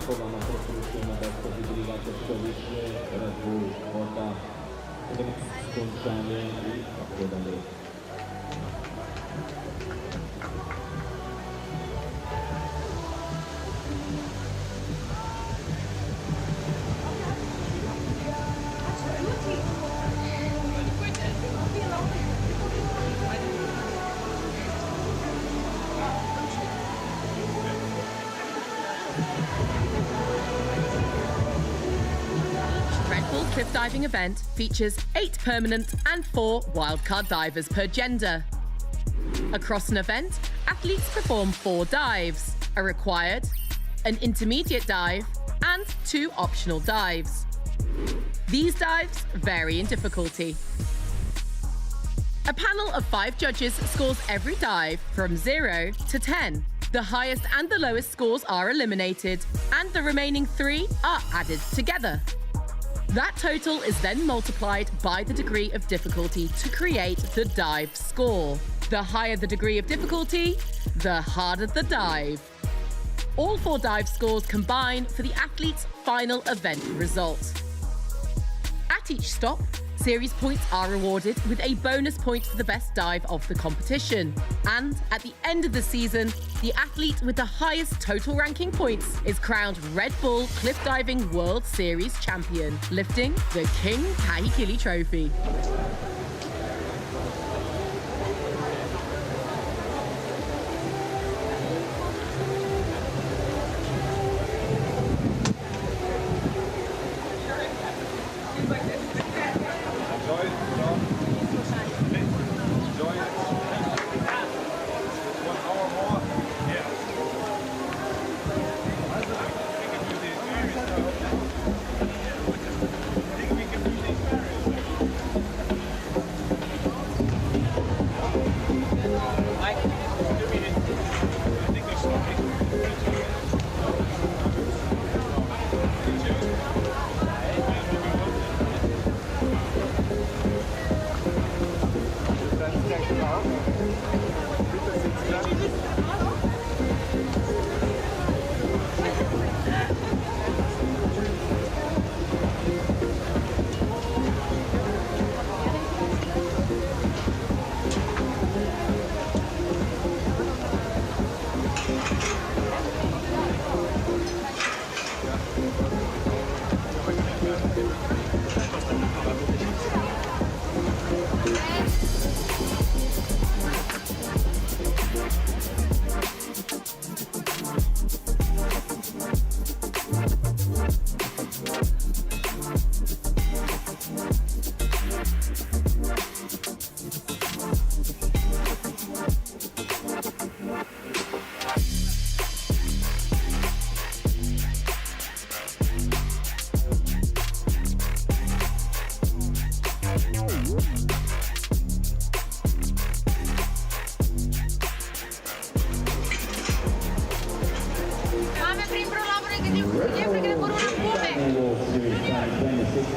zachowana konstrukcja na bez widzieliwa wyższy, rozwój, woda, skończenie i podanie. Cliff diving event features 8 permanent and 4 wildcard divers per gender. Across an event, athletes perform 4 dives, a required, an intermediate dive, and 2 optional dives. These dives vary in difficulty. A panel of 5 judges scores every dive from 0 to 10. The highest and the lowest scores are eliminated, and the remaining 3 are added together. That total is then multiplied by the degree of difficulty to create the dive score. The higher the degree of difficulty, the harder the dive. All 4 dive scores combine for the athlete's final event result. At each stop, series points are awarded with a bonus point for the best dive of the competition. And at the end of the season, the athlete with the highest total ranking points is crowned Red Bull Cliff Diving World Series champion, lifting the King Kahikili Trophy.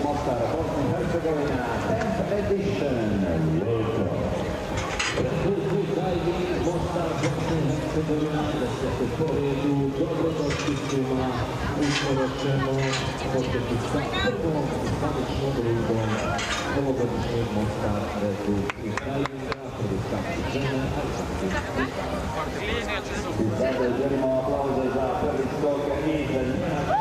Mostar, Bosnia, Herzegovina, 10th edition. Diving Mostar, Bosnia, Herzegovina, do Paredu, dobrodošli svima uskoročeno početnica prvom završnom rundom novogodišnjeg Mostar Redu i divinga, producenti žene, i sada želimo aplauze za prvi skok i za njena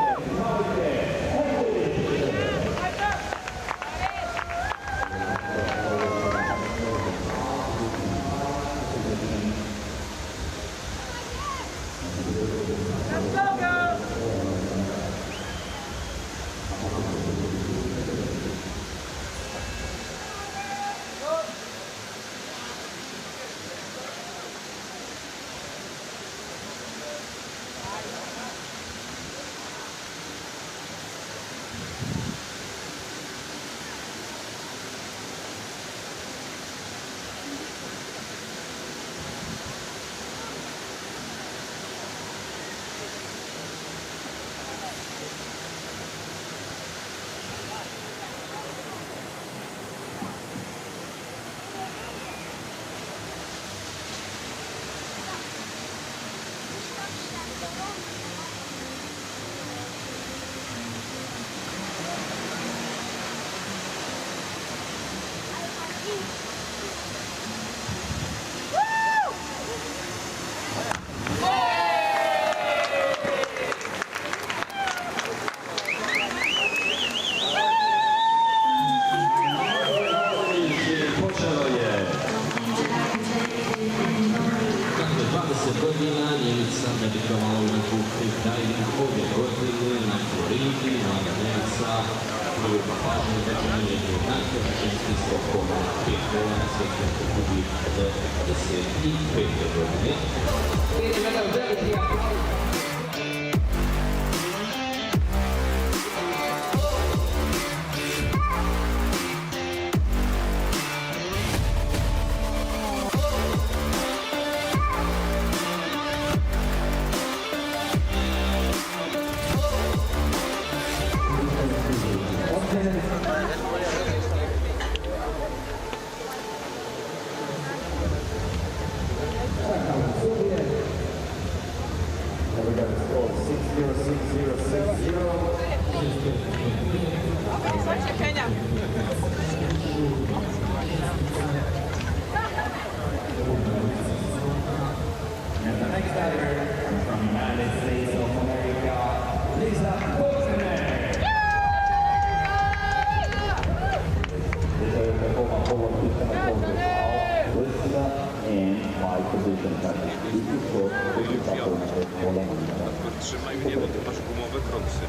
Trzymaj mnie, bo ty masz gumowe kroksy.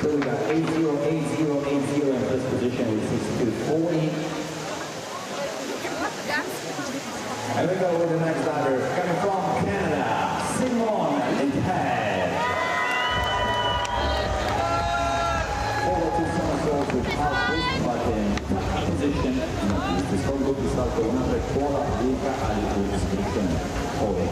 So we got 80, 80, 80 in this position with 62.40. And we go with the next diver coming from Canada, Simon Etched. Forward to somersaults with half wrist button position. This one will be started with another quarter, Vika, and position. Over.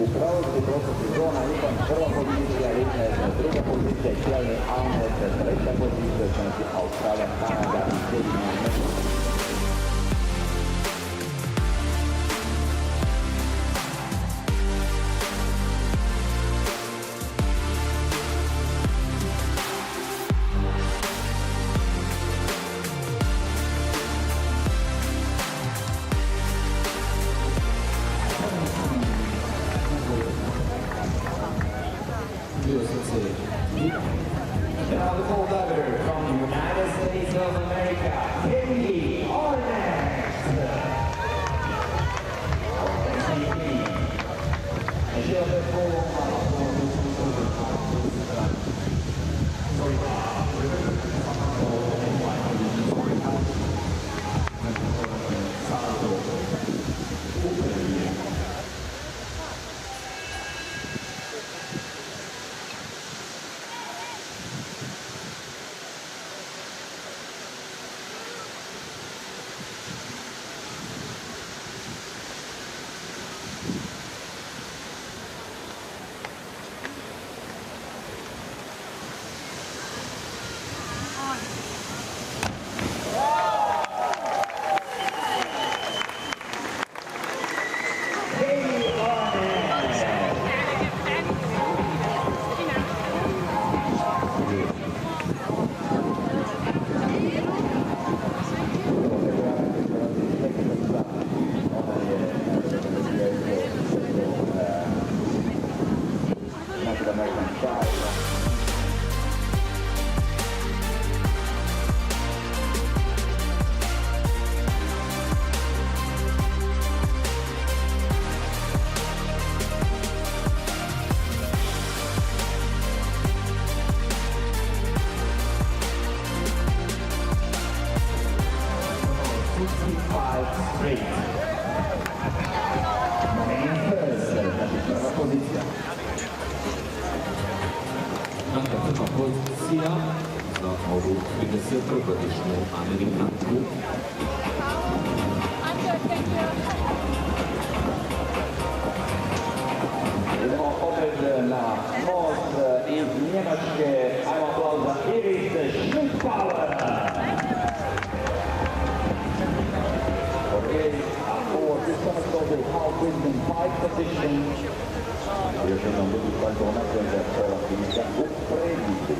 U pravosti prošle sezona Iffland prva pozicija, reignited druga pozicija, Gimeno, treća pozicija, znači Australija, Kanada i Sjedinjene Amerike. Now the pole diver from the United States of America, Annika Bornebusch. And she'll have full sorry. right-hand side. Naša prva pozicija za ovu 30-godišnju Amerikanku. Idemo opet na most iz Njemačke. Ajmo aplauz za Iris Schmidt-Power. Okay, for this somersault they half win in 5 positions. Još jednom budu šlagovnake za prva finika u Paredesu.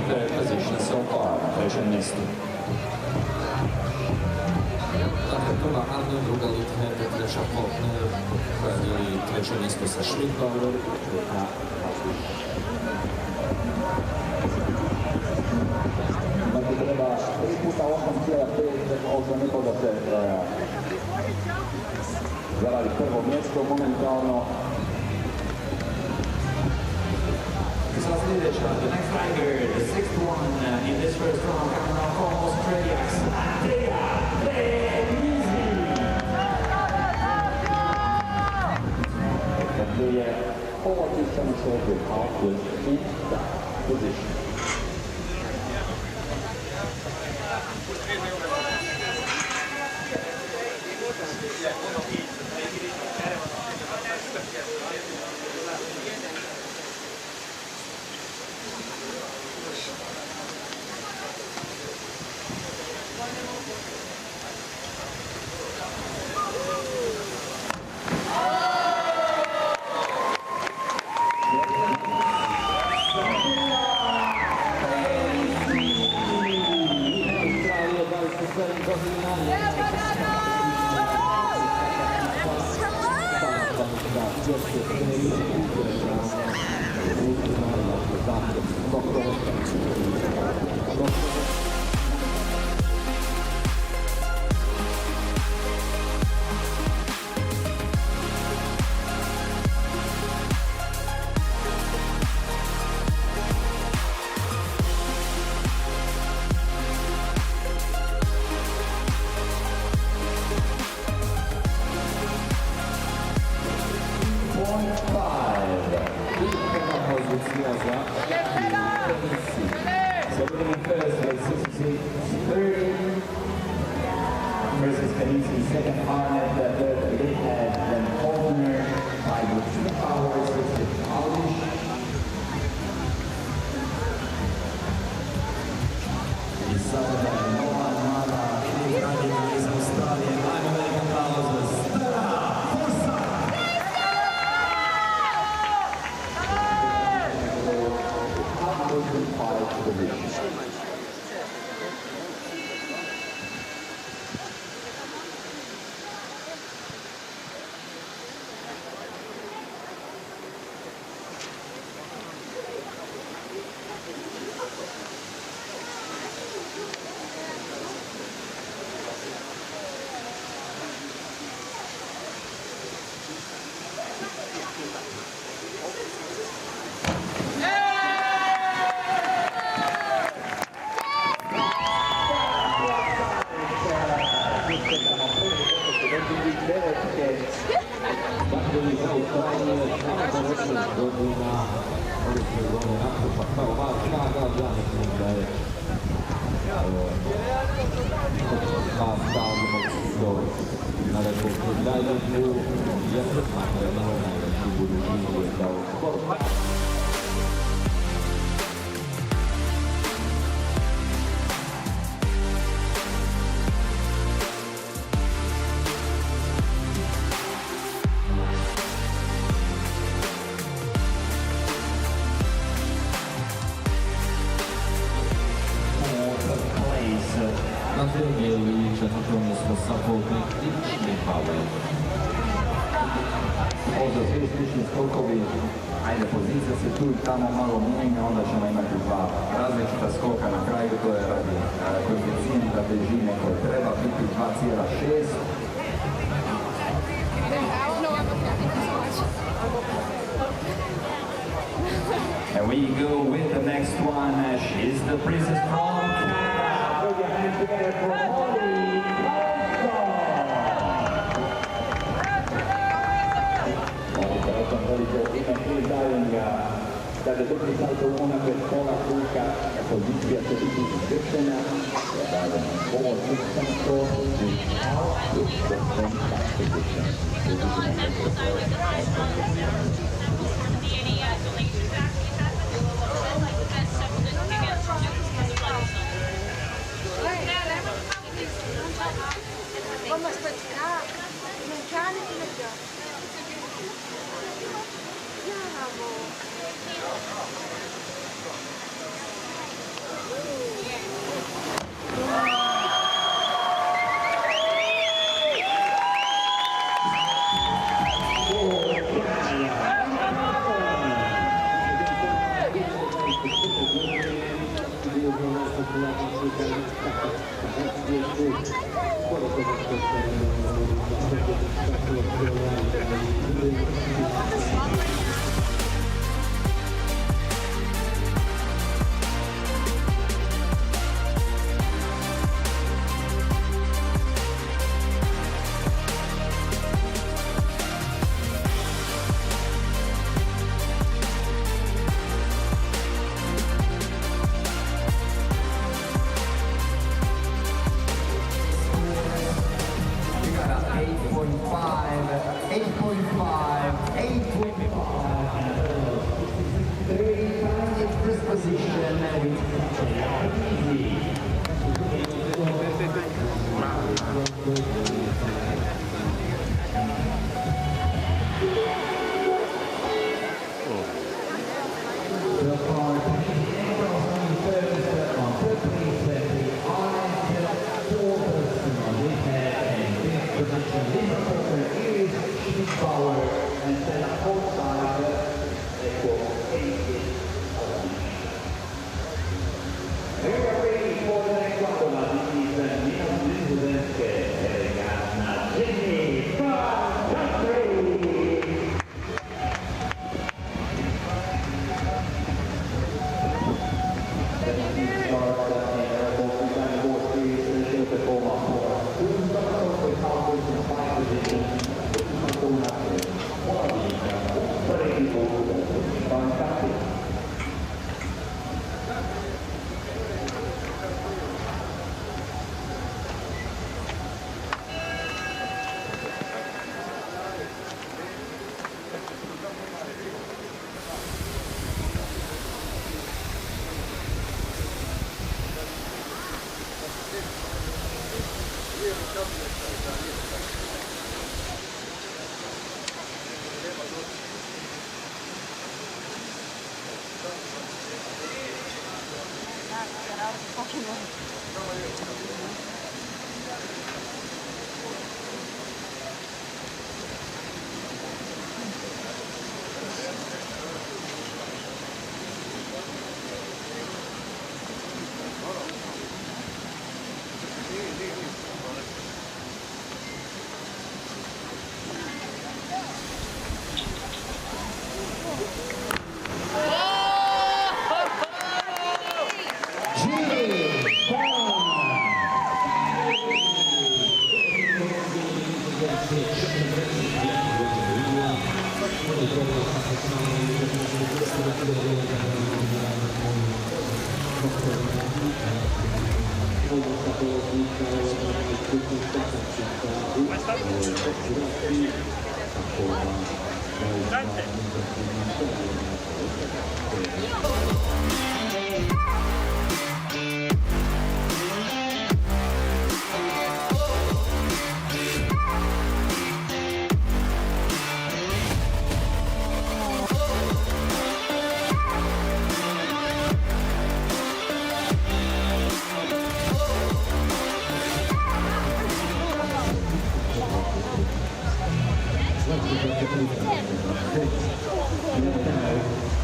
Third position so far, treće mjesto. Dakle, prva Arne, druga Litner, treća Faulkner, koja dijeli treće mjesto sa Schmidt-Power. Znači treba 3 puta 8,5 za neko da se zaradi prvo mjesto momentalno. So sljedeća, the next rider, the sixth one in this first round, coming out from Australia, Annika Bornebusch. Dakle je ova pisana sobe half was in that position. Versus Paredes, second Arnett, third Iffland, then Faulkner, tied with 2 hours, with Polish. I sada nova mlada Ifflandina iz Australije, ajmo velika pauza, Stari Most. devetke, dakle za Australije, svaka 19 godina, ove sezone nastupa kao wildcard, ja mislim da je stavimo na rekordnu daljinu, ja se smatram da je najveći budućnosti za sport. Nadlegli četvrtomjesto sapotnik Iffland Pavel. Ovo za svi slični skokovi, ajde pozicija se tu i tamo malo mijenja, onda ćemo imati dva različita skoka na kraju, to je radi koeficijenta težine koje treba biti 2,6. And we go with the next one. She's the princess from Canada. Put your hands together for Holly. Dakle, dobri salto ona per pola kulka, pozicija će biti izvršena, dakle, ovo distanco, without the Vamos praticar, non c'è niente.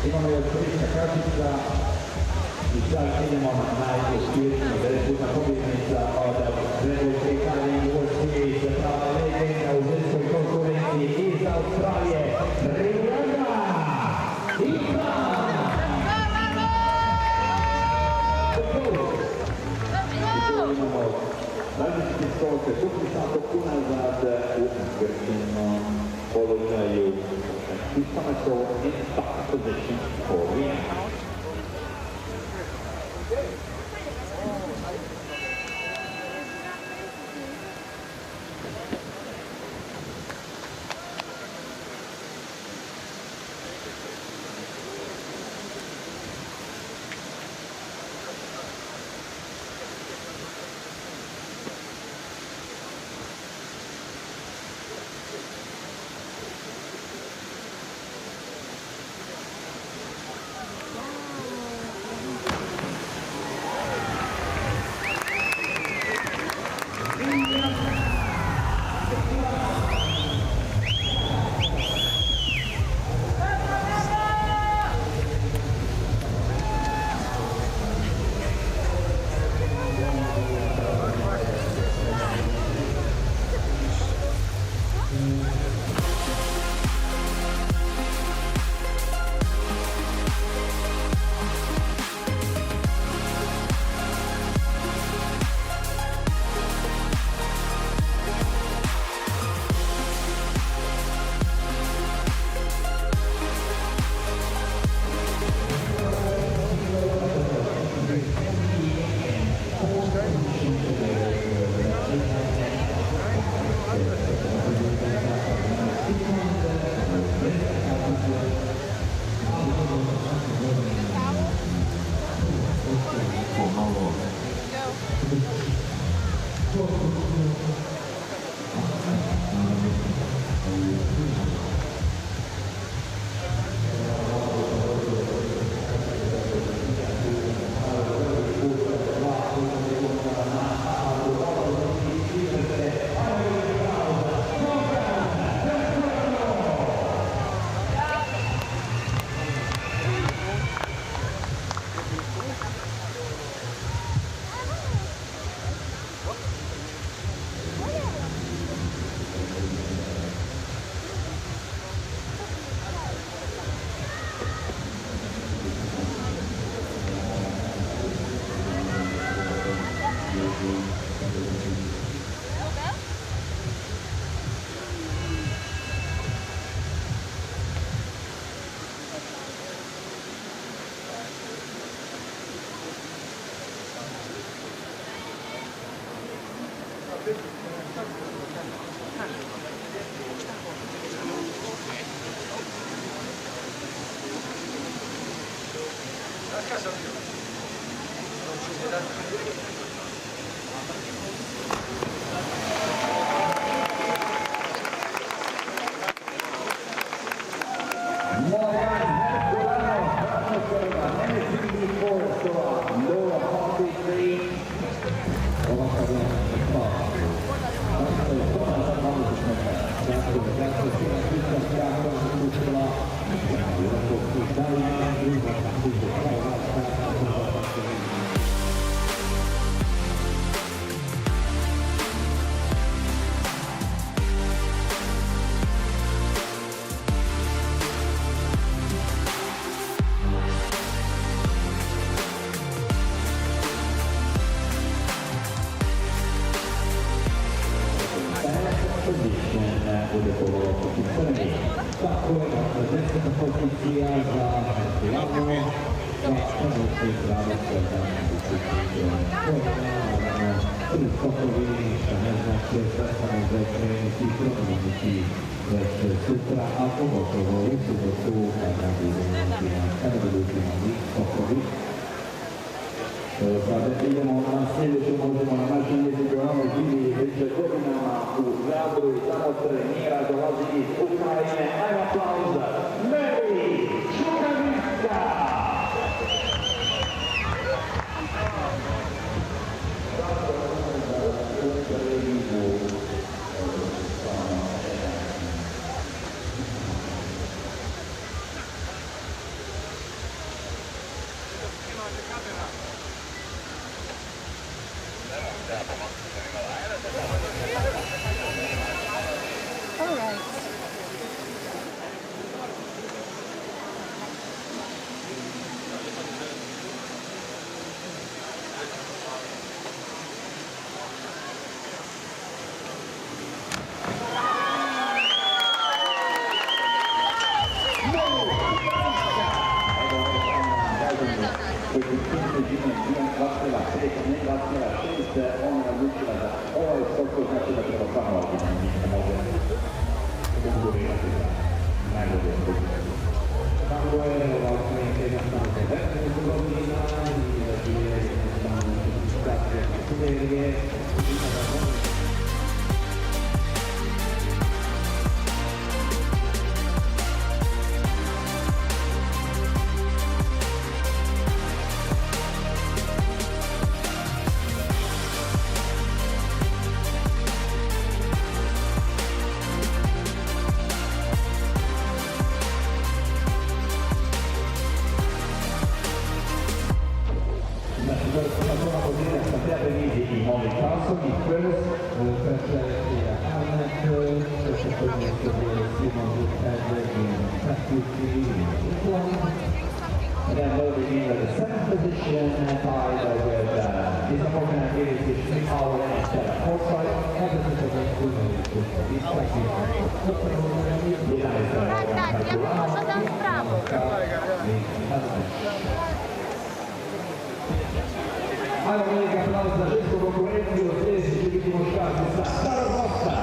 Imamo još križna kartica i sad idemo najuspješnija velika pobjednica od Neretve River za prava legenda u ženskoj konkurenciji iz Australije, Rhiannan! Iffland! Imamo različite skoke, tukli sako unazad u agresivnom položaju. Historical in stock position for Rhiannan. Position bude po crni. Tako je na 10. pozicija za Rhiannanu, na 14. zdravica za Stari Popovici, što ne znači da samo za krenuti promijeniti već sutra, a pogotovo u subotu kada budu finali skokovi. Sada idemo na sljedeću, možemo na našem jeziku, ono živi već godinama u Zadru i tamo trenira, dolazi iz Ukrajine, ajmo aplauza, Meri Čukavica! All right. Ona odlučila da ovaj skok znači da treba samo da može konkurirati za najbolje odlučenje. Tako je, ovako je jednostavno 19 godina i da je jednostavno situacija sinergije. And then moving into the 7th position, Paredes with disappointment ability to power and outside opposite of the Ajmo veliki aplauz za žensku konkurenciju, sljedeći će biti muškarci sa Starog Mosta.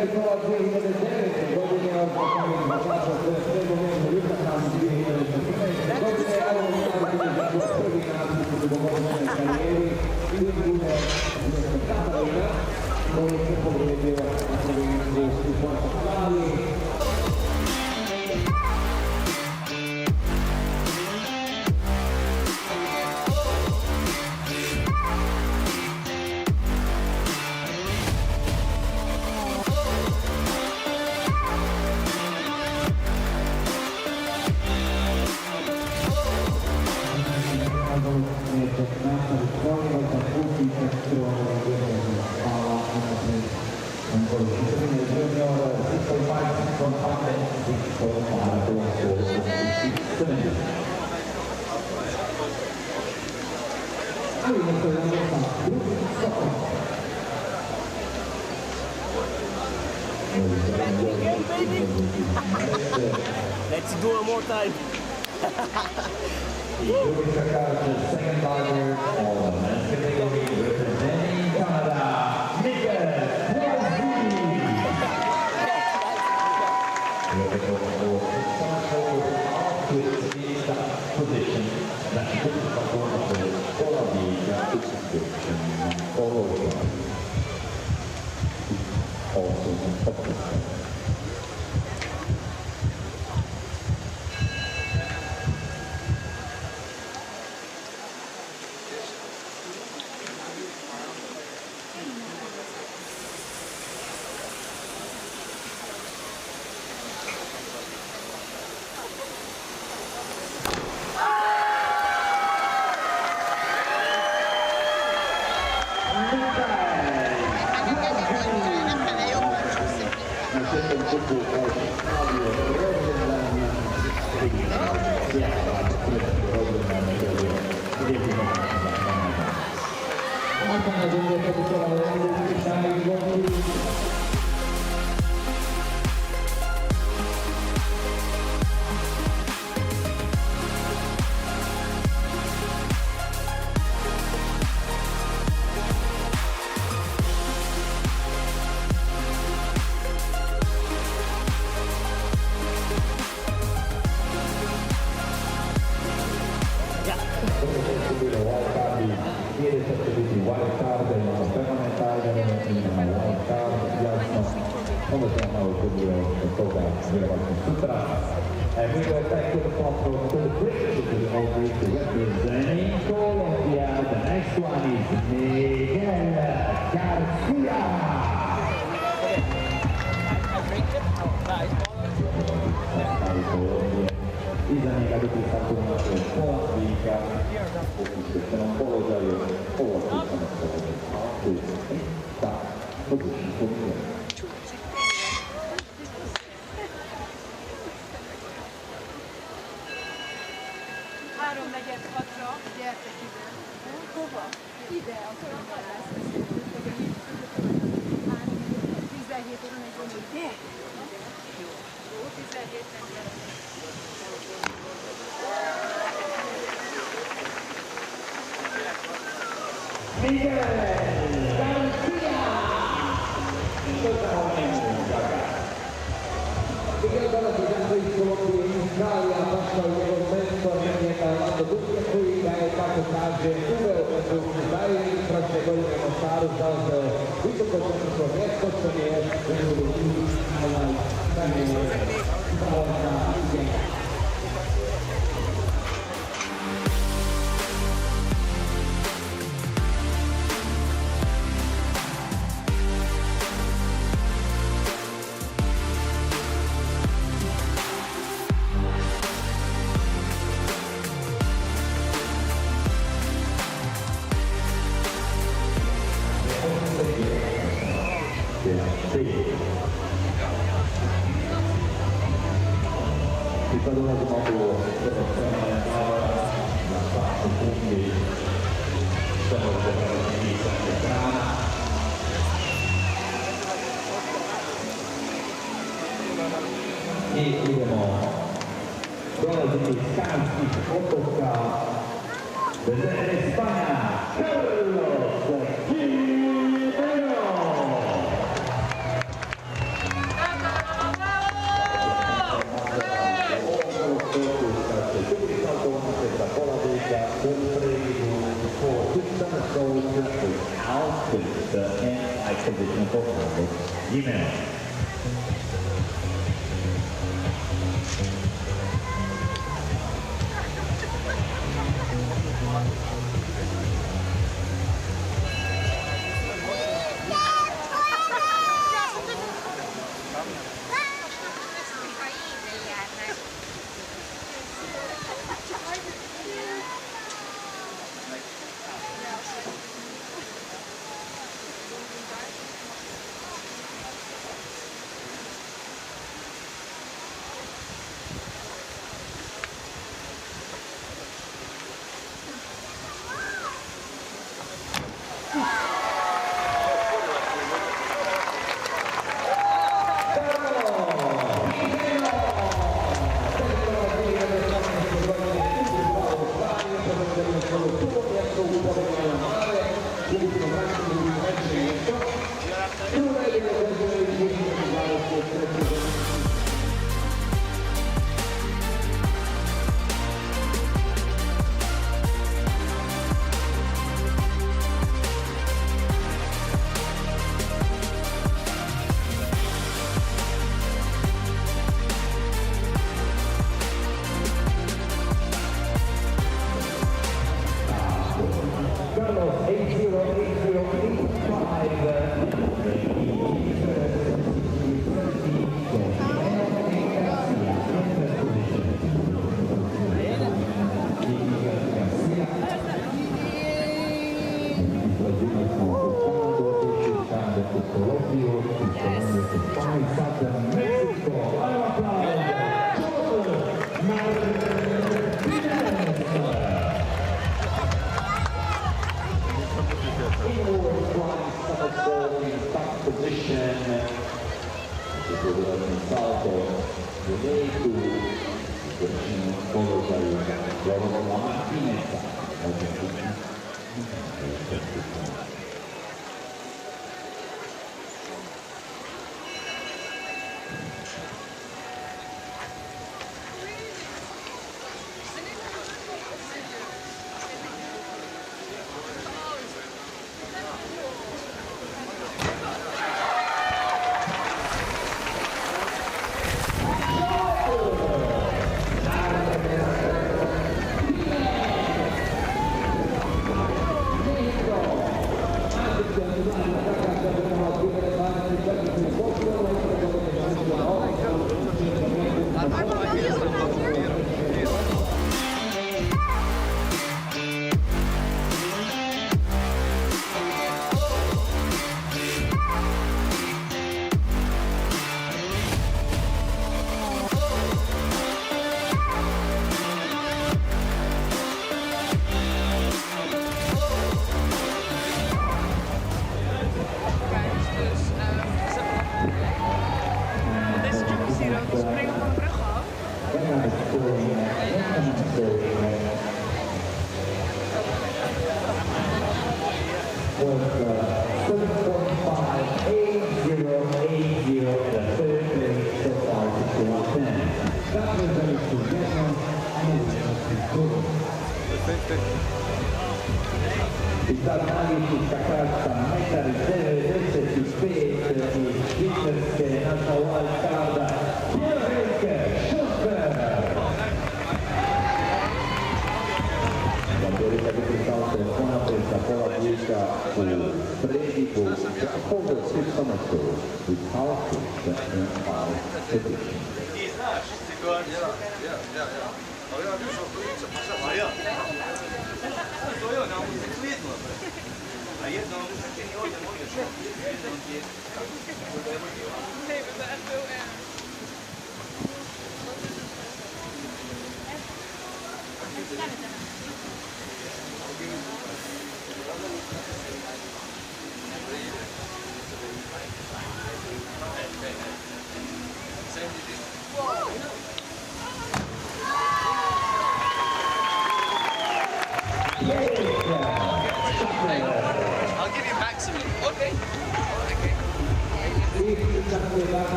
Neretva 2009. godine organizacija Bosnača za sredovječnu Iffland 2014. godine, ali ostvarili za prvi nastup u domovnoj karijeri i druge Katarina, koji se povrijedio na provincu u Portugaliji. Let's do it more time. Second diver on the men's category representing Canada, position that should perform all of the description all over. Also, wildcard, imamo permanent tiger, imamo wildcard, jasno, onda ćemo malo od toga vjerovatno sutra. And we go back to the platform to the bridge to the Olympic representing Colombia. The next one is Miguel Garcia. Iza njega biti sačuvano pola svika, u uspješenom položaju, ovo pisano položaj, a tu je da, odlični pomijek. Három negyed hatra, gyertek ide. Hova? Ide, a körönbalász. 17 óra 44. Jó, 17 nem. Miguel Garcia! Miguel Garcia iz Kolumbije i Australija našao njegov mentor, njega Orlando Duke, koji ga je, kako kaže, uveo među zajednici prošle godine u Mostaru, zauzeo visoko četvrto mjesto, što je I sad ulazimo u prvostrane na svaku pungi što možete pratiti sa ekrana. I idemo dolaziti iz Kanadskih otoka desde España, Carlos Gimeno. Gimeno.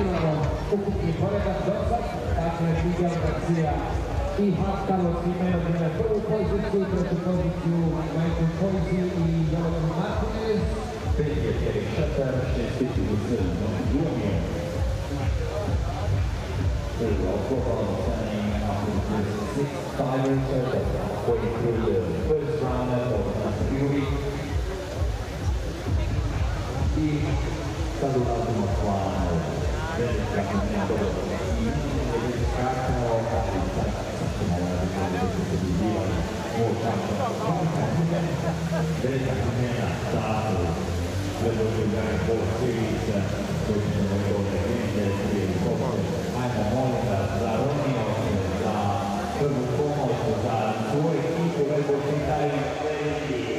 imamo ukupni poredak do sad, dakle Miguel Garcia i handstand Gimeno na prvu poziciju, treću poziciju Michael Poisi i Jolon Martinez, peti je Terry Shutter, šesti u crnom junior. There you go, football standing after the 6 divers halfway through the first round of Fury. I sad ulazimo stvarno velika dobro i je skakao, ali sad ćemo raditi da se dobivali ovo často. Velika Gimena stavu, predvođu Grand Four Series, koji ćemo i ovdje vidjeti, ajmo molim za Ronio, za prvu pomoć, za svoju ekipu, veliko pitaju veliki.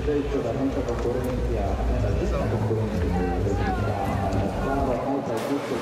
Detto da molta concorrenza nella stessa concorrenza stava molto al gusto.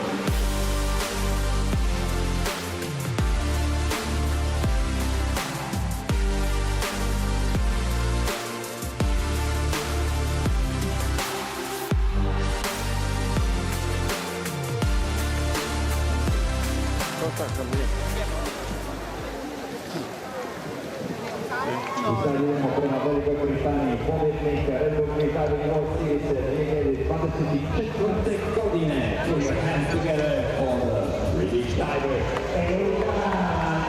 Saliremo prema velikoj Britaniji, pobjednik reignited reignited 24. godine. Put your hands together for the British diver, Rhiannan.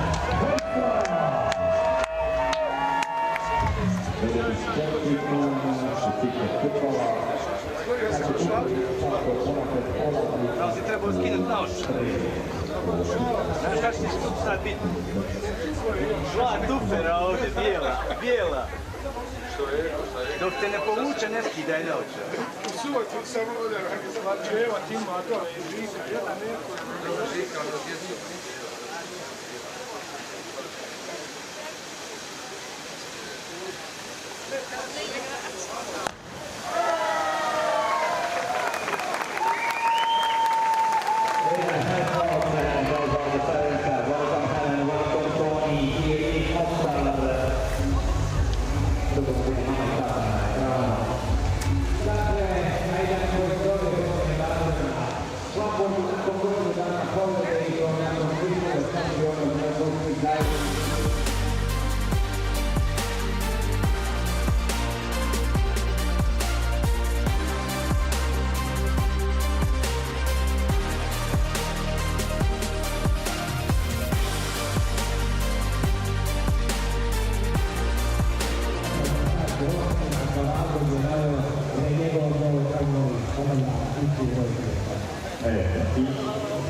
Vedeli sportnikom, što tiče futbola, Da si trebao skinuti naočare. Znaš kako ćeš tu sad biti? Dva tufera ovdje, bijela. Dok te ne povuče, ne skidaj naočare. U subotu sam ovdje, čeva tima, to je žika, jedan neko je žika, ono djecu.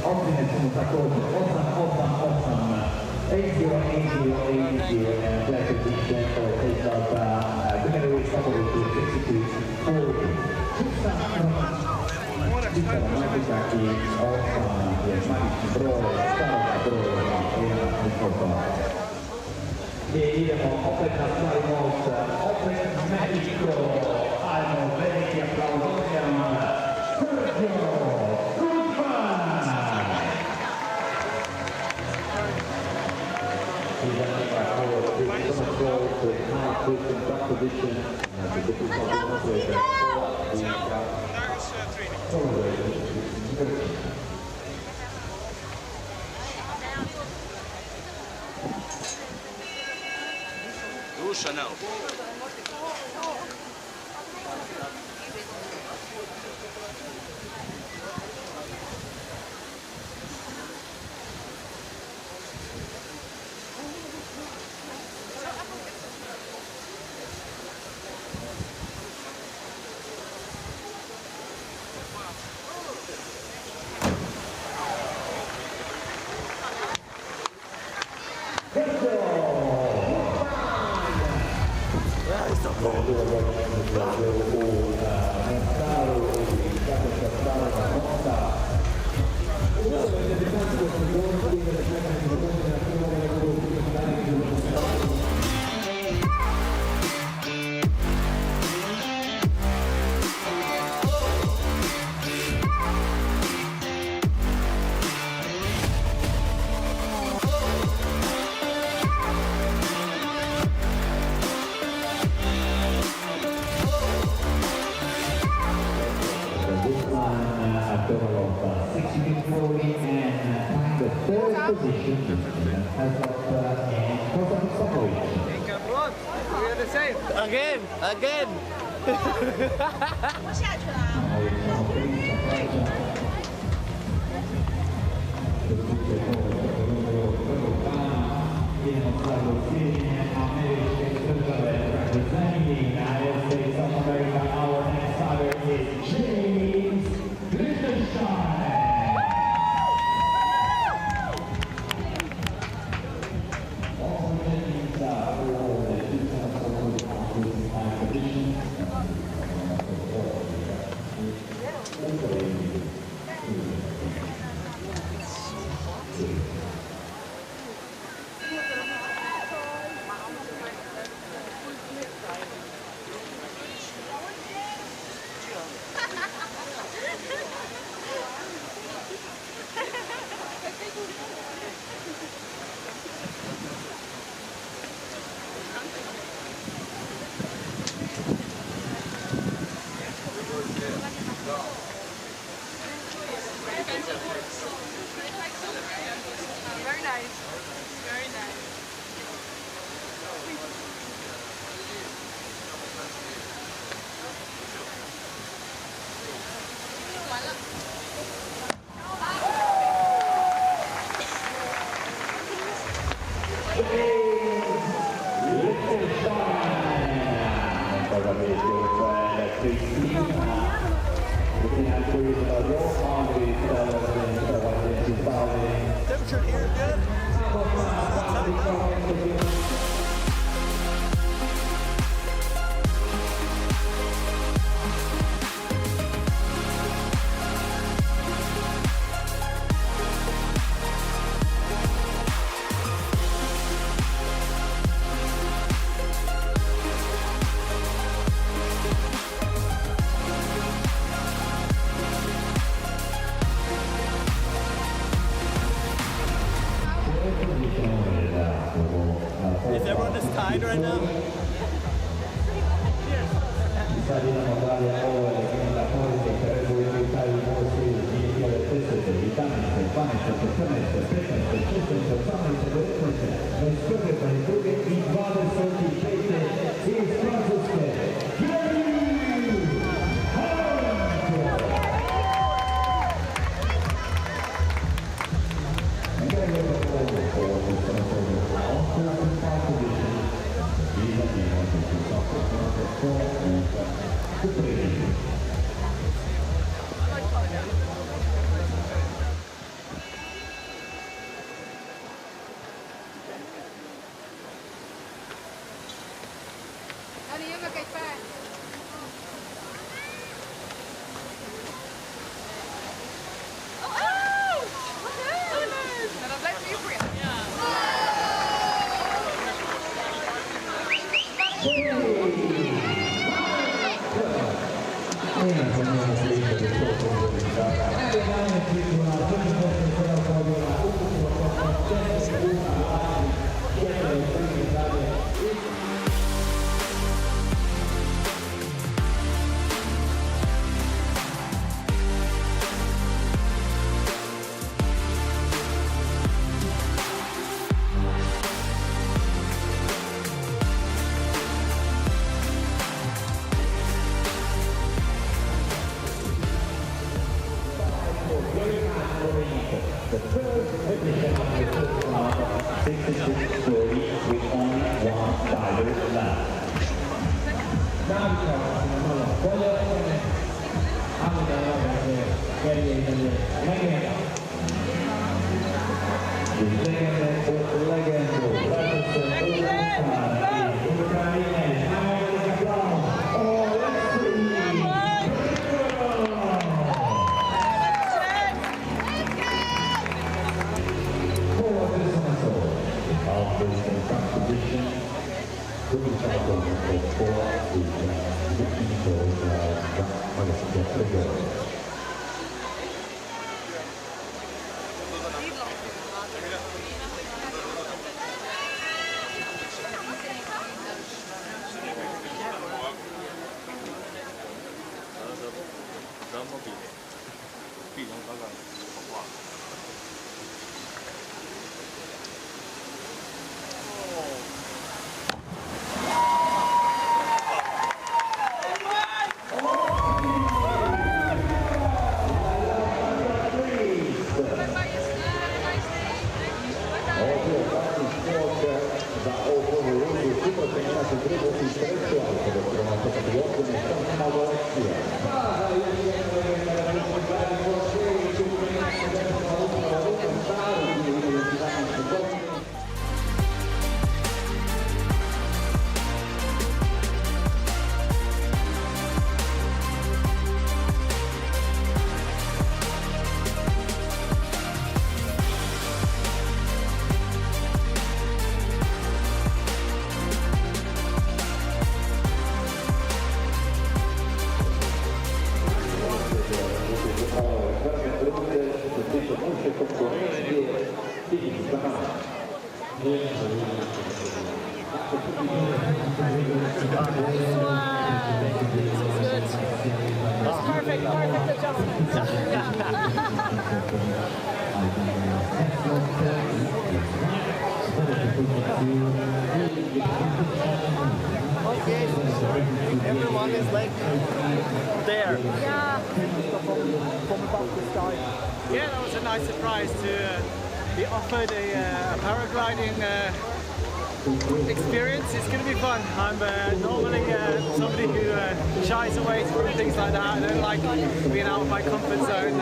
Opine su također 888 8080 and Black Edition for takeout Gimeno Popovici 6240. Čista romantika i 8 je magični broj, stavljena broj na 1 I idemo opet na Stari Most, opet magičko, ajmo veliki aplauz. position, the difficult operator Duša, ne. Again! 我下去了啊。Very nice. Very nice. Temperature here good? Is everyone just tied right now? Everyone is like there. Yeah. From above the sky. Yeah, that was a nice surprise to be offered a paragliding experience. It's going to be fun. I'm normally somebody who shies away from things like that. I don't like being out of my comfort zone.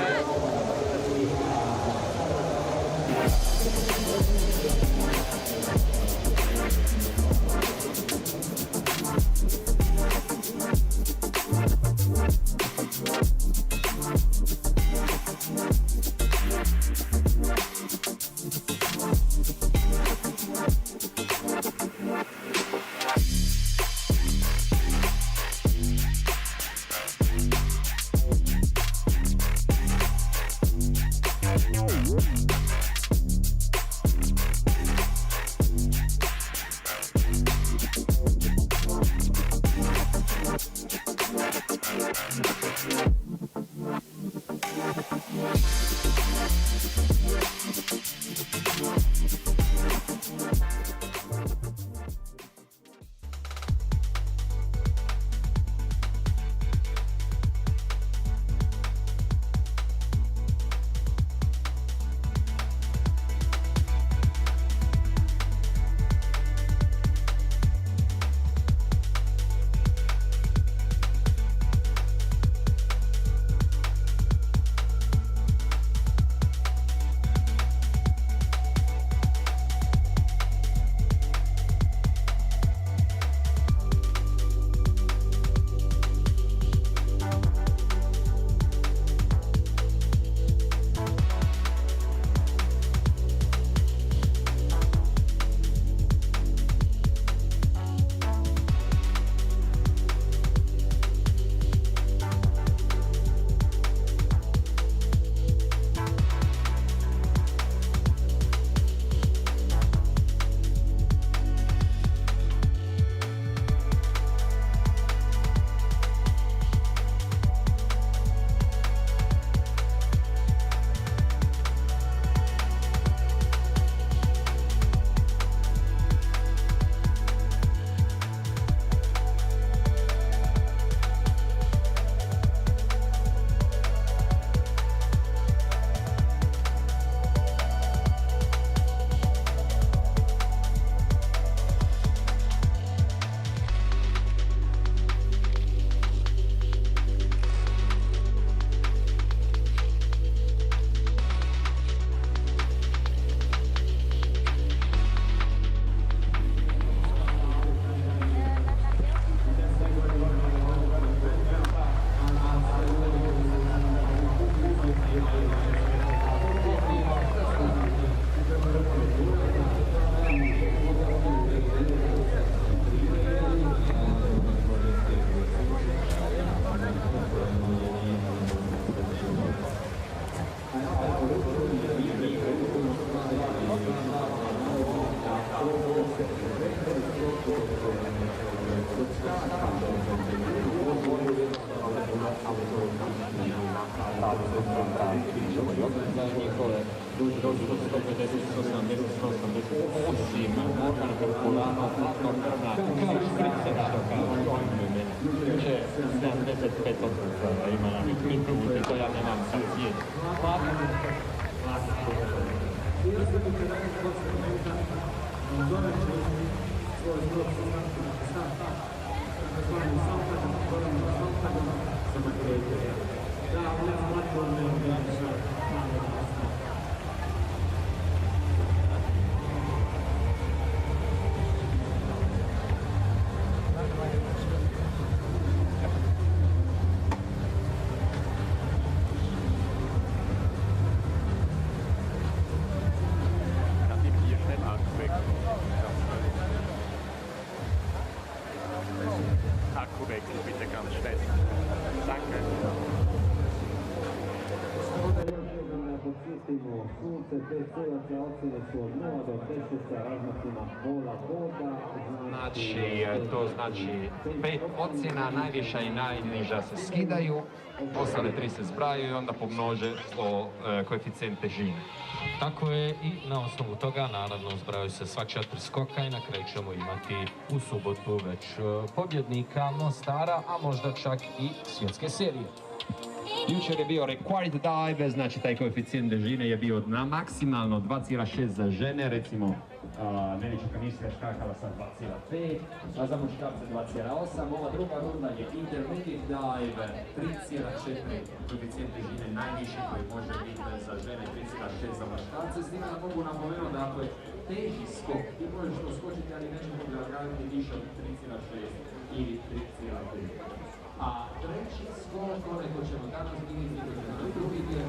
To znači 5 ocjena, najviša i najniža se skidaju, ostale 3 se zbrajaju i onda pomnože o koeficijent težine. Tako je i na osnovu toga naravno zbrajaju se sva 4 skoka i na kraju ćemo imati u subotu već pobjednika Mostara, a možda čak i svjetske serije. Jučer je bio required dive, znači taj koeficijent težine je bio na maksimalno 2,6 za žene, recimo Nelička Kaniška je škakala sa 2,5, a za muškarce 2,8. Ova druga runda je intermediate dive, 3,4 koeficijent težine najviši koji može biti za žene, 3,6 za muškarce. S time da mogu napomenuti da ako je teži skok, ti možeš to skočiti, ali neće mogu raditi više od 3,6 ili 3,5. A treći skok, onaj ko ćemo danas vidjeti, koji ćemo na drugi dio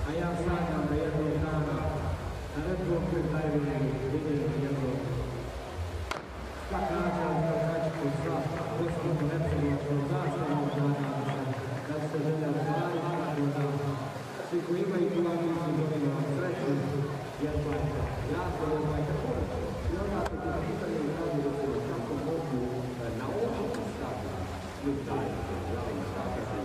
A ja sanjam da jednog dana na Neretvu jedno skakača skakačicu sa Bosnom Hercegovinom zastavom da se želja stvari tako da svi koji imaju tu ambiciju dobiju vam sreću jer jako tako i onda se to pitanje i kažu da se kako mogu naučiti skakati split dive, želim skakati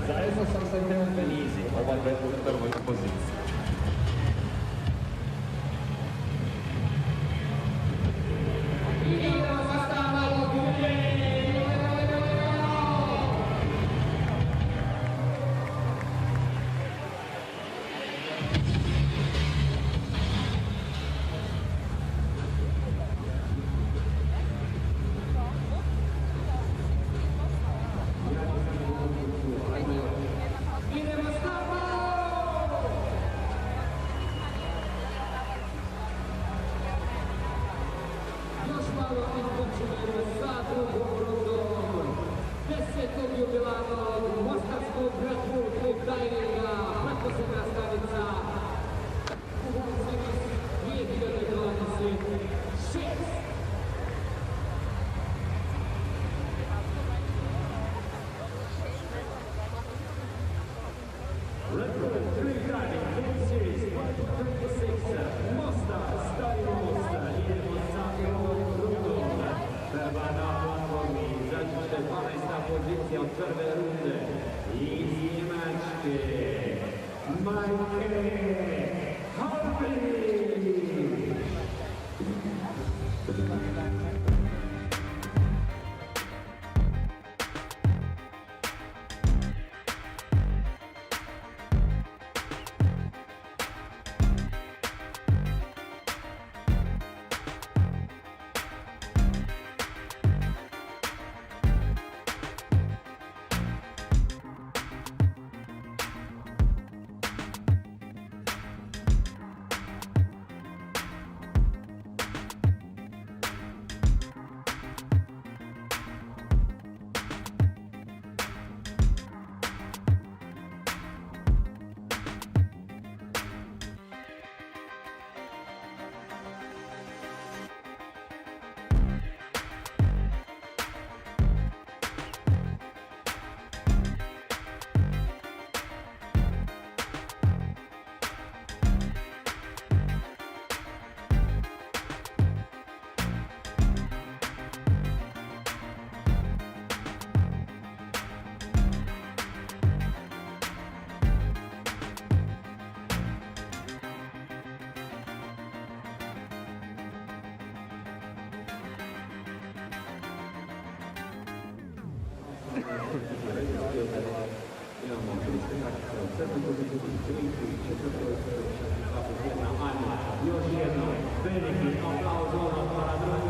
Zajedno sam sa Neretvom River, ova dve u prvoj poziciji. Mostarskog gradskog tajnika, pretposljedna stanica, u Bosni 2026. Record 3 driving, Game Series 2026, Mostar, Stari Most, idemo sa ovom rundom. Prva na platformi, zađite 12. pozicija od prve runde iz Njemačke. Još jedno veliki aplauz para drugu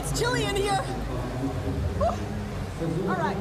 It's chilly in here. Whew. All right.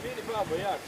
Vidi babo, jak?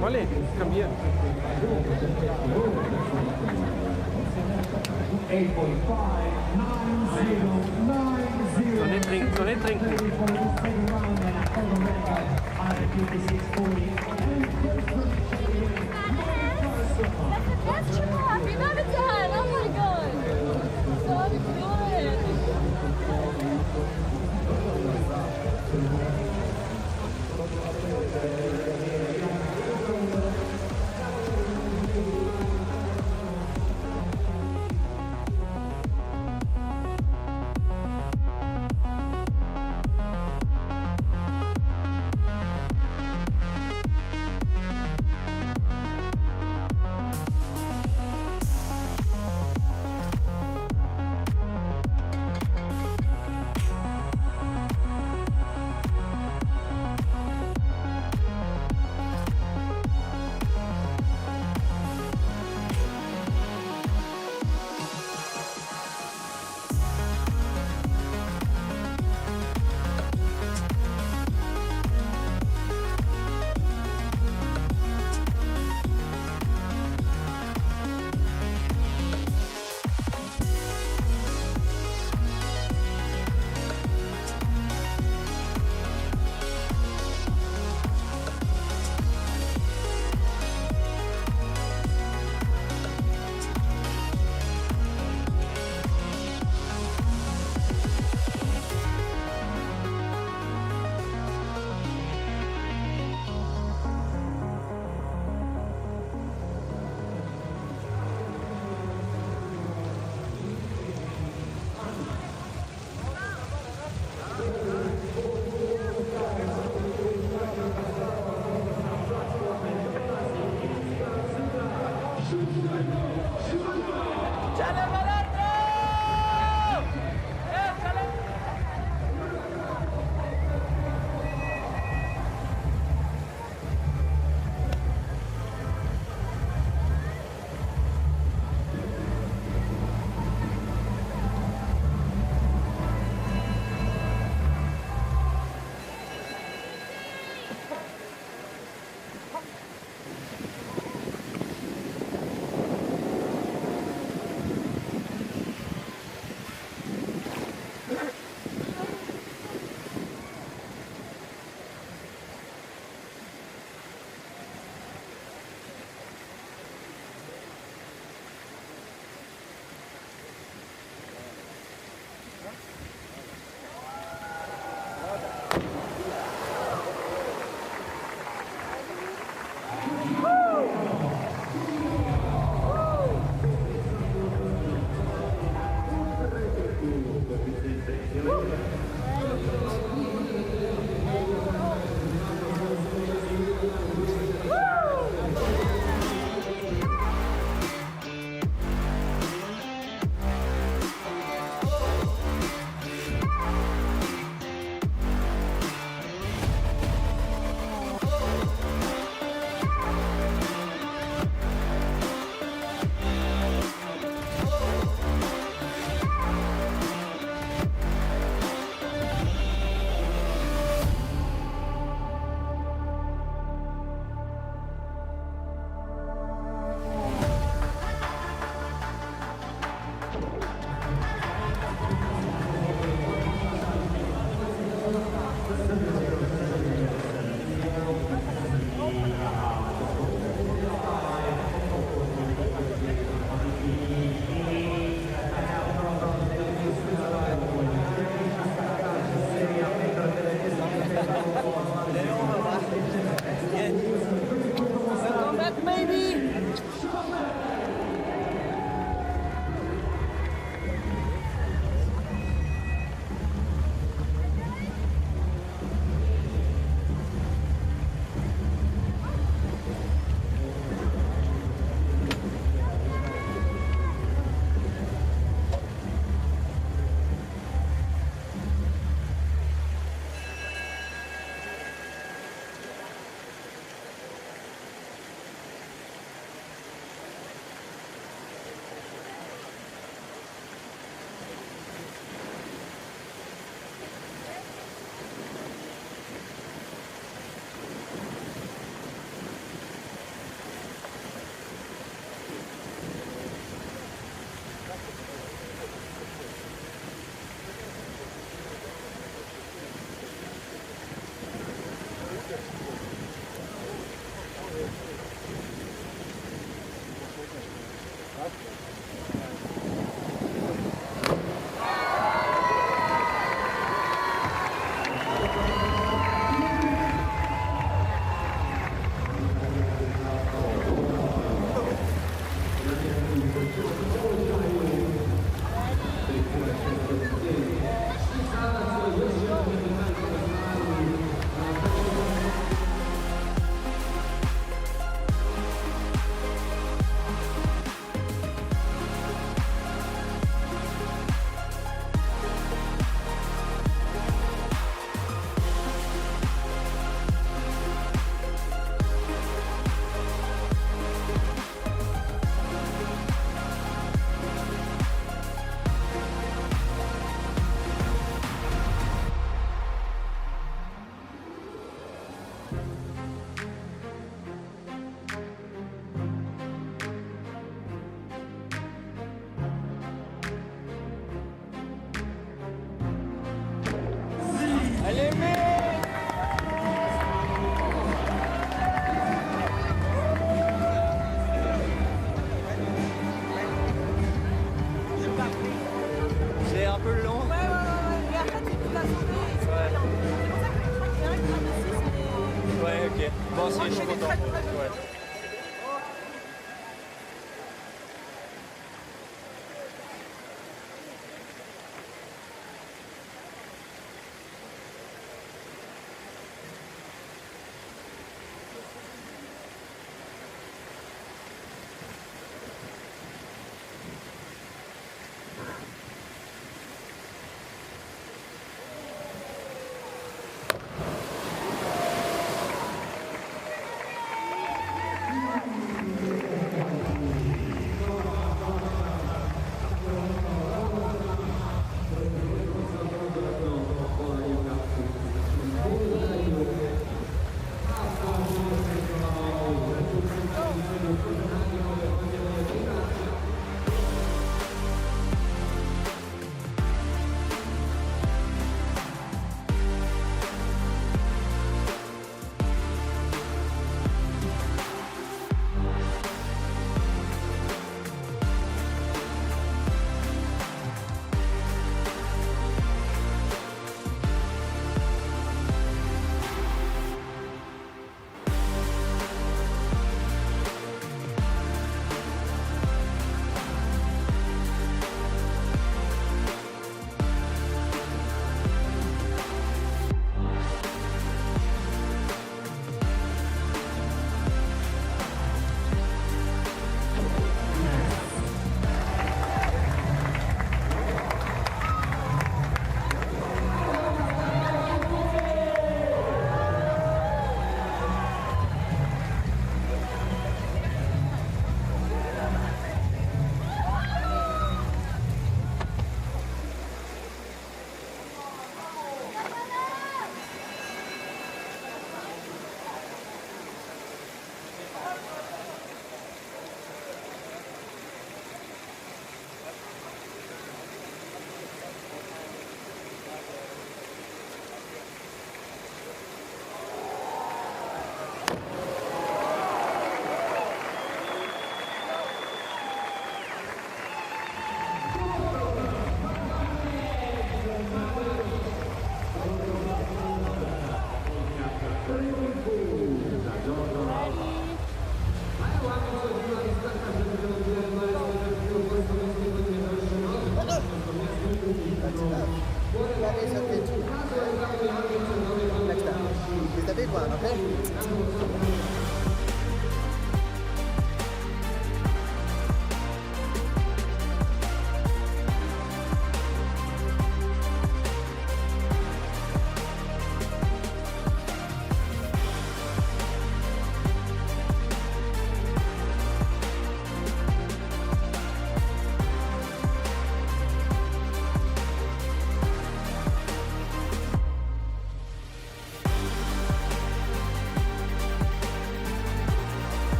Molly, come here. 8.590. Don't hit drink. That's true. Happy Valentine. Oh my God. So good. Bosnia, je suis content. Ouais.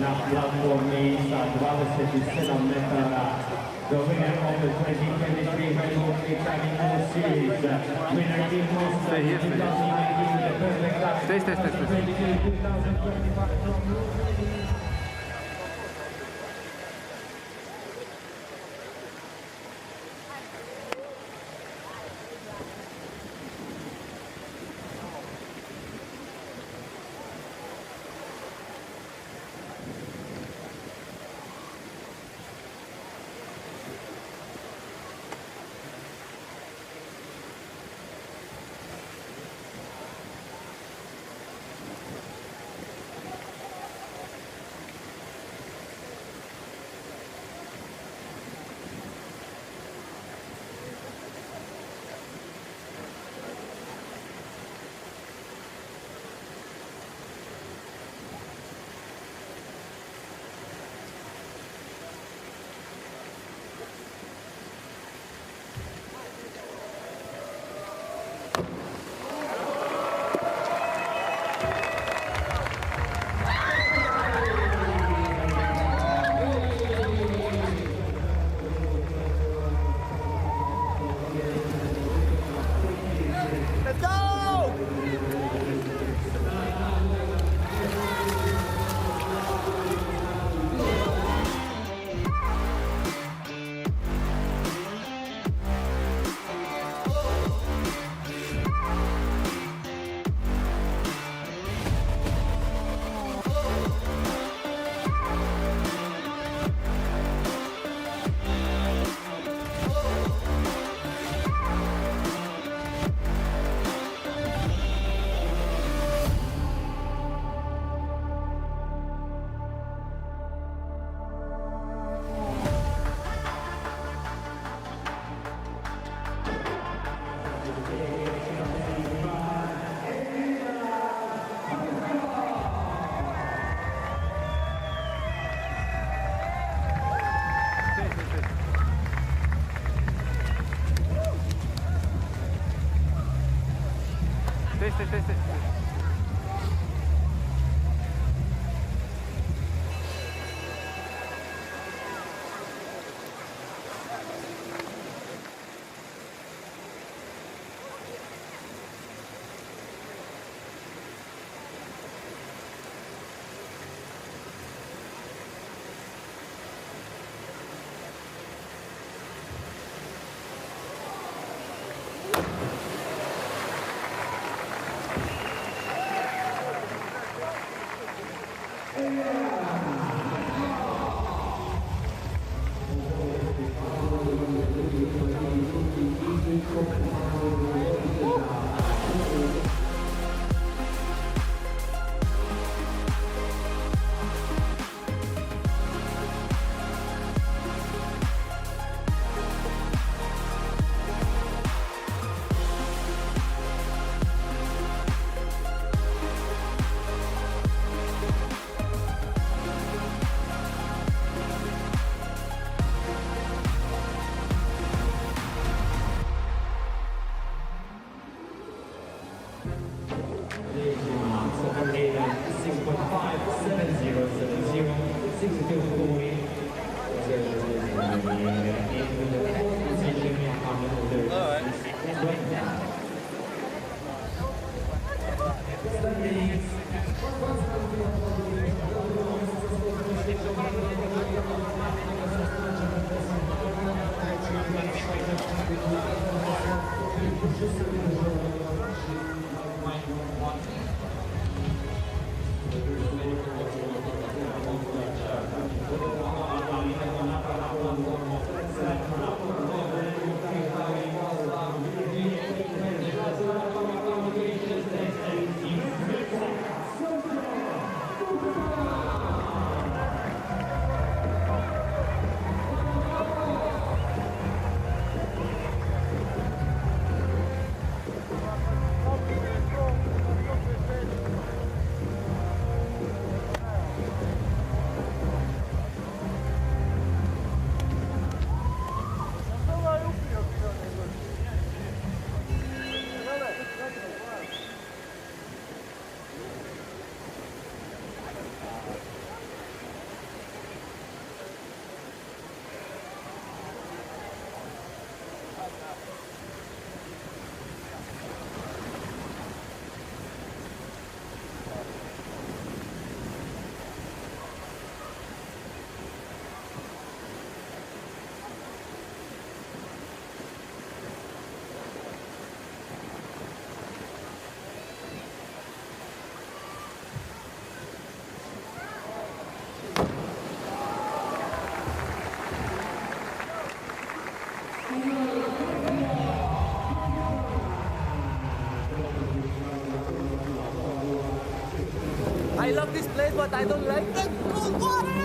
Na platformi sa 27 metara. The winner of the 2023 Heavyweight Stari Most Series, winner Team Mostar 2018, the perfect class 2025. Stay. I love this place, but I don't like the cold water!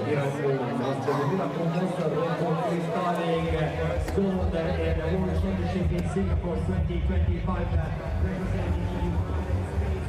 Herzegovina contested record freestyling gold in World Championship in Singapore 2025, representing the United States.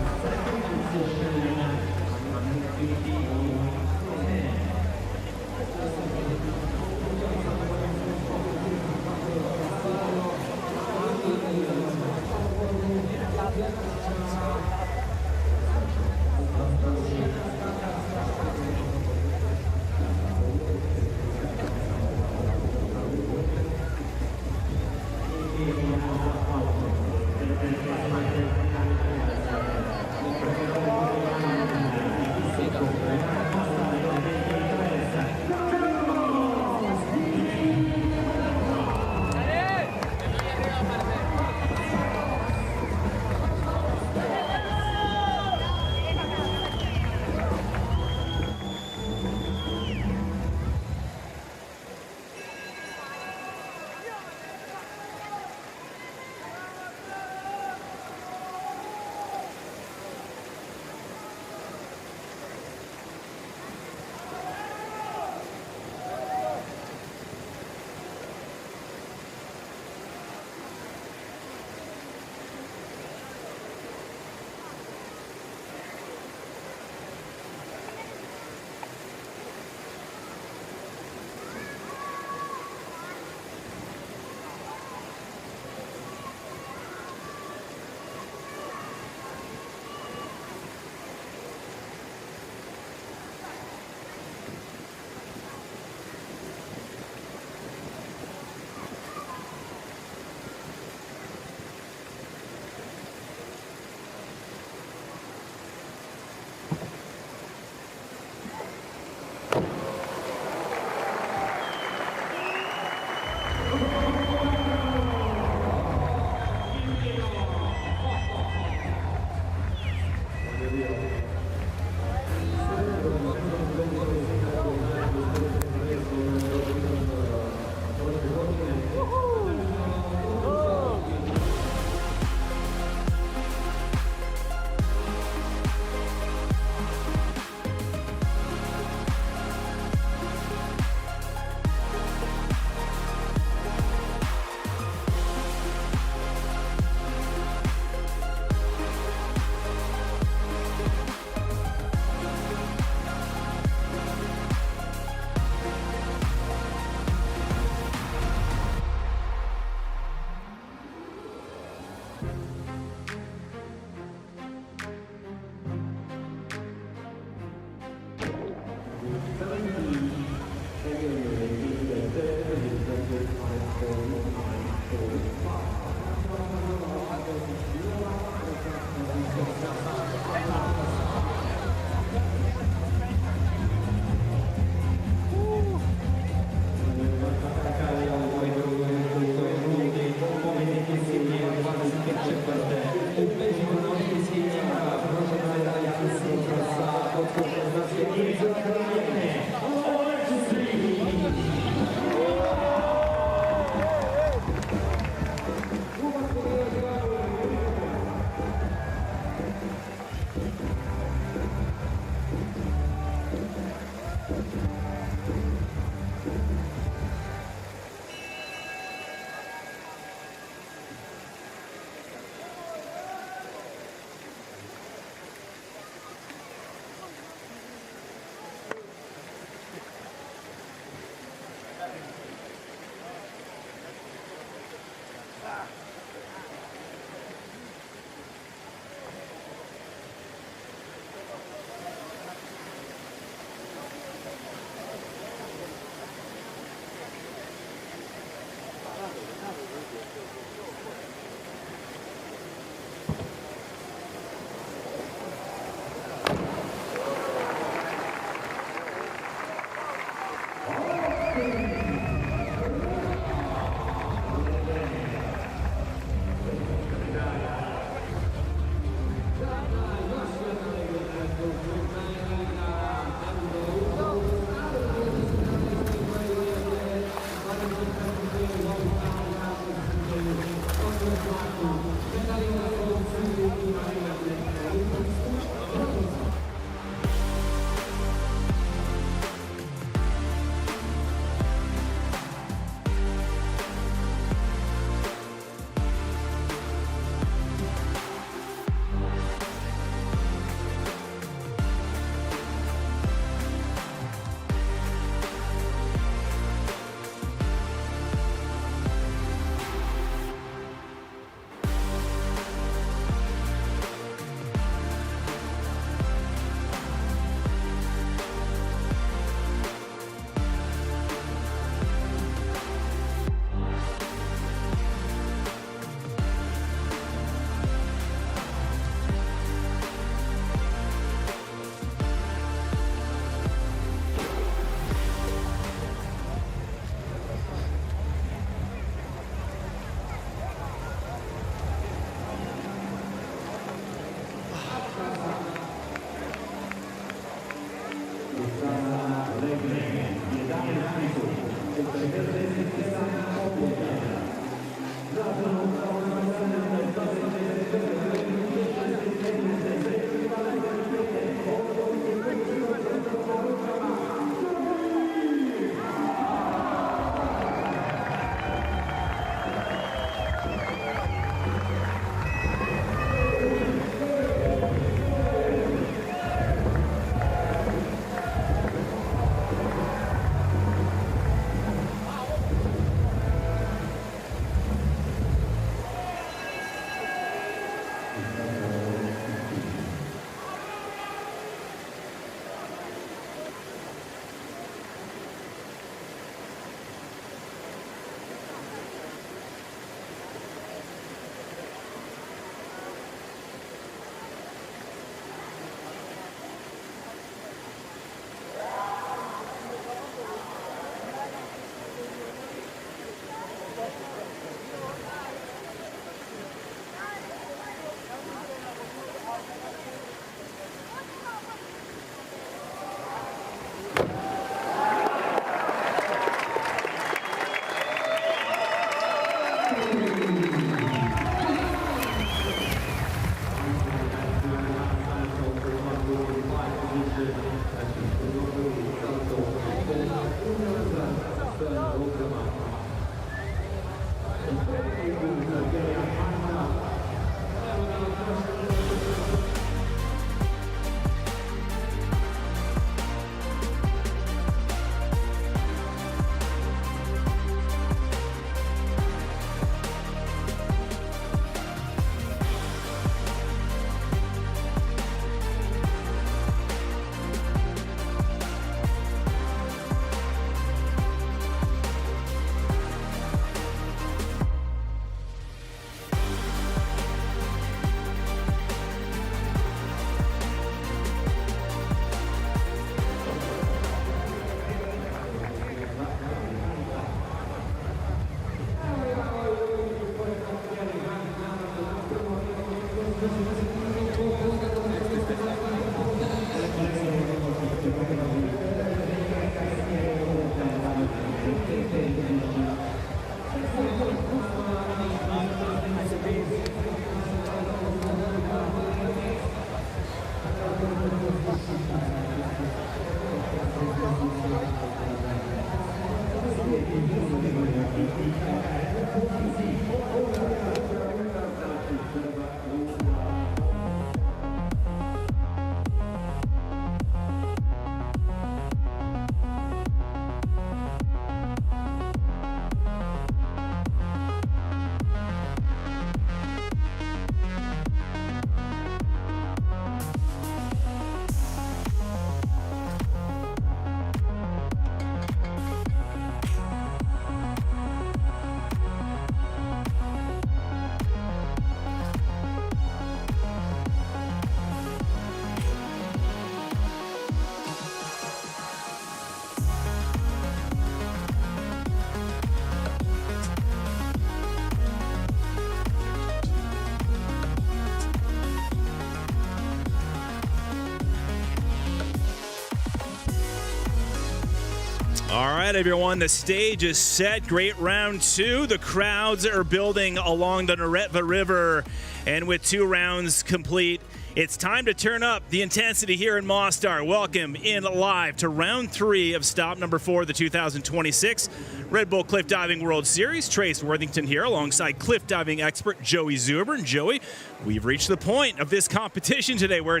All right, everyone, the stage is set. Great round 2. The crowds are building along the Neretva River. And with 2 rounds complete, it's time to turn up the intensity here in Mostar. Welcome in live to round 3 of stop number 4 of the 2026 Red Bull Cliff Diving World Series. Trace Worthington here alongside cliff diving expert Joey Zuber. And Joey, we've reached the point of this competition today where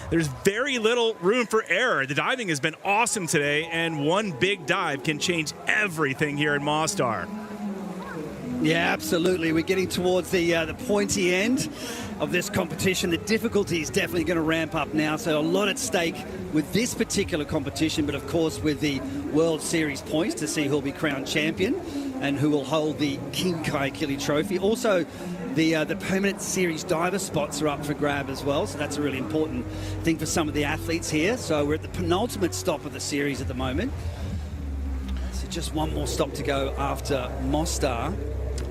there's very little room for error. The diving has been awesome today, and one big dive can change everything here in Mostar. Yeah, absolutely. We're getting towards the pointy end of this competition. The difficulty is definitely going to ramp up now, so a lot at stake with this particular competition, but of course with the World Series points to see who'll be crowned champion and who will hold the King Kai Kili Trophy. Also, the permanent series diver spots are up for grab as well, so that's a really important thing for some of the athletes here. So we're at the penultimate stop of the series at the moment. So just one more stop to go after Mostar.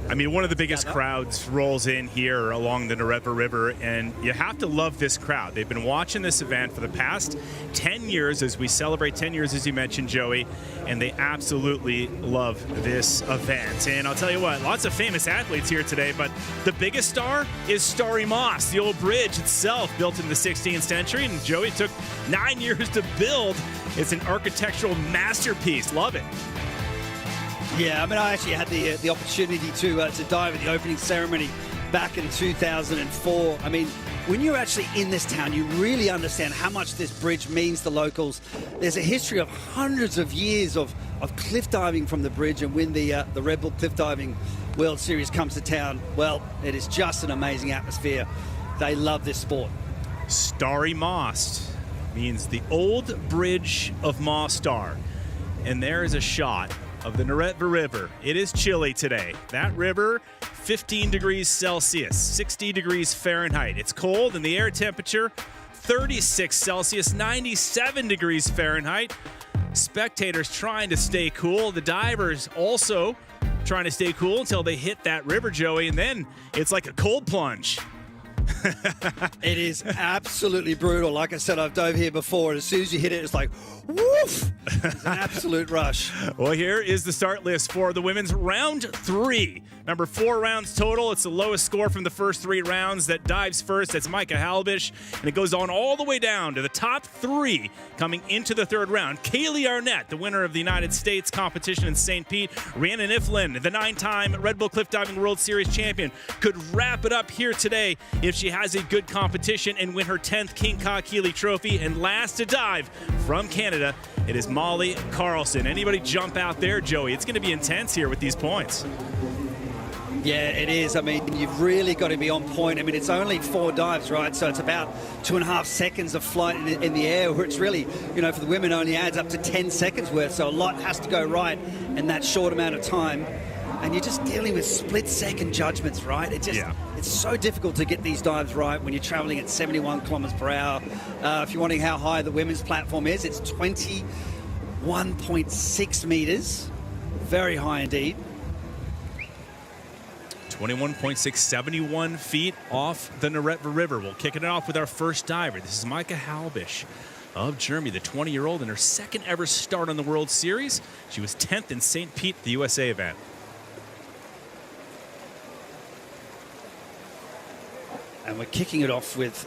I mean, one of the biggest crowds rolls in here along the Neretva River, and you have to love this crowd. They've been watching this event for the past 10 years as we celebrate 10 years, as you mentioned, Joey, and they absolutely love this event. And I'll tell you what, lots of famous athletes here today, but the biggest star is Stari Most, the old bridge itself, built in the 16th century, and Joey, it took 9 years to build. It's an architectural masterpiece. Love it. Yeah, I mean, I actually had the opportunity to dive at the opening ceremony back in 2004. I mean, when you're actually in this town, you really understand how much this bridge means to locals. There's a history of hundreds of years of cliff diving from the bridge, and when the Red Bull Cliff Diving World Series comes to town, well, it is just an amazing atmosphere. They love this sport. Stari Most means the old bridge of Mostar. And there is a shot of the Neretva River. It is chilly today. That river, 15 degrees Celsius, 60 degrees Fahrenheit. It's cold, and the air temperature, 36 Celsius, 97 degrees Fahrenheit. Spectators trying to stay cool. The divers also trying to stay cool until they hit that river, Joey, and then it's like a cold plunge. It is absolutely brutal. Like I said, I've dove here before, and as soon as you hit it, it's like, woof! It's an absolute rush. Well, here is the start list for the women's round 3. Number 4 rounds total. It's the lowest score from the first 3 rounds. That dives first. That's Annika Bornebusch. And it goes on all the way down to the top 3 coming into the 3rd round. Kaylee Arnett, the winner of the United States competition in St. Pete. Rhiannan Iffland, the 9-time Red Bull Cliff Diving World Series champion, could wrap it up here today if she has a good competition and win her 10th King Kai Kili Trophy. And last to dive from Canada, it is Molly Carlson. Anybody jump out there, Joey? It's going to be intense here with these points. Yeah, it is. I mean, you've really got to be on point. I mean, it's only 4 dives, right? So it's about 2.5 seconds of flight in the air, where it's really, you know, for the women only adds up to 10 seconds worth. So a lot has to go right in that short amount of time. And you're just dealing with split-second judgments, right? It's so difficult to get these dives right when you're traveling at 71 kilometers per hour. If you're wondering how high the women's platform is, it's 21.6 meters. Very high indeed. 21.6, 71 feet off the Neretva River. We'll kick it off with our first diver. This is Annika Bornebusch of Germany, the 20-year-old, in her 2nd ever start on the World Series. She was 10th in St. Pete, the USA event. And we're kicking it off with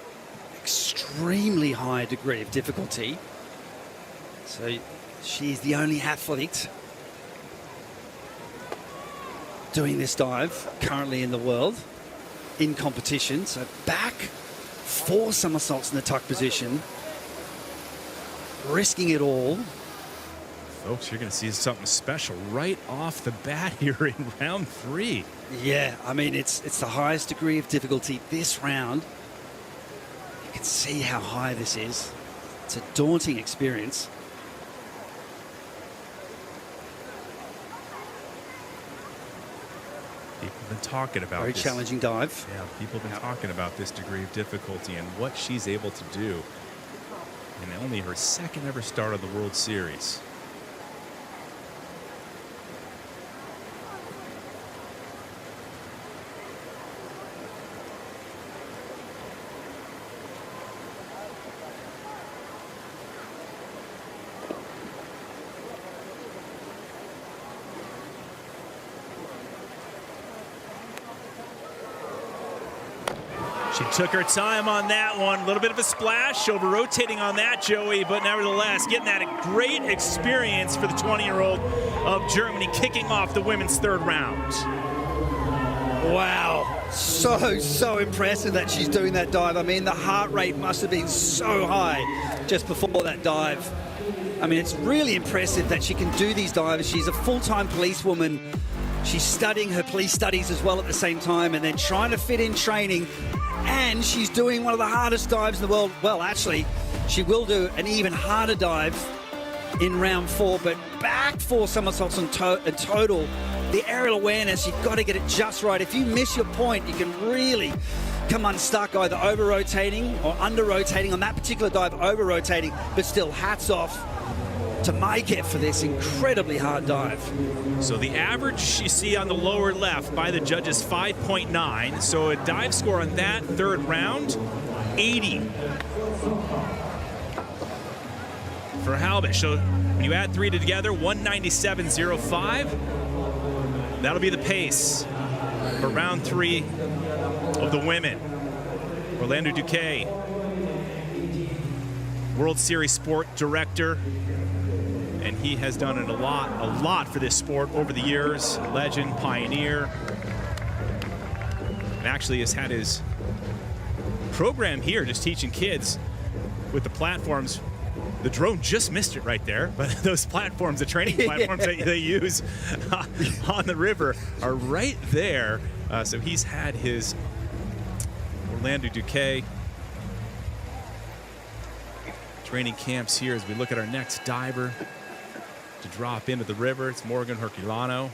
extremely high degree of difficulty. So she's the only athlete doing this dive currently in the world in competition. So back, 4 somersaults in the tuck position, risking it all. Folks, you're going to see something special right off the bat here in round 3. Yeah, I mean, it's the highest degree of difficulty this round. You can see how high this is. It's a daunting experience. People have been talking about Very this. challenging dive. Yeah, people have been talking about this degree of difficulty and what she's able to do. And only her 2nd ever start on the World Series. She took her time on that one. A little bit of a splash, over-rotating on that, Joey, but nevertheless, getting that a great experience for the 20-year-old of Germany, kicking off the women's third round. Wow, so impressive that she's doing that dive. I mean, the heart rate must have been so high just before that dive. I mean, it's really impressive that she can do these dives. She's a full-time policewoman. She's studying her police studies as well at the same time, and then trying to fit in training. And she's doing one of the hardest dives in the world. Well, actually, she will do an even harder dive in round 4, but back 4 somersaults in total. The aerial awareness, you've got to get it just right. If you miss your point, you can really come unstuck, either over-rotating or under-rotating. On that particular dive, over-rotating, but still, hats off to Maike for this incredibly hard dive. So the average you see on the lower left by the judges, 5.9. So a dive score on that third round, 80. For Halbish. So when you add 3 together, 197.05. That'll be the pace for round 3 of the women. Orlando Duque, World Series Sport Director, and he has done it a lot for this sport over the years. Legend, pioneer, and actually has had his program here just teaching kids with the platforms. The drone just missed it right there, but those platforms, the training platforms that they use on the river are right there. So he's had his Orlando Duque training camps here as we look at our next diver to drop into the river. It's Morgan Herculano.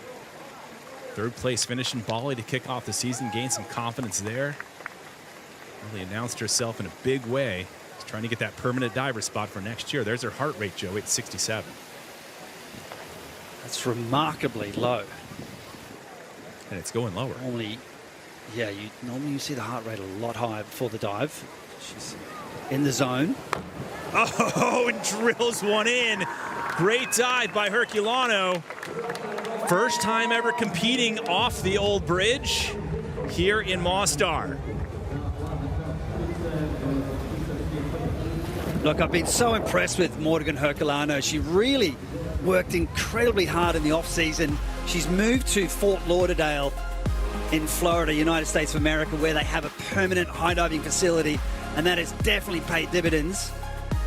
Third place finish in Bali to kick off the season, gain some confidence there. Really announced herself in a big way. Trying to get that permanent diver spot for next year. There's her heart rate, Joey, at 67. That's remarkably low. And it's going lower. Normally, yeah, normally you see the heart rate a lot higher before the dive. She's in the zone. Oh, and drills one in. Great dive by Herculano. First time ever competing off the old bridge here in Mostar. Look, I've been so impressed with Morgan Herculano. She really worked incredibly hard in the off-season. She's moved to Fort Lauderdale in Florida, United States of America, where they have a permanent high diving facility, and that has definitely paid dividends.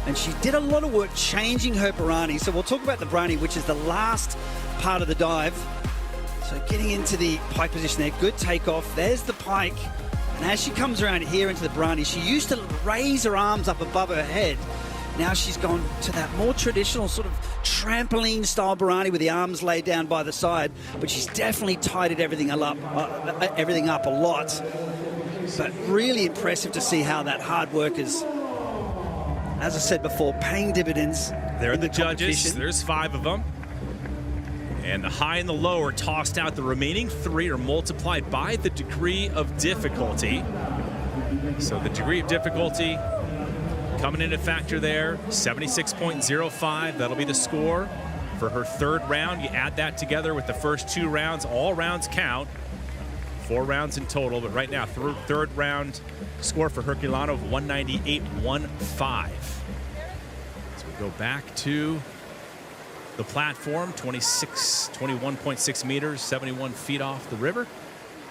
And she did a lot of work changing her Barani. So we'll talk about the Barani, which is the last part of the dive. So getting into the pike position there, good takeoff. There's the pike. And as she comes around here into the Barani, she used to raise her arms up above her head. Now she's gone to that more traditional sort of trampoline-style Barani with the arms laid down by the side. But she's definitely tidied everything up a lot. But really impressive to see how that hard work is, as I said before, paying dividends. There are the judges. There's 5 of them. And the high and the low are tossed out. The remaining 3 are multiplied by the degree of difficulty. So the degree of difficulty coming into factor there, 76.05. That'll be the score for her third round. You add that together with the first 2 rounds. All rounds count. 4 rounds in total, but right now, third round score for Herculano of 198.15. So we go back to the platform, 21.6 meters, 71 feet off the river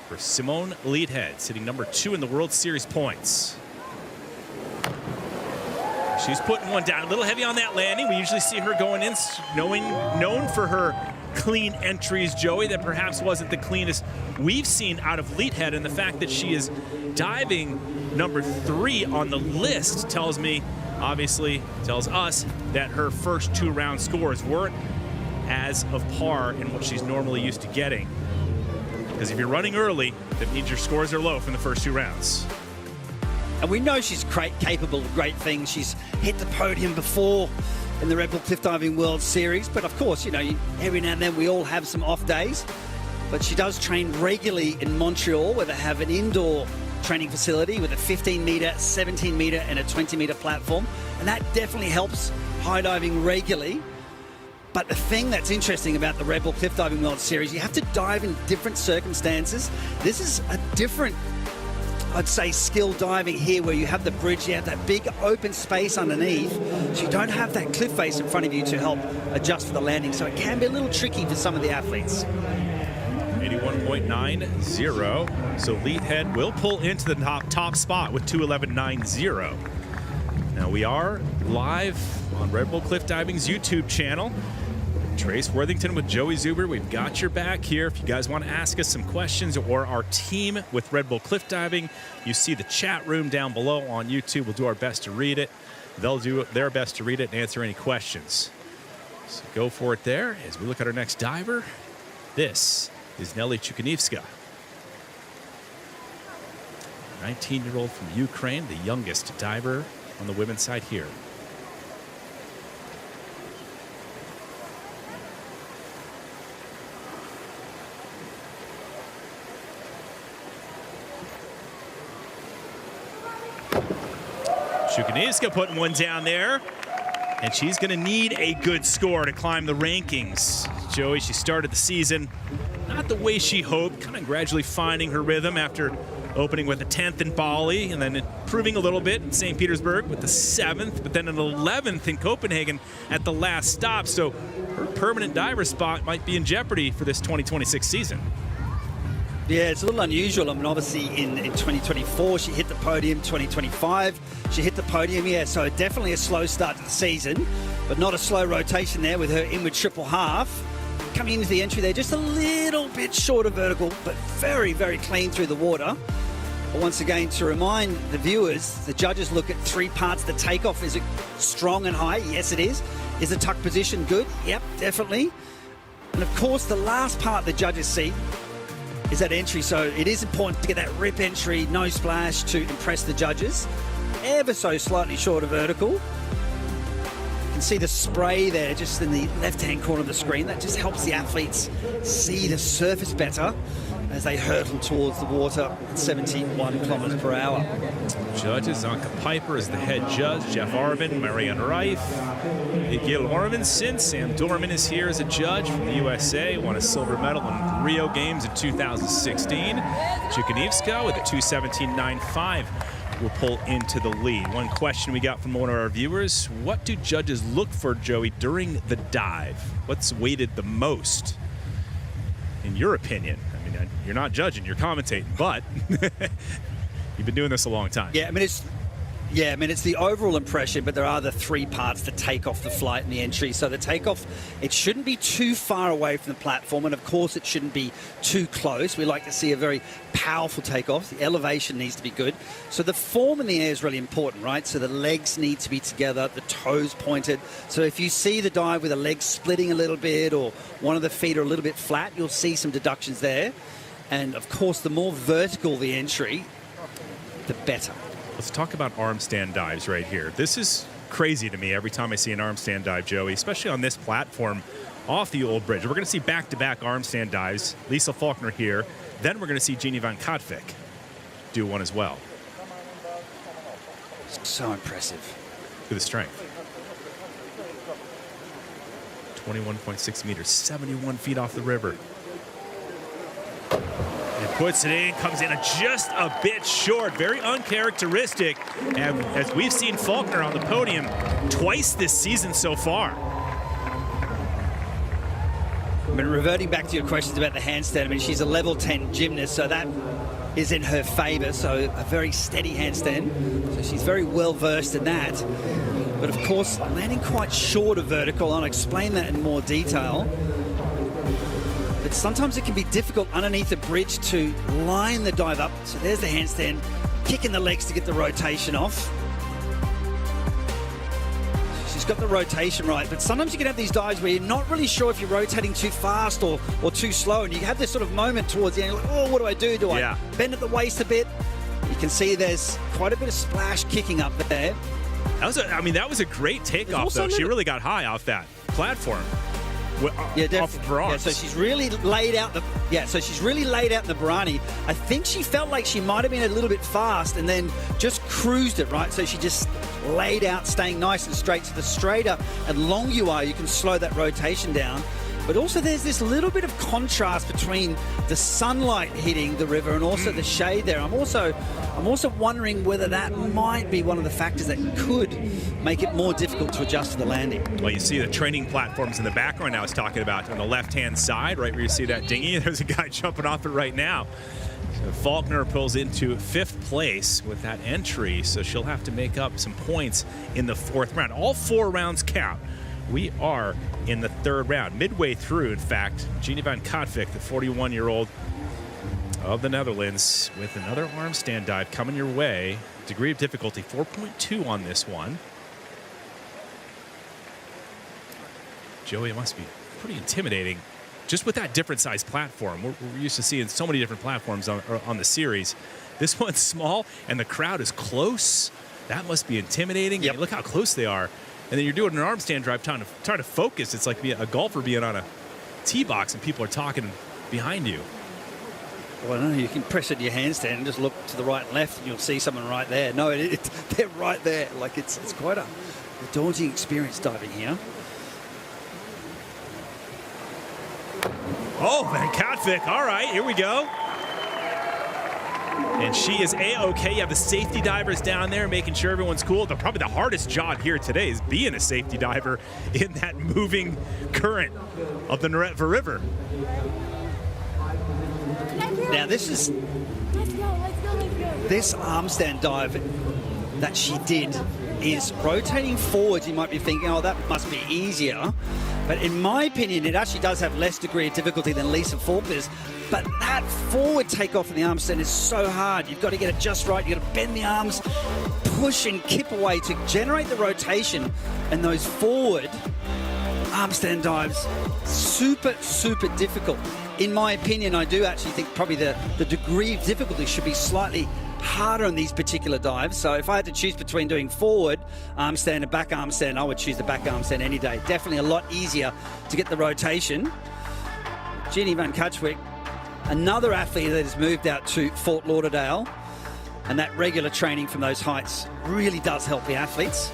for Simone Leadhead, sitting number 2 in the World Series points. She's putting one down, a little heavy on that landing. We usually see her going in, known for her clean entries, Joey. That perhaps wasn't the cleanest we've seen out of Leadhead, and the fact that she is diving number 3 on the list tells me, obviously tells us, that her first 2 round scores weren't as of par in what she's normally used to getting. Because if you're running early, that means your scores are low from the first 2 rounds. And we know she's capable of great things. She's hit the podium before in the Red Bull Cliff Diving World Series. But of course, you know, every now and then we all have some off days. But she does train regularly in Montreal, where they have an indoor training facility with a 15-meter, 17-meter, and a 20-meter platform. And that definitely helps high diving regularly. But the thing that's interesting about the Red Bull Cliff Diving World Series, you have to dive in different circumstances. This is a different I'd say, skill diving here where you have the bridge, you have that big open space underneath, so you don't have that cliff face in front of you to help adjust for the landing. So it can be a little tricky for some of the athletes. 81.90. So Leadhead will pull into the top spot with 2:11.90. Now we are live on Red Bull Cliff Diving's YouTube channel. Trace Worthington with Joey Zuber. We've got your back here. If you guys want to ask us some questions, or our team with Red Bull Cliff Diving, you see the chat room down below on YouTube. We'll do our best to read it. They'll do their best to read it and answer any questions. So go for it there as we look at our next diver. This is Nelly Chukanievska, 19-year-old from Ukraine, the youngest diver on the women's side here. Chukanievska putting one down there, and she's going to need a good score to climb the rankings. Joey, she started the season not the way she hoped, kind of gradually finding her rhythm after opening with a 10th in Bali and then improving a little bit in St. Petersburg with the 7th, but then an 11th in Copenhagen at the last stop. So her permanent diver spot might be in jeopardy for this 2026 season. Yeah, it's a little unusual. I mean, obviously in 2024, she hit the podium. 2025, she hit the podium. Yeah, so definitely a slow start to the season, but not a slow rotation there with her inward triple half. Coming into the entry there, just a little bit short of vertical, but very, very clean through the water. But once again, to remind the viewers, the judges look at 3 parts. The takeoff, is it strong and high? Yes, it is. Is the tuck position good? Yep, definitely. And of course, the last part the judges see is that entry, so it is important to get that rip entry, no splash, to impress the judges. Ever so slightly short of vertical. You can see the spray there just in the left-hand corner of the screen. That just helps the athletes see the surface better as they hurtle towards the water at 71 kilometers per hour. Judges, Anka Piper is the head judge, Jeff Arvin, Marianne Reif, Egil Orvinson, Sam Dorman is here as a judge from the USA, won a silver medal in Rio Games in 2016. Chukanievska with a 2:17.95 will pull into the lead. One question we got from one of our viewers: what do judges look for, Joey, during the dive? What's weighted the most, in your opinion? I mean, you're not judging, you're commentating, but you've been doing this a long time. Yeah, I mean, it's the overall impression, but there are the 3 parts: the takeoff, the flight, and the entry. So the takeoff, it shouldn't be too far away from the platform, and of course it shouldn't be too close. We like to see a very powerful takeoff. The elevation needs to be good. So the form in the air is really important, right? So the legs need to be together, the toes pointed. So if you see the dive with the legs splitting a little bit, or one of the feet are a little bit flat, you'll see some deductions there. And of course, the more vertical the entry, the better. Let's talk about arm stand dives right here. This is crazy to me every time I see an arm stand dive, Joey, especially on this platform off the old bridge. We're going to see back-to-back arm stand dives. Lisa Faulkner here. Then we're going to see Jeannie Van Kotvik do one as well. So impressive. Look at the strength. 21.6 meters, 71 feet off the river. And puts it in, comes in just a bit short, very uncharacteristic. And as we've seen Faulkner on the podium twice this season so far. I mean, reverting back to your questions about the handstand, I mean, she's a level 10 gymnast, so that is in her favor. So a very steady handstand. So she's very well versed in that. But of course, landing quite short of vertical. I'll explain that in more detail. But sometimes it can be difficult underneath the bridge to line the dive up. So there's the handstand, kicking the legs to get the rotation off. She's got the rotation right, but sometimes you can have these dives where you're not really sure if you're rotating too fast or too slow, and you have this sort of moment towards the end, like, oh, what do I do? Do I bend at the waist a bit? You can see there's quite a bit of splash kicking up there. That was a great takeoff, though. She really got high off that platform. So she's really laid out the Barani. I think she felt like she might have been a little bit fast and then just cruised it, right? So she just laid out, staying nice and straight. So the straighter and long you are, you can slow that rotation down. But also there's this little bit of contrast between the sunlight hitting the river and also the shade there. I'm also wondering whether that might be one of the factors that could make it more difficult to adjust to the landing. Well, you see the training platforms in the background I was talking about on the left-hand side, right where you see that dinghy. There's a guy jumping off it right now. So Faulkner pulls into 5th place with that entry, so she'll have to make up some points in the 4th round. All 4 rounds count. We are in the 3rd round, midway through, in fact. Jeannie van Katwijk, the 41-year-old of the Netherlands, with another arm stand dive coming your way. Degree of difficulty 4.2 on this one. Joey, it must be pretty intimidating just with that different size platform. We're used to seeing so many different platforms on the series. This one's small and the crowd is close. That must be intimidating. Yep. Look how close they are. And then you're doing an arm stand drive trying to focus. It's like a golfer being on a tee box and people are talking behind you. Well, no, you can press it in your handstand and just look to the right and left and you'll see someone right there. No, they're right there. Like it's quite a daunting experience diving here. Oh, Van Katwijk. All right, here we go. And she is A-OK. You have the safety divers down there making sure everyone's cool. Probably the hardest job here today is being a safety diver in that moving current of the Neretva River. Now this is... Let's go. This arm stand dive that she did is rotating forwards. You might be thinking, oh, that must be easier. But in my opinion, it actually does have less degree of difficulty than Lisa Faulkner's. But that forward takeoff in the arm stand is so hard. You've got to get it just right. You've got to bend the arms, push and kip away to generate the rotation. And those forward arm stand dives, super, super difficult. In my opinion, I do actually think probably the degree of difficulty should be slightly harder on these particular dives. So if I had to choose between doing forward arm stand and back arm stand, I would choose the back arm stand any day. Definitely a lot easier to get the rotation. Jeannie van Katwijk, another athlete that has moved out to Fort Lauderdale, and that regular training from those heights really does help the athletes.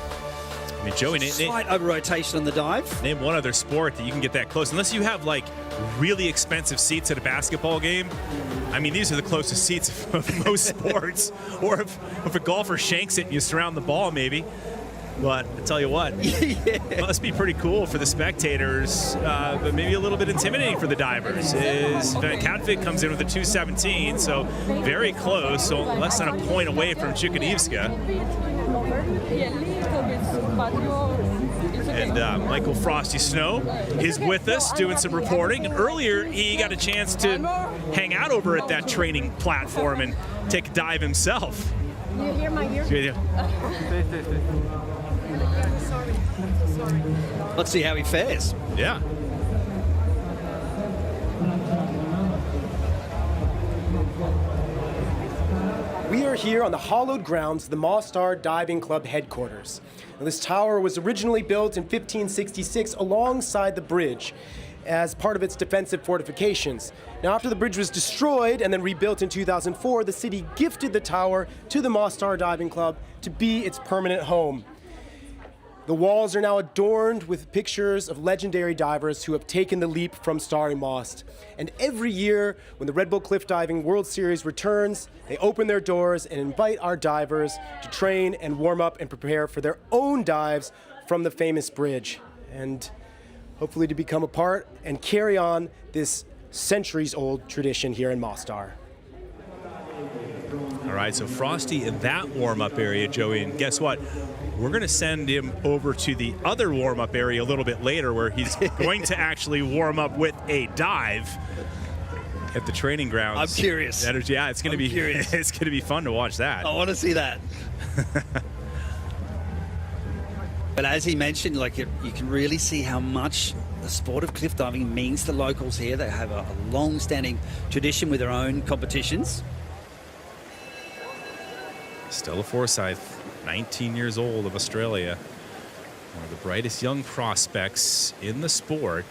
I mean, Joey, slight over rotation on the dive. Name one other sport that you can get that close, unless you have like really expensive seats at a basketball game. I mean, these are the closest seats of most sports. Or if a golfer shanks it and you surround the ball, maybe. But I tell you what, it must be pretty cool for the spectators, but maybe a little bit intimidating for the divers. Van Katwijk comes in with a 217, so very close, so less than a point away from Chukadevska. And Michael Frosty Snow is with us doing some reporting. And earlier, he got a chance to hang out over at that training platform and take a dive himself. Do you hear my ear? Sorry. Let's see how he fares. Yeah. We are here on the hallowed grounds of the Mostar Diving Club headquarters. Now, this tower was originally built in 1566 alongside the bridge as part of its defensive fortifications. Now, after the bridge was destroyed and then rebuilt in 2004, the city gifted the tower to the Mostar Diving Club to be its permanent home. The walls are now adorned with pictures of legendary divers who have taken the leap from Stari Most. And every year, when the Red Bull Cliff Diving World Series returns, they open their doors and invite our divers to train and warm up and prepare for their own dives from the famous bridge. And hopefully to become a part and carry on this centuries-old tradition here in Mostar. All right, so Frosty in that warm-up area, Joey, and guess what? We're going to send him over to the other warm-up area a little bit later where he's going to actually warm up with a dive at the training grounds. I'm curious. Yeah, it's going to be curious. It's going to be fun to watch that. I want to see that. But as he mentioned, like you can really see how much the sport of cliff diving means to locals here. They have a long-standing tradition with their own competitions. Stella Forsyth, 19 years old, of Australia. One of the brightest young prospects in the sport.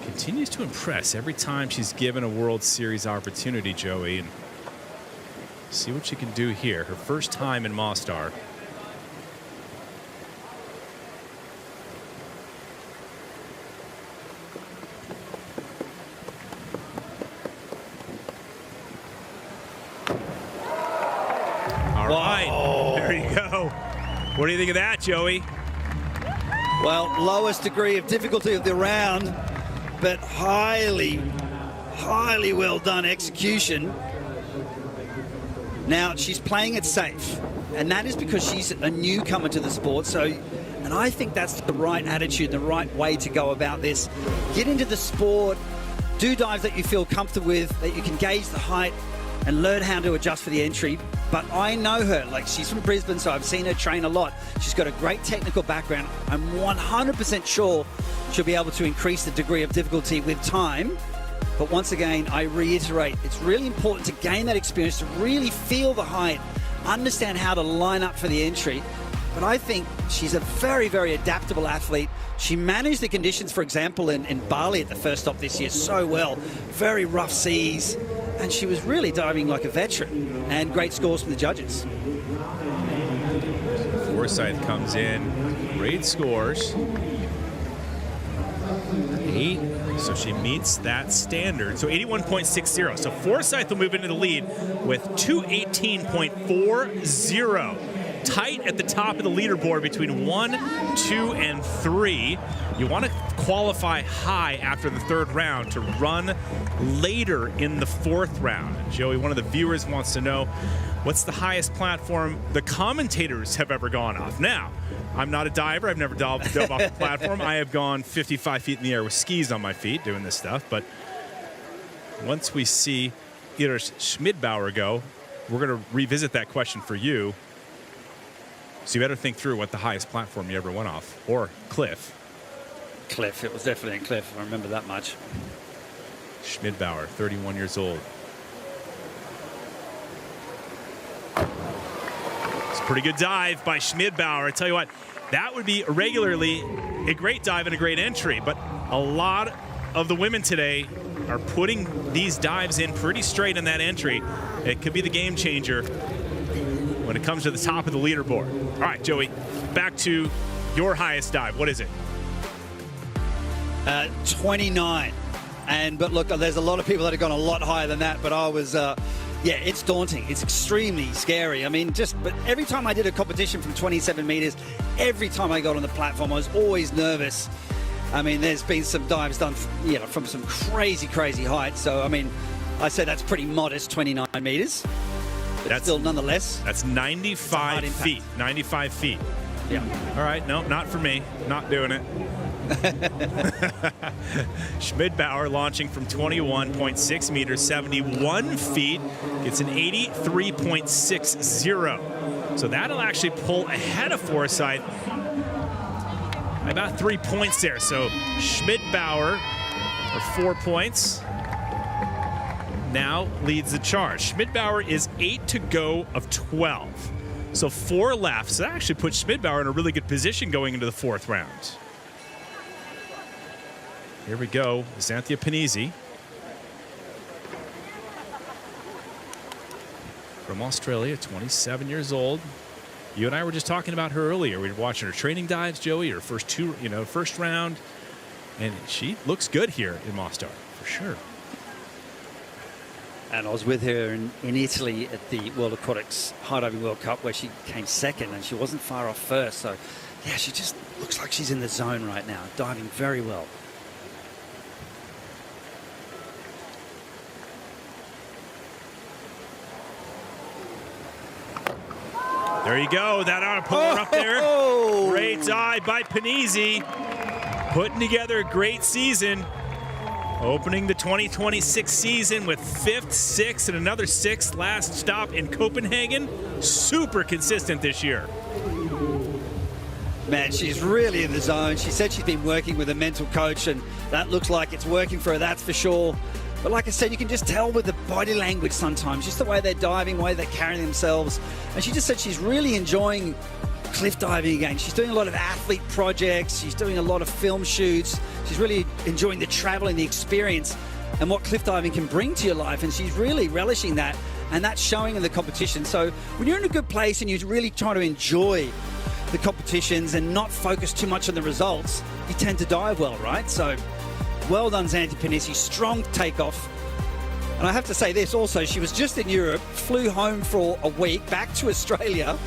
Continues to impress every time she's given a World Series opportunity, Joey. And see what she can do here. Her first time in Mostar. All right, there you go. What do you think of that, Joey? Well, lowest degree of difficulty of the round, but highly well done execution. Now, she's playing it safe, and that is because she's a newcomer to the sport. So, and I think that's the right attitude, the right way to go about this. Get into the sport, do dives that you feel comfortable with, that you can gauge the height and learn how to adjust for the entry. But I know her, like she's from Brisbane, so I've seen her train a lot. She's got a great technical background. I'm 100% sure she'll be able to increase the degree of difficulty with time. But once again, I reiterate, it's really important to gain that experience, to really feel the height, understand how to line up for the entry. But I think she's a very, very adaptable athlete. She managed the conditions, for example, in Bali at the first stop this year so well. Very rough seas. And she was really diving like a veteran, and great scores from the judges. Forsyth comes in, great scores. 8, so she meets that standard. So 81.60. So Forsyth will move into the lead with 218.40. Tight at the top of the leaderboard between 1, 2, and 3. You want to qualify high after the third round to run later in the fourth round. And Joey, one of the viewers wants to know, what's the highest platform the commentators have ever gone off? Now, I'm not a diver. I've never dove off the platform. I have gone 55 feet in the air with skis on my feet doing this stuff. But once we see Iris Schmidbauer go, we're going to revisit that question for you. So you better think through what the highest platform you ever went off, or cliff. Cliff, it was definitely a cliff. I remember that much. Schmidbauer, 31 years old. It's a pretty good dive by Schmidbauer. I tell you what, that would be regularly a great dive and a great entry, but a lot of the women today are putting these dives in pretty straight in that entry. It could be the game changer when it comes to the top of the leaderboard. All right, Joey, back to your highest dive. What is it? 29. But look, there's a lot of people that have gone a lot higher than that, but I was, yeah, it's daunting. It's extremely scary. I mean, but every time I did a competition from 27 meters, every time I got on the platform, I was always nervous. I mean, there's been some dives done, you know, from some crazy, crazy heights. So, I mean, I say that's pretty modest, 29 meters. That's still nonetheless. That's 95 feet. 95 feet. Yeah. All right. No, not for me. Not doing it. Schmidbauer launching from 21.6 meters, 71 feet. Gets an 83.60. So that'll actually pull ahead of Forsyth by about 3 points there. So Schmidbauer, or 4 points, now leads the charge. Schmidbauer is 8 to go of 12. So 4 left. So that actually puts Schmidbauer in a really good position going into the fourth round. Here we go, Xanthia Panizzi from Australia, 27 years old. You and I were just talking about her earlier. We were watching her training dives, Joey, her first round, and she looks good here in Mostar, for sure. And I was with her in Italy at the World Aquatics High Diving World Cup, where she came second, and she wasn't far off first. So, yeah, she just looks like she's in the zone right now, diving very well. There you go. That ought to pull her up there. Great dive by Panizzi. Putting together a great season. Opening the 2026 season with 5th, 6th, and another 6th last stop in Copenhagen. Super consistent this year. Man, she's really in the zone. She said she's been working with a mental coach, and that looks like it's working for her, that's for sure. But like I said, you can just tell with the body language sometimes, just the way they're diving, the way they're carrying themselves. And she just said she's really enjoying cliff diving again. She's doing a lot of athlete projects. She's doing a lot of film shoots. She's really enjoying the travel and the experience and what cliff diving can bring to your life. And she's really relishing that. And that's showing in the competition. So when you're in a good place and you're really trying to enjoy the competitions and not focus too much on the results, you tend to dive well, right? So well done, Xanthia Panizzi. Strong takeoff. And I have to say this also, she was just in Europe, flew home for a week, back to Australia,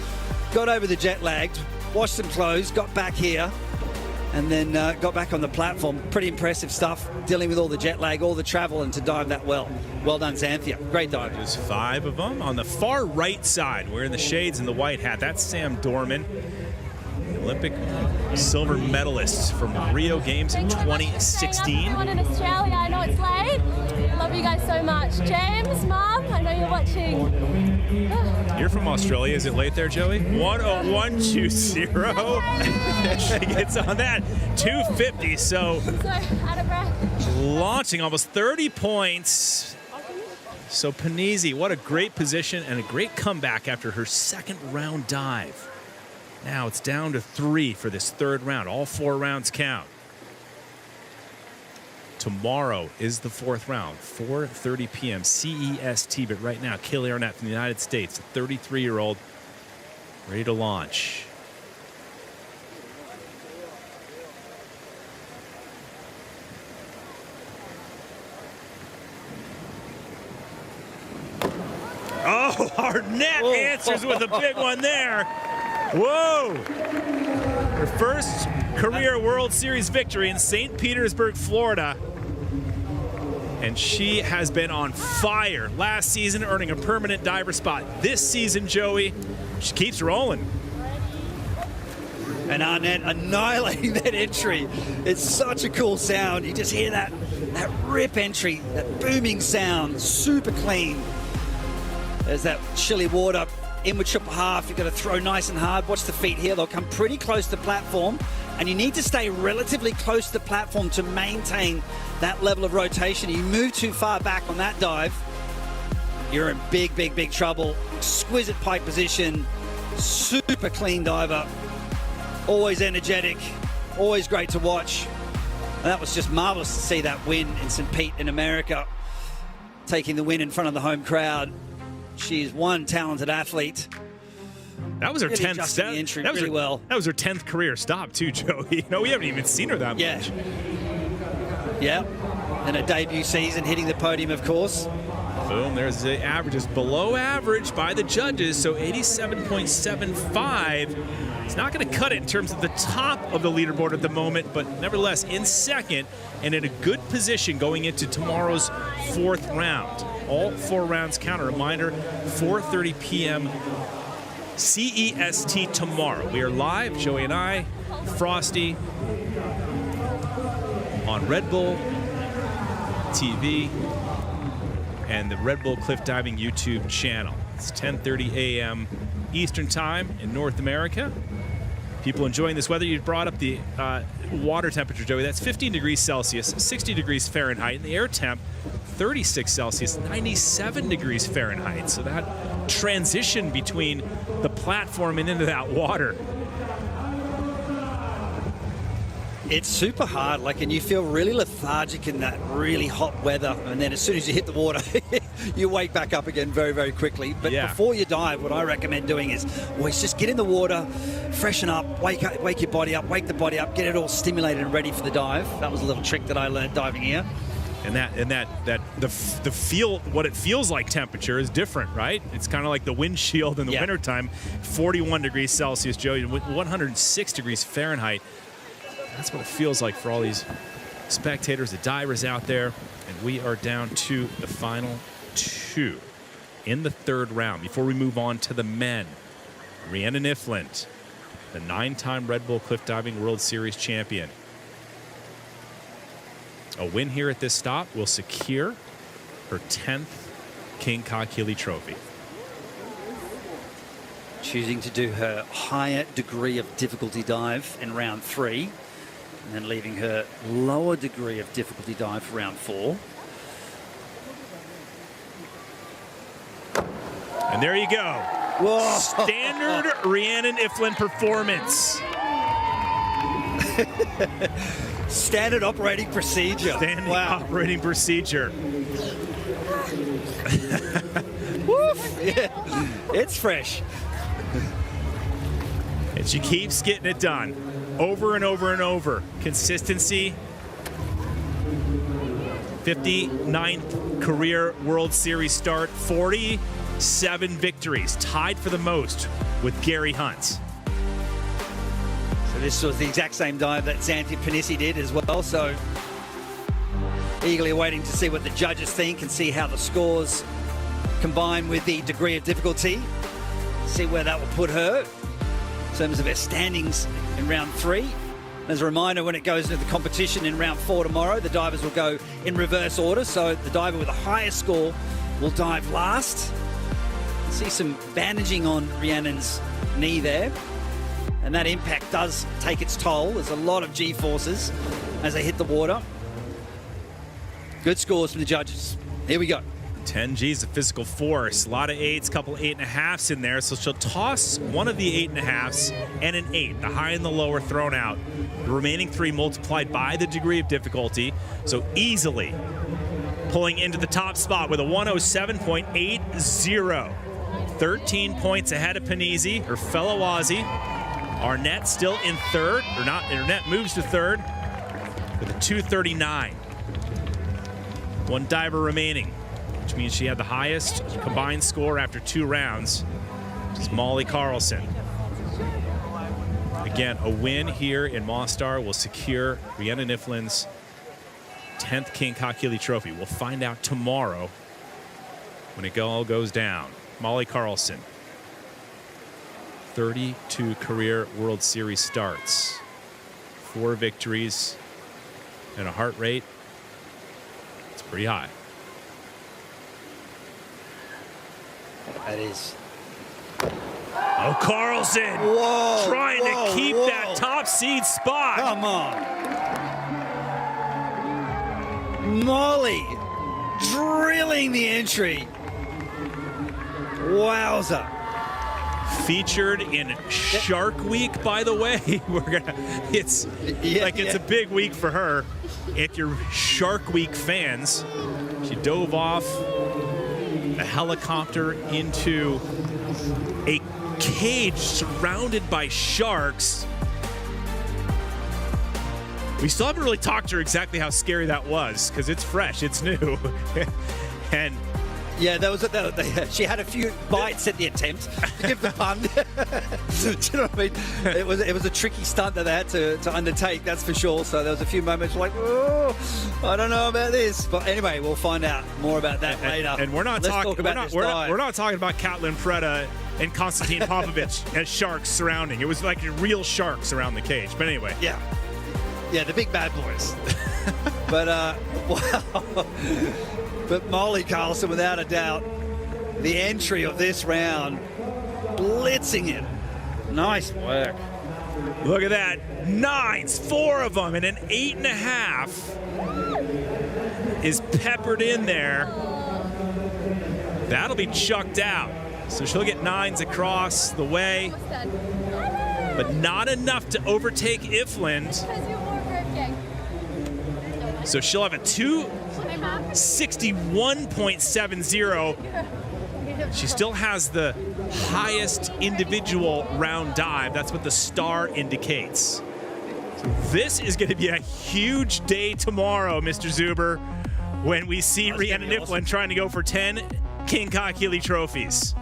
got over the jet lagged, washed some clothes, got back here, and then got back on the platform. Pretty impressive stuff, dealing with all the jet lag, all the travel, and to dive that well. Well done, Xanthia. Great dive. There's 5 of them. On the far right side, wearing the shades and the white hat, that's Sam Dorman, Olympic silver medalist from Rio Games in 2016. Everyone in Australia, I know it's late. Love you guys so much. James, Mom, I know you're watching. You're from Australia. Is it late there, Joey? 101.20. She gets on that. 250. So out of breath. Launching almost 30 points. So Panizzi, what a great position and a great comeback after her second round dive. Now it's down to 3 for this third round. All 4 rounds count. Tomorrow is the 4th round, 4:30 p.m. CEST. But right now, Kaylee Arnett from the United States, a 33-year-old, ready to launch. Oh, Arnett answers with a big one there. Whoa! Her first career World Series victory in St. Petersburg, Florida. And she has been on fire last season, earning a permanent diver spot. This season, Joey, she keeps rolling. And Arnett annihilating that entry. It's such a cool sound. You just hear that rip entry, that booming sound, super clean. There's that chilly water, inward triple half. You've got to throw nice and hard. Watch the feet here. They'll come pretty close to the platform. And you need to stay relatively close to the platform to maintain that level of rotation. You move too far back on that dive, you're in big, big, big trouble. Exquisite pike position, super clean diver, always energetic, always great to watch. And that was just marvelous to see that win in St. Pete in America, taking the win in front of the home crowd. She's one talented athlete. That was her really 10th step. Entry that was really well. That was her 10th career stop too, Joey. No, we haven't even seen her that much. Yeah. And a debut season, hitting the podium, of course. Boom, there's the averages below average by the judges, so 87.75. It's not going to cut it in terms of the top of the leaderboard at the moment, but nevertheless in second and in a good position going into tomorrow's 4th round. All 4 rounds count. A reminder, 4:30 p.m. CEST tomorrow. We are live, Joey and I, Frosty, on Red Bull TV and the Red Bull Cliff Diving YouTube channel. It's 10:30 a.m. Eastern Time in North America. People enjoying this weather. You brought up the water temperature, Joey. That's 15 degrees Celsius, 60 degrees Fahrenheit, and the air temp, 36 Celsius, 97 degrees Fahrenheit. So that transition between the platform and into that water. It's super hard, and you feel really lethargic in that really hot weather, and then as soon as you hit the water, you wake back up again very, very quickly. But before you dive, what I recommend doing is always just get in the water, freshen up, wake your body up, wake the body up, get it all stimulated and ready for the dive. That was a little trick that I learned diving here. And the feel, what it feels like temperature is different, right? It's kind of like the windshield in the wintertime. 41 degrees Celsius, Joey, 106 degrees Fahrenheit. That's what it feels like for all these spectators, the divers out there. And we are down to the final 2 in the 3rd round. Before we move on to the men, Rhiannan Iffland, the 9-time Red Bull Cliff Diving World Series champion. A win here at this stop will secure her 10th King Kakili Trophy. Choosing to do her higher degree of difficulty dive in round 3, and then leaving her lower degree of difficulty dive for round 4. And there you go. Whoa. Standard Rhiannan Iffland performance. Standard operating procedure. Standard operating procedure. Woof. Yeah. It's fresh. And she keeps getting it done. Over and over and over. Consistency. 59th career World Series start, 47 victories, tied for the most with Gary Hunt. So this was the exact same dive that Xanthi Panisi did as well, so eagerly waiting to see what the judges think and see how the scores combine with the degree of difficulty. See where that will put her in terms of her standings in round 3. As a reminder, when it goes into the competition in round 4 tomorrow, the divers will go in reverse order, so the diver with the highest score will dive last. See some bandaging on Rhiannon's knee there, and that impact does take its toll. There's a lot of G-forces as they hit the water. Good scores from the judges. Here we go. 10 G's of physical force, a lot of 8s, couple 8.5s in there. So she'll toss one of the 8.5s and an 8, the high and the low are thrown out. The remaining 3 multiplied by the degree of difficulty. So easily pulling into the top spot with a 107.80. 13 points ahead of Panisi, her fellow Aussie. Arnett still in third, or not, Arnett moves to third with a 239. One diver remaining, which means she had the highest combined score after 2 rounds, which is Molly Carlson. Again, a win here in Mostar will secure Rhiannan Iffland's 10th King Kakili Trophy. We'll find out tomorrow when it all goes down. Molly Carlson, 32 career World Series starts, 4 victories, and a heart rate. It's pretty high. That is. Oh, Carlson trying to keep that top seed spot. Come on. Molly drilling the entry. Wowza. Featured in Shark Week, by the way. It's a big week for her. If you're Shark Week fans, she dove off a helicopter into a cage surrounded by sharks. We still haven't really talked to her exactly how scary that was, because it's fresh, it's new. And yeah, she had a few bites at the attempt to give the pun. Do you know what I mean? It was a tricky stunt that they had to undertake, that's for sure. So there was a few moments like, oh, I don't know about this. But anyway, we'll find out more about that later. And we're not talking about Catlin Preda and Constantin Popovici as sharks surrounding. It was like real sharks around the cage. But anyway. Yeah, the big bad boys. But wow. But Molly Carlson, without a doubt, the entry of this round, blitzing it. Nice work. Look at that. 9s, 4 of them, and an 8.5 is peppered in there. That'll be chucked out. So she'll get 9s across the way, but not enough to overtake Iffland. So she'll have a 261.70. She still has the highest individual round dive. That's what the star indicates. So this is going to be a huge day tomorrow, Mr. Zuber, when we see Rhiannan Iffland trying to go for 10 King Kakili trophies.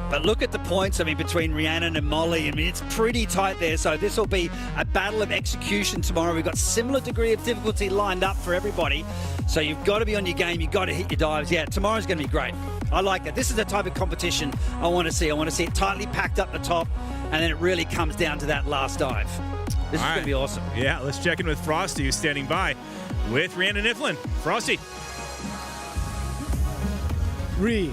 But look at the points, between Rhiannan and Molly. It's pretty tight there. So this will be a battle of execution tomorrow. We've got similar degree of difficulty lined up for everybody. So you've got to be on your game. You've got to hit your dives. Yeah, tomorrow's going to be great. I like that. This is the type of competition I want to see. I want to see it tightly packed up the top, and then it really comes down to that last dive. This is going to be awesome. Yeah, let's check in with Frosty, who's standing by with Rhiannan Iffland. Frosty. Rhi,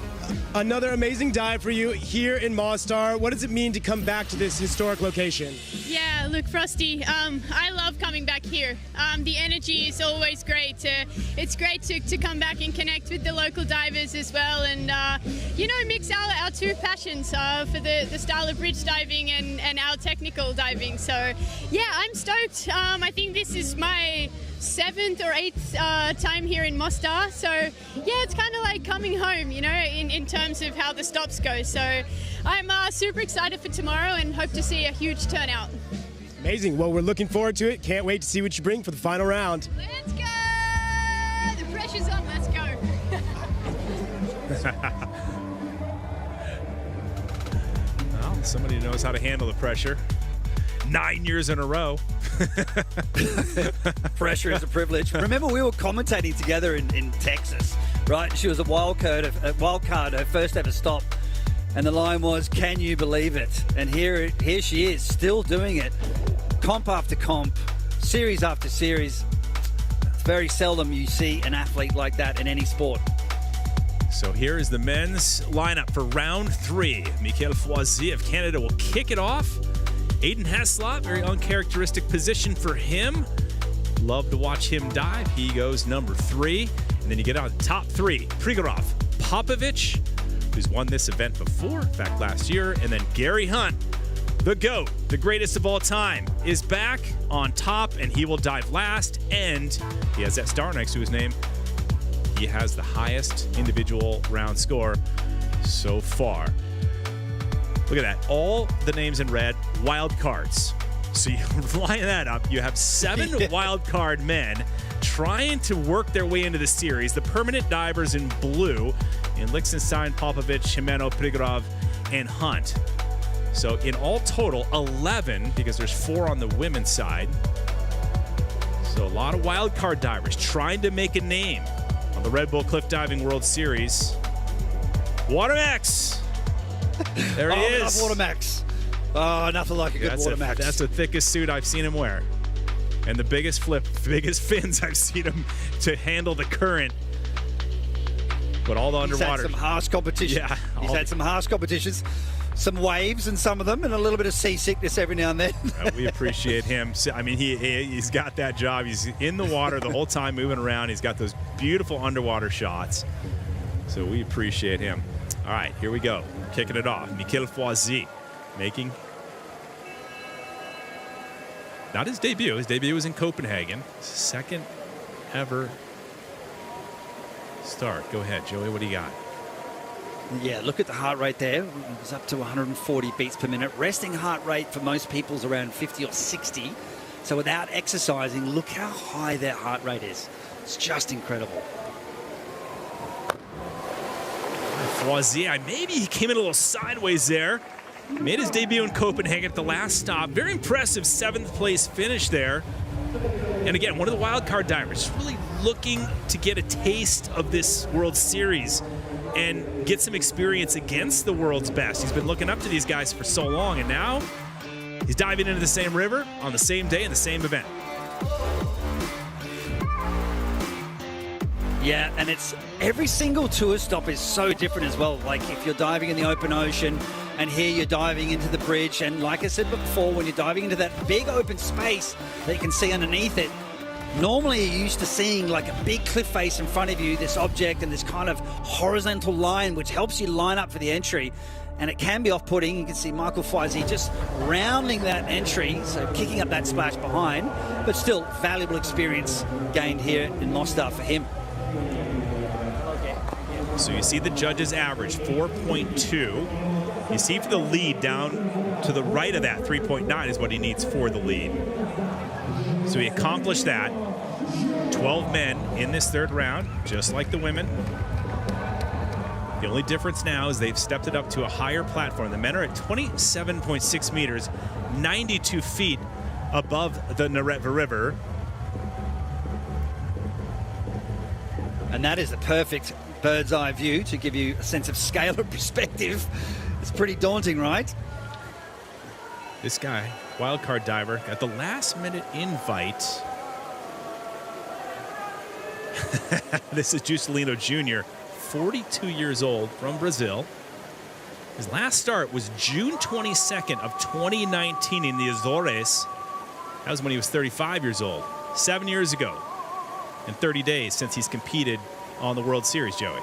another amazing dive for you here in Mostar. What does it mean to come back to this historic location? Yeah, look, Frosty, I love coming back here. The energy is always great. It's great to come back and connect with the local divers as well, and mix our two passions for the style of bridge diving and our technical diving. So yeah, I'm stoked. I think this is my 7th or 8th time here in Mostar, so yeah, it's kind of like coming home, in terms of how the stops go. So I'm super excited for tomorrow and hope to see a huge turnout. Amazing. Well, we're looking forward to it. Can't wait to see what you bring for the final round. Let's go! pressure's on, let's go. Well, somebody knows how to handle the pressure. 9 years in a row. Pressure is a privilege. Remember, we were commentating together in Texas, right? She was a wild card, her first ever stop. And the line was, can you believe it? And here she is, still doing it. Comp after comp, series after series. It's very seldom you see an athlete like that in any sport. So here is the men's lineup for round 3. Michael Foisy of Canada will kick it off. Aiden Heslop, very uncharacteristic position for him. Love to watch him dive. He goes number 3. And then you get on the top 3. Prigorov, Popovici, who's won this event before, in fact, last year. And then Gary Hunt, the GOAT, the greatest of all time, is back on top, and he will dive last. And he has that star next to his name. He has the highest individual round score so far. Look at that. All the names in red, wild cards. So you line that up. You have 7 wild card men trying to work their way into the series. The permanent divers in blue in Liechtenstein, Popovici, Gimeno, Prigorov, and Hunt. So in all total, 11, because there's 4 on the women's side. So a lot of wild card divers trying to make a name on the Red Bull Cliff Diving World Series. Watermax. There he is. Watermax. Oh, nothing like a good Watermax. That's the thickest suit I've seen him wear. And the biggest fins I've seen him to handle the current. But all the underwater. He's had some harsh competition. Yeah. He's had some harsh competitions. Some waves in some of them, and a little bit of seasickness every now and then. We appreciate him. I mean, he's got that job. He's in the water the whole time, moving around. He's got those beautiful underwater shots. So we appreciate him. All right, here we go. Kicking it off. Michael Foisy making not his debut. His debut was in Copenhagen. Second ever start. Go ahead, Joey. What do you got? Yeah, look at the heart rate there. It was up to 140 beats per minute. Resting heart rate for most people is around 50 or 60. So without exercising, look how high their heart rate is. It's just incredible. Foisy, maybe he came in a little sideways there. Made his debut in Copenhagen at the last stop. Very impressive 7th place finish there. And again, one of the wild card divers, really looking to get a taste of this World Series and get some experience against the world's best. He's been looking up to these guys for so long, and now he's diving into the same river on the same day in the same event. Yeah, and it's every single tour stop is so different as well. Like if you're diving in the open ocean, and here you're diving into the bridge, and like I said before, when you're diving into that big open space that you can see underneath it, normally you're used to seeing like a big cliff face in front of you, this object and this kind of horizontal line which helps you line up for the entry, and it can be off-putting. You can see Michael Foisy just rounding that entry, so kicking up that splash behind, but still valuable experience gained here in Mostar for him. So you see the judges average 4.2. You see for the lead down to the right of that, 3.9 is what he needs for the lead. So he accomplished that. 12 men in this 3rd round, just like the women. The only difference now is they've stepped it up to a higher platform. The men are at 27.6 meters, 92 feet above the Neretva River. And that is the perfect bird's eye view to give you a sense of scale and perspective. It's pretty daunting, right? This guy, wildcard diver, got the last minute invite. This is Juscelino Jr., 42 years old, from Brazil. His last start was June 22nd of 2019 in the Azores. That was when he was 35 years old. 7 years ago and 30 days since he's competed on the World Series, Joey.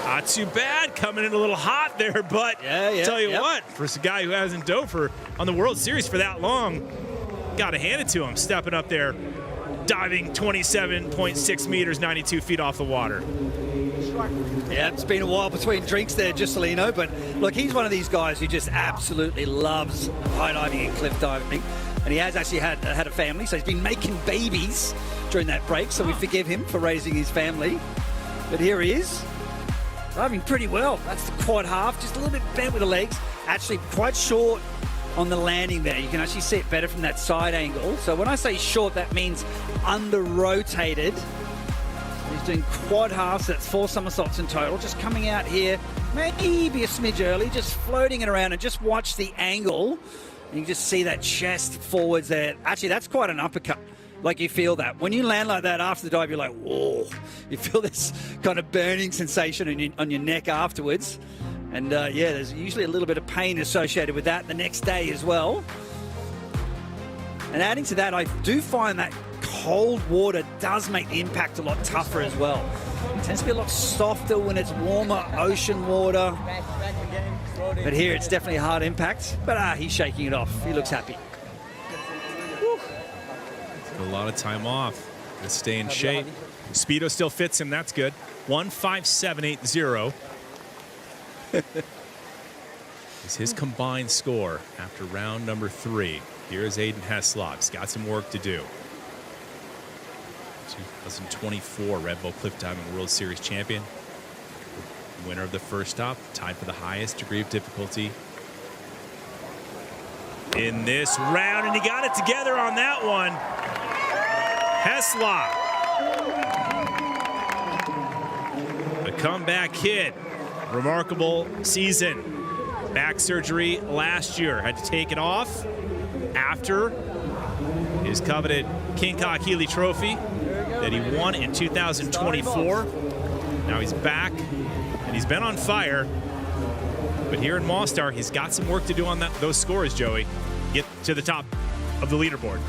Not too bad, coming in a little hot there, but tell you what, for a guy who hasn't dove on the World Series for that long, got to hand it to him, stepping up there, diving 27.6 meters, 92 feet off the water. Yeah, it's been a while between drinks there, Juscelino, but look, he's one of these guys who just absolutely loves high diving and cliff diving. And he has actually had a family, so he's been making babies during that break, so we forgive him for raising his family. But here he is, diving pretty well. That's the quad half, just a little bit bent with the legs. Actually quite short on the landing there. You can actually see it better from that side angle. So when I say short, that means under-rotated. He's doing quad halves, so that's 4 somersaults in total. Just coming out here, maybe a smidge early, just floating it around, and just watch the angle. You can just see that chest forwards there. Actually, that's quite an uppercut. Like, you feel that. When you land like that after the dive, you're like, whoa. You feel this kind of burning sensation on your neck afterwards. And yeah, there's usually a little bit of pain associated with that the next day as well. And adding to that, I do find that cold water does make the impact a lot tougher as well. It tends to be a lot softer when it's warmer ocean water. But here it's definitely a hard impact. But he's shaking it off. He looks happy. A lot of time off to stay in shape. Speedo still fits him. That's good. 157.80 is his combined score after round number 3. Here's Aiden Heslop. He's got some work to do. 2024 Red Bull Cliff Diving World Series champion. Winner of the first stop, tied for the highest degree of difficulty in this round, and he got it together on that one. Heslop, the comeback kid. Remarkable season. Back surgery last year. Had to take it off after his coveted King Kong Healy Trophy that he won in 2024. Now he's back, and he's been on fire. But here in Mostar, he's got some work to do on those scores, Joey. Get to the top of the leaderboard.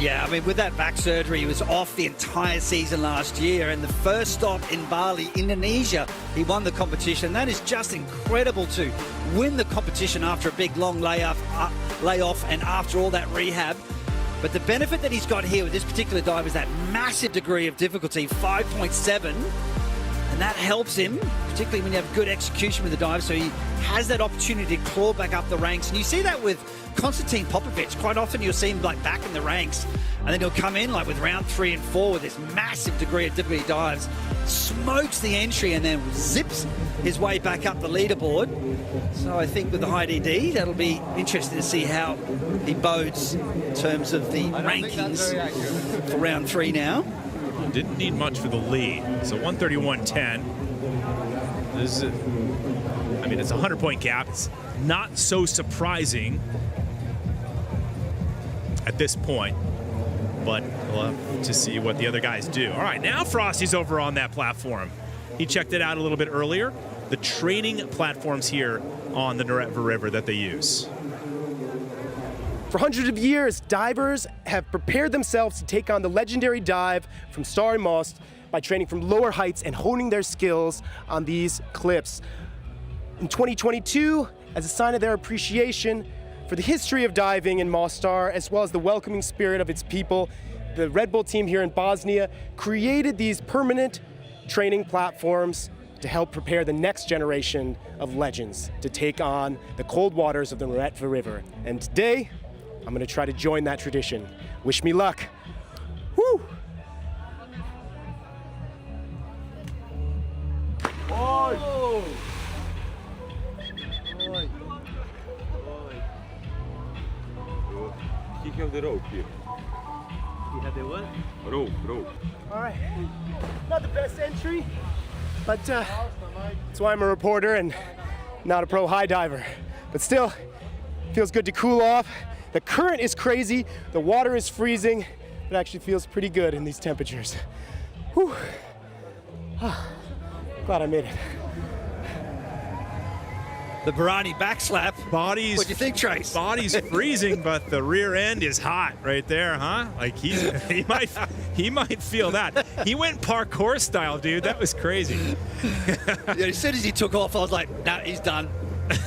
Yeah, I mean, with that back surgery, he was off the entire season last year. And the first stop in Bali, Indonesia, he won the competition. That is just incredible to win the competition after a big, long layoff and after all that rehab. But the benefit that he's got here with this particular dive is that massive degree of difficulty, 5.7. And that helps him, particularly when you have good execution with the dive. So he has that opportunity to claw back up the ranks. And you see that with Constantin Popovici. Quite often you'll see him like back in the ranks, and then he'll come in like with round 3 and 4 with this massive degree of difficulty dives, smokes the entry, and then zips his way back up the leaderboard. So I think with the high DD, that'll be interesting to see how he bodes in terms of the rankings for round 3 now. Didn't need much for the lead. So 131.10. This is, I mean, it's a 100-point gap. It's not so surprising at this point, but we'll have to see what the other guys do. All right, now Frosty's over on that platform. He checked it out a little bit earlier. The training platforms here on the Neretva River that they use. For hundreds of years, divers have prepared themselves to take on the legendary dive from Stari Most by training from lower heights and honing their skills on these cliffs. In 2022, as a sign of their appreciation for the history of diving in Mostar, as well as the welcoming spirit of its people, the Red Bull team here in Bosnia created these permanent training platforms to help prepare the next generation of legends to take on the cold waters of the Neretva River. And today, I'm going to try to join that tradition. Wish me luck. Woo! Oh! He have the rope here. You have the what? Rope. All right. Not the best entry, but that's why I'm a reporter and not a pro high diver. But still, feels good to cool off. The current is crazy. The water is freezing. It actually feels pretty good in these temperatures. Whew. Glad I made it. The Barani backslap. What do you think, Trace? Body's freezing, but the rear end is hot right there, huh? Like he might feel that. He went parkour style, dude. That was crazy. Yeah, as soon as he took off, I was like, nah, he's done.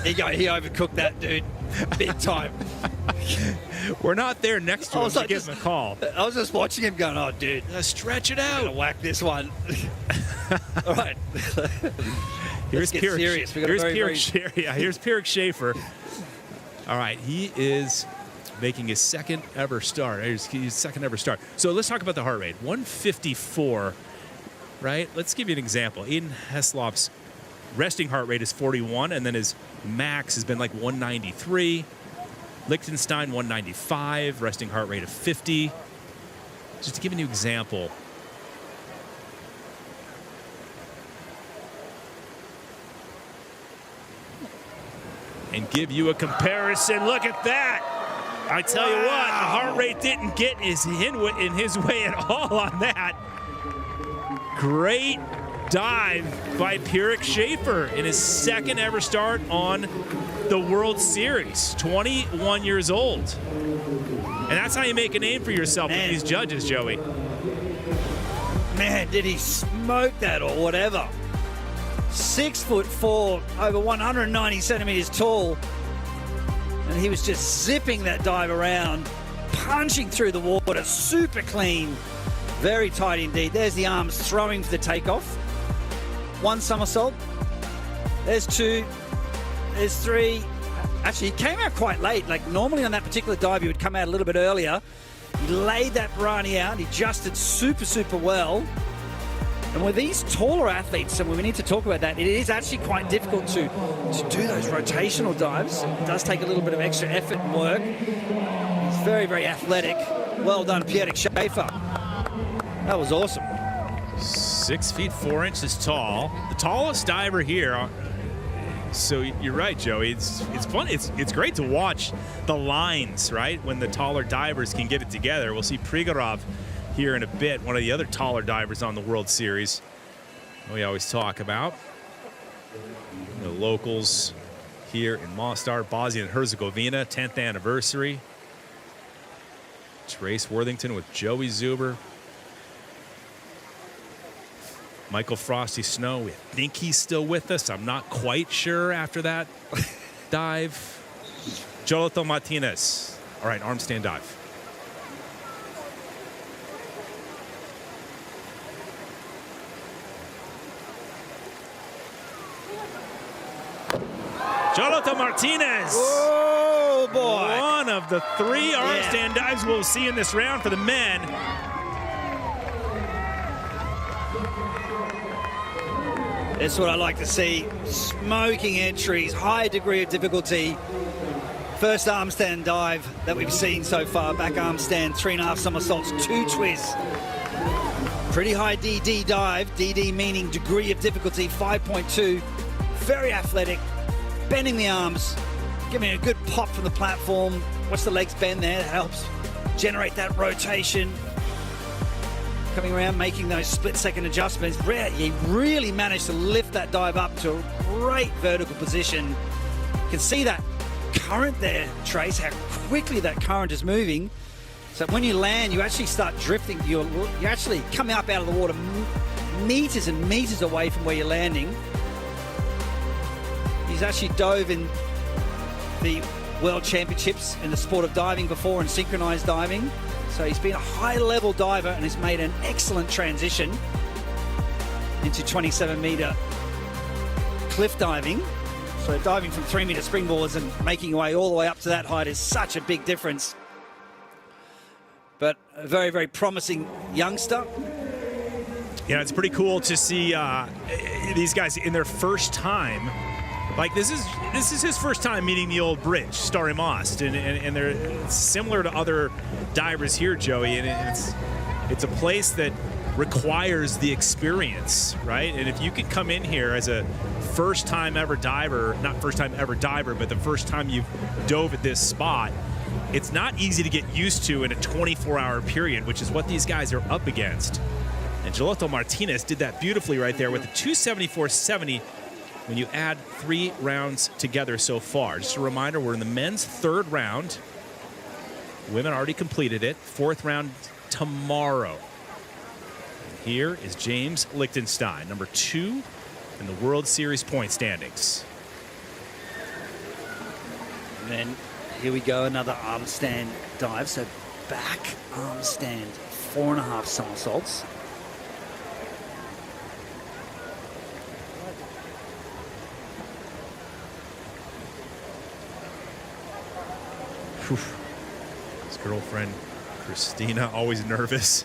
He overcooked that dude big time. We're not there next to him to give him a call. I was just watching him going, oh, dude. Stretch it out. I'm gonna whack this one. All right. Here's Pierre Schaefer. All right, he is making his second ever start. So let's talk about the heart rate. 154, right? Let's give you an example. Aiden Heslop's resting heart rate is 41, and then his max has been like 193. Liechtenstein, 195, resting heart rate of 50. Just to give you an example. And give you a comparison. Look at that. I tell you what, the heart rate didn't get in his way at all on that. Great dive by Pierrick Schaefer in his second ever start on the World Series. 21 years old. And that's how you make a name for yourself with these judges, Joey. Man, did he smoke that or whatever. 6'4", over 190 centimeters tall. And he was just zipping that dive around, punching through the water, super clean. Very tight indeed. There's the arms throwing for the takeoff. 1 somersault. There's 2. There's 3. Actually, he came out quite late. Like normally on that particular dive, he would come out a little bit earlier. He laid that briny out. He adjusted super, super well. And with these taller athletes, and we need to talk about that, it is actually quite difficult to do those rotational dives. It does take a little bit of extra effort and work. He's very, very athletic. Well done, Pierrick Schaefer. That was awesome. 6 feet 4 inches tall. The tallest diver here. So you're right, Joey. It's fun. It's great to watch the lines, right? When the taller divers can get it together. We'll see Prigorov here in a bit, one of the other taller divers on the World Series. We always talk about the locals here in Mostar, Bosnia and Herzegovina, 10th anniversary. Trace Worthington with Joey Zuber. Michael Frosty Snow, we think he's still with us. I'm not quite sure after that dive. Jolito Martinez. All right, arm stand dive. Jolito Martinez. Oh, boy. One of the 3 arm stand dives we'll see in this round for the men. That's what I like to see. Smoking entries, high degree of difficulty. First arm stand dive that we've seen so far. Back arm stand, 3.5 somersaults, 2 twists. Pretty high DD dive. DD meaning degree of difficulty, 5.2. Very athletic. Bending the arms, giving a good pop from the platform. Watch the legs bend there. That helps generate that rotation. Coming around, making those split-second adjustments. He really managed to lift that dive up to a great vertical position. You can see that current there, Trace, how quickly that current is moving. So when you land, you actually start drifting. You actually come up out of the water meters and meters away from where you're landing. He's actually dove in the World Championships in the sport of diving before, and synchronized diving. So he's been a high-level diver and has made an excellent transition into 27-meter cliff diving. So diving from 3-meter springboards and making your way all the way up to that height is such a big difference. But a very, very promising youngster. Yeah, it's pretty cool to see these guys in their first time. Like this is his first time meeting the old bridge, Stari Most, and they're similar to other divers here, Joey, and it's a place that requires the experience, right? And if you can come in here as a first time ever diver, not first time ever diver, but the first time you've dove at this spot, it's not easy to get used to in a 24-hour period, which is what these guys are up against. And Jolito Martinez did that beautifully right there with a 274.70. When you add 3 rounds together so far. Just a reminder, we're in the men's 3rd round. Women already completed it. 4th round tomorrow. And here is James Liechtenstein, number 2 in the World Series point standings. And then here we go, another arm stand dive. So back arm stand, 4.5 somersaults. His girlfriend, Christina, always nervous.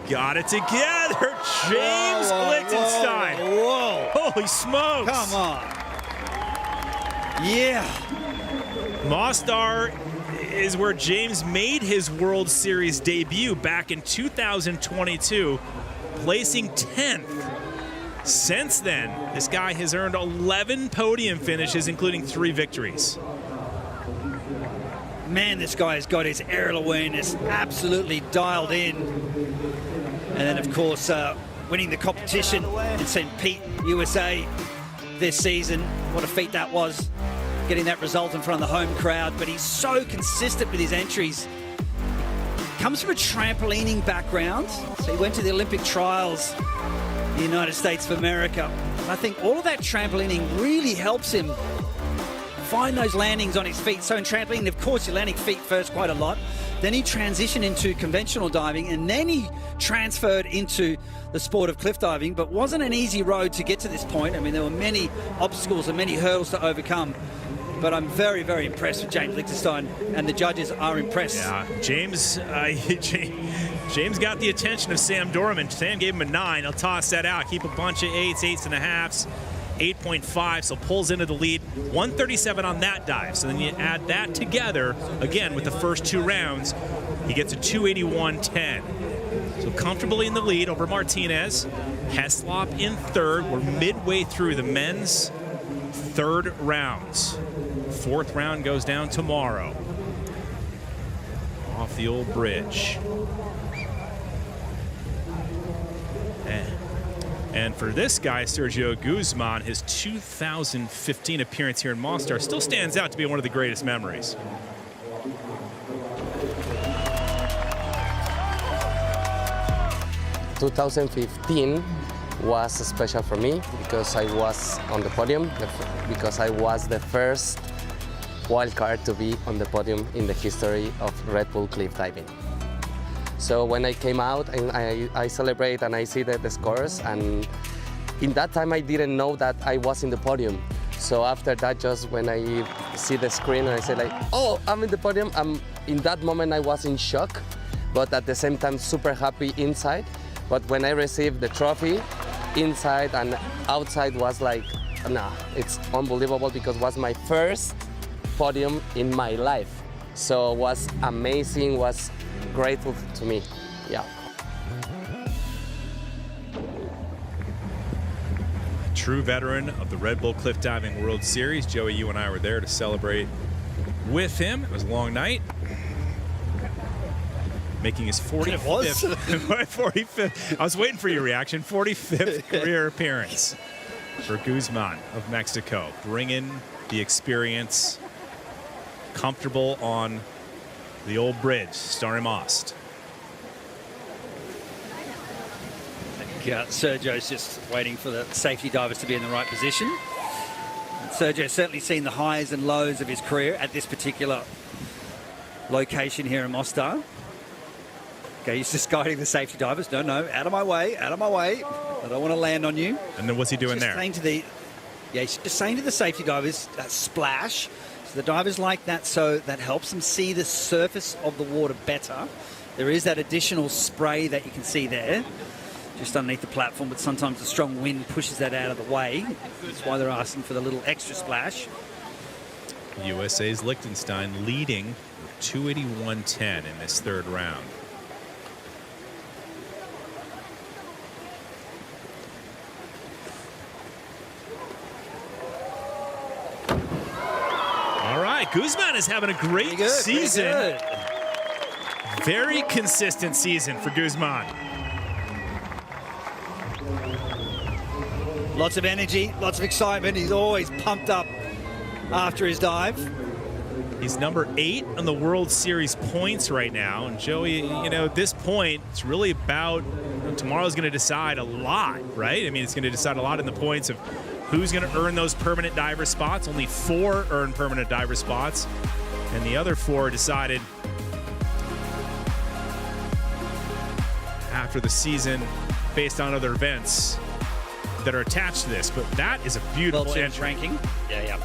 Got it together, James Lichtenstein. Whoa. Holy smokes. Come on. Yeah. Mostar is where James made his World Series debut back in 2022, placing 10th. Since then, this guy has earned 11 podium finishes, including 3 victories. Man, this guy has got his aerial awareness absolutely dialed in. And then, of course, winning the competition in St. Pete, USA this season. What a feat that was, getting that result in front of the home crowd. But he's so consistent with his entries. Comes from a trampolining background. So he went to the Olympic trials in the United States of America. I think all of that trampolining really helps him find those landings on his feet. So in trampoline, of course, you're landing feet first quite a lot. Then he transitioned into conventional diving, and then he transferred into the sport of cliff diving, but wasn't an easy road to get to this point. I mean, there were many obstacles and many hurdles to overcome. But I'm very, very impressed with James Lichtenstein, and the judges are impressed. Yeah, James got the attention of Sam Dorman. Sam gave him a 9. He'll toss that out, keep a bunch of 8s, 8.5s, 8.5, so pulls into the lead. 137 on that dive. So then you add that together, again, with the first 2 rounds, he gets a 281.10. So comfortably in the lead over Martinez. Heslop in 3rd. We're midway through the men's 3rd rounds. 4th round goes down tomorrow. Off the old bridge. And for this guy, Sergio Guzman, his 2015 appearance here in Mostar still stands out to be one of the greatest memories. "2015 was special for me because I was on the podium, because I was the first wildcard to be on the podium in the history of Red Bull cliff diving. So when I came out and I celebrate and I see the scores, and in that time I didn't know that I was in the podium. So after that, just when I see the screen and I say like, oh, I'm in the podium, in that moment I was in shock, but at the same time super happy inside. But when I received the trophy, inside and outside was like, nah, it's unbelievable because it was my first podium in my life. So it was amazing, was grateful to me, yeah. True veteran of the Red Bull Cliff Diving World Series. Joey, you and I were there to celebrate with him. It was a long night. Making his 45th, 45th, I was waiting for your reaction, 45th career appearance for Guzman of Mexico. Bringing the experience, comfortable on the old bridge, Stari Most. Sergio's just waiting for the safety divers to be in the right position. And Sergio's certainly seen the highs and lows of his career at this particular location here in Mostar. Okay, he's just guiding the safety divers. No, out of my way, out of my way. I don't want to land on you. And then what's he doing just there? Saying to the, he's just saying to the safety divers, splash. So the divers like that, so that helps them see the surface of the water better. There is that additional spray that you can see there, just underneath the platform, but sometimes the strong wind pushes that out of the way. That's why they're asking for the little extra splash. USA's Lichtenstein leading 281.10 in this 3rd round. All right, Guzman is having a great season. Very consistent season for Guzman. Lots of energy, lots of excitement. He's always pumped up after his dive. He's number 8 on the World Series points right now. And Joey, you know, at this point, it's really about, tomorrow's going to decide a lot, right? I mean, it's going to decide a lot in the points of who's going to earn those permanent diver spots. Only 4 earn permanent diver spots, and the other 4 decided after the season based on other events. that are attached to this, but that is a beautiful entry. Ranking. Yeah.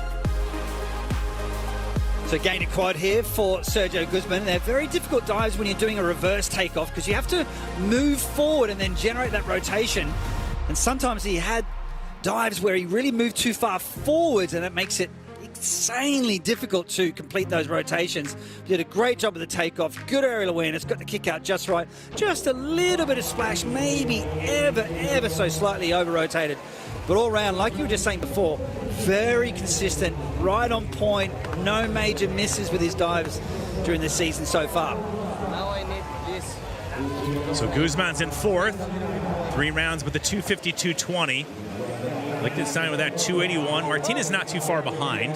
So gain a quad here for Sergio Guzman. They're very difficult dives when you're doing a reverse takeoff because you have to move forward and then generate that rotation. And sometimes he had dives where he really moved too far forwards, and that makes it insanely difficult to complete those rotations. He did a great job of the takeoff, good aerial awareness, got the kick out just right, just a little bit of splash, maybe ever so slightly over rotated. But all round, like you were just saying before, very consistent, right on point, no major misses with his dives during the season so far. Now I need this. So Guzman's in 4th, 3 rounds with the 250-220. Liechtenstein with that 281. Martinez not too far behind.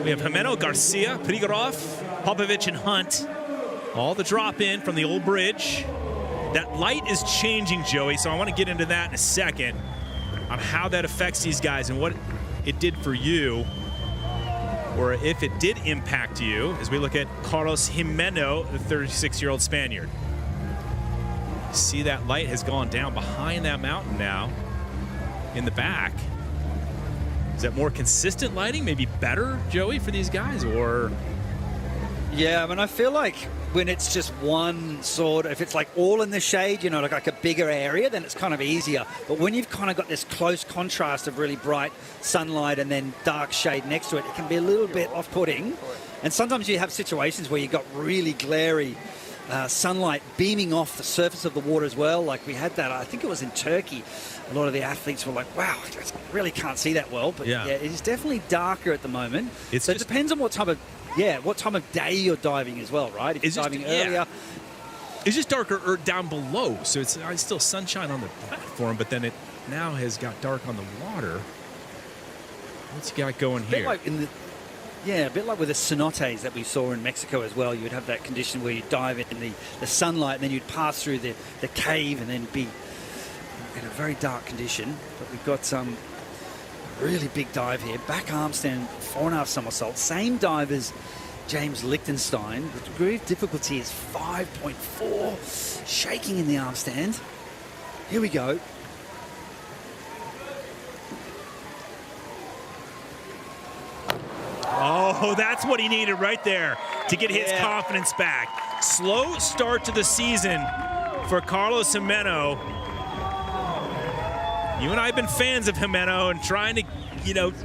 We have Gimeno, Garcia, Prigorov, Popovici, and Hunt. All the drop in from the old bridge. That light is changing, Joey, so I want to get into that in a second on how that affects these guys and what it did for you, or if it did impact you, as we look at Carlos Gimeno, the 36-year-old Spaniard. See that light has gone down behind that mountain now in the back. Is that more consistent lighting, maybe better, Joey, for these guys, or? Yeah, I mean, I feel like when it's just one sort, if it's like all in the shade, you know, like a bigger area, then it's kind of easier. But when you've kind of got this close contrast of really bright sunlight and then dark shade next to it, it can be a little bit off-putting. And sometimes you have situations where you've got really glary sunlight beaming off the surface of the water as well. Like we had that, I think it was in Turkey. A lot of the athletes were like, wow, I really can't see that well. But yeah, it is definitely darker at the moment. So it depends on what time of day you're diving as well, right? If you're diving earlier. It's just darker down below. So it's still sunshine on the platform, but then it now has got dark on the water. What's he got going here? A bit like with the cenotes that we saw in Mexico as well. You'd have that condition where you dive in the sunlight, and then you'd pass through the cave and then be in a very dark condition. But we've got some really big dive here. Back arm stand, 4.5 somersaults. Same dive as James Liechtenstein. The degree of difficulty is 5.4. Shaking in the arm stand. Here we go. Oh, that's what he needed right there to get his confidence back. Slow start to the season for Carlos Gimeno. You and I have been fans of Gimeno and trying to,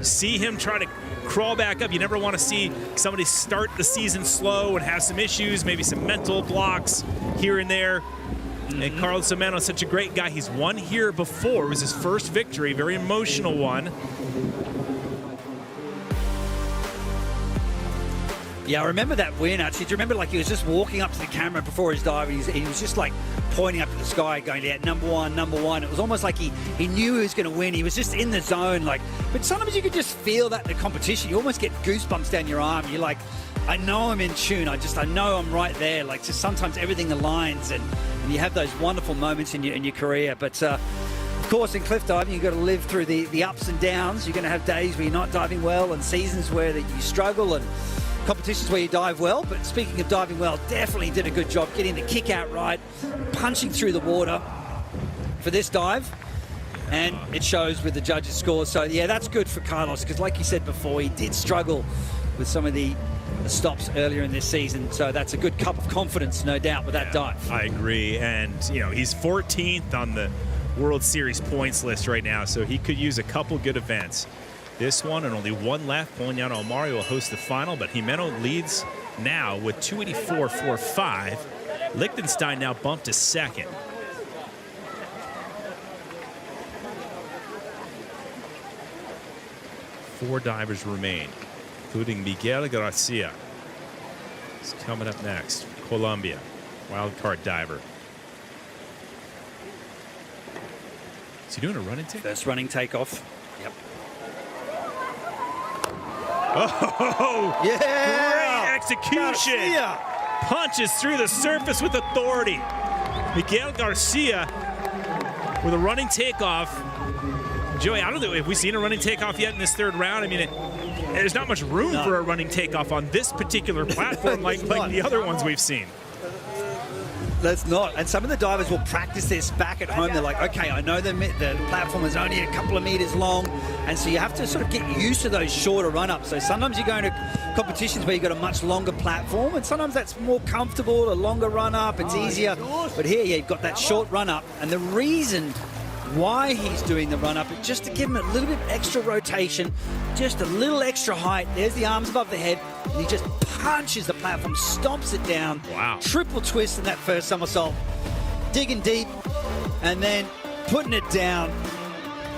see him try to crawl back up. You never want to see somebody start the season slow and have some issues, maybe some mental blocks here and there. And Carlos Gimeno is such a great guy. He's won here before. It was his first victory, very emotional one. Yeah, I remember that win, actually. Do you remember, he was just walking up to the camera before his dive, and he was just, pointing up to the sky, going, yeah, number one. It was almost like he knew he was going to win. He was just in the zone, But sometimes you could just feel that in the competition. You almost get goosebumps down your arm. You're like, I know I'm in tune. I know I'm right there. Just sometimes everything aligns, and you have those wonderful moments in your career. But, of course, in cliff diving, you've got to live through the ups and downs. You're going to have days where you're not diving well and seasons where you struggle and competitions where you dive well. But speaking of diving well, definitely did a good job getting the kick out right, punching through the water for this dive, and it shows with the judges' scores. So yeah, that's good for Carlos, because like you said before, he did struggle with some of the stops earlier in this season. So that's a good cup of confidence, no doubt, with that dive. I agree. And he's 14th on the World Series points list right now, so he could use a couple good events. This one and only one left. Polignano Amari will host the final, but Gimeno leads now with 284.45. Liechtenstein now bumped to second. Four divers remain, including Miguel Garcia. He's coming up next. Colombia, wildcard diver. Is he doing a running takeoff? First running takeoff. Yep. Oh, yeah! Great execution! Garcia. Punches through the surface with authority. Miguel Garcia with a running takeoff. Joey, I don't know if we've seen a running takeoff yet in this third round. I mean, there's not much room for a running takeoff on this particular platform like the other ones we've seen. Let's not. And some of the divers will practice this back at home. They're like, okay, I know the platform is only a couple of meters long, and so you have to sort of get used to those shorter run-ups. So sometimes you go into competitions where you've got a much longer platform, and sometimes that's more comfortable, a longer run-up, it's easier. But here, yeah, you've got that short run-up, and the reason why he's doing the run-up is just to give him a little bit extra rotation, just a little extra height. There's the arms above the head, and he just punches the platform, stomps it down. Wow. Triple twist in that first somersault. Digging deep, and then putting it down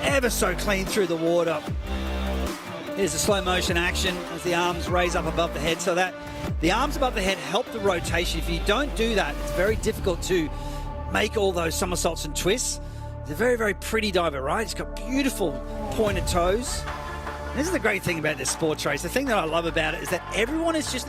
ever so clean through the water. Here's the slow motion action as the arms raise up above the head, so that the arms above the head help the rotation. If you don't do that, it's very difficult to make all those somersaults and twists. He's a very, very pretty diver, right? He's got beautiful pointed toes. And this is the great thing about this sports race. The thing that I love about it is that everyone is just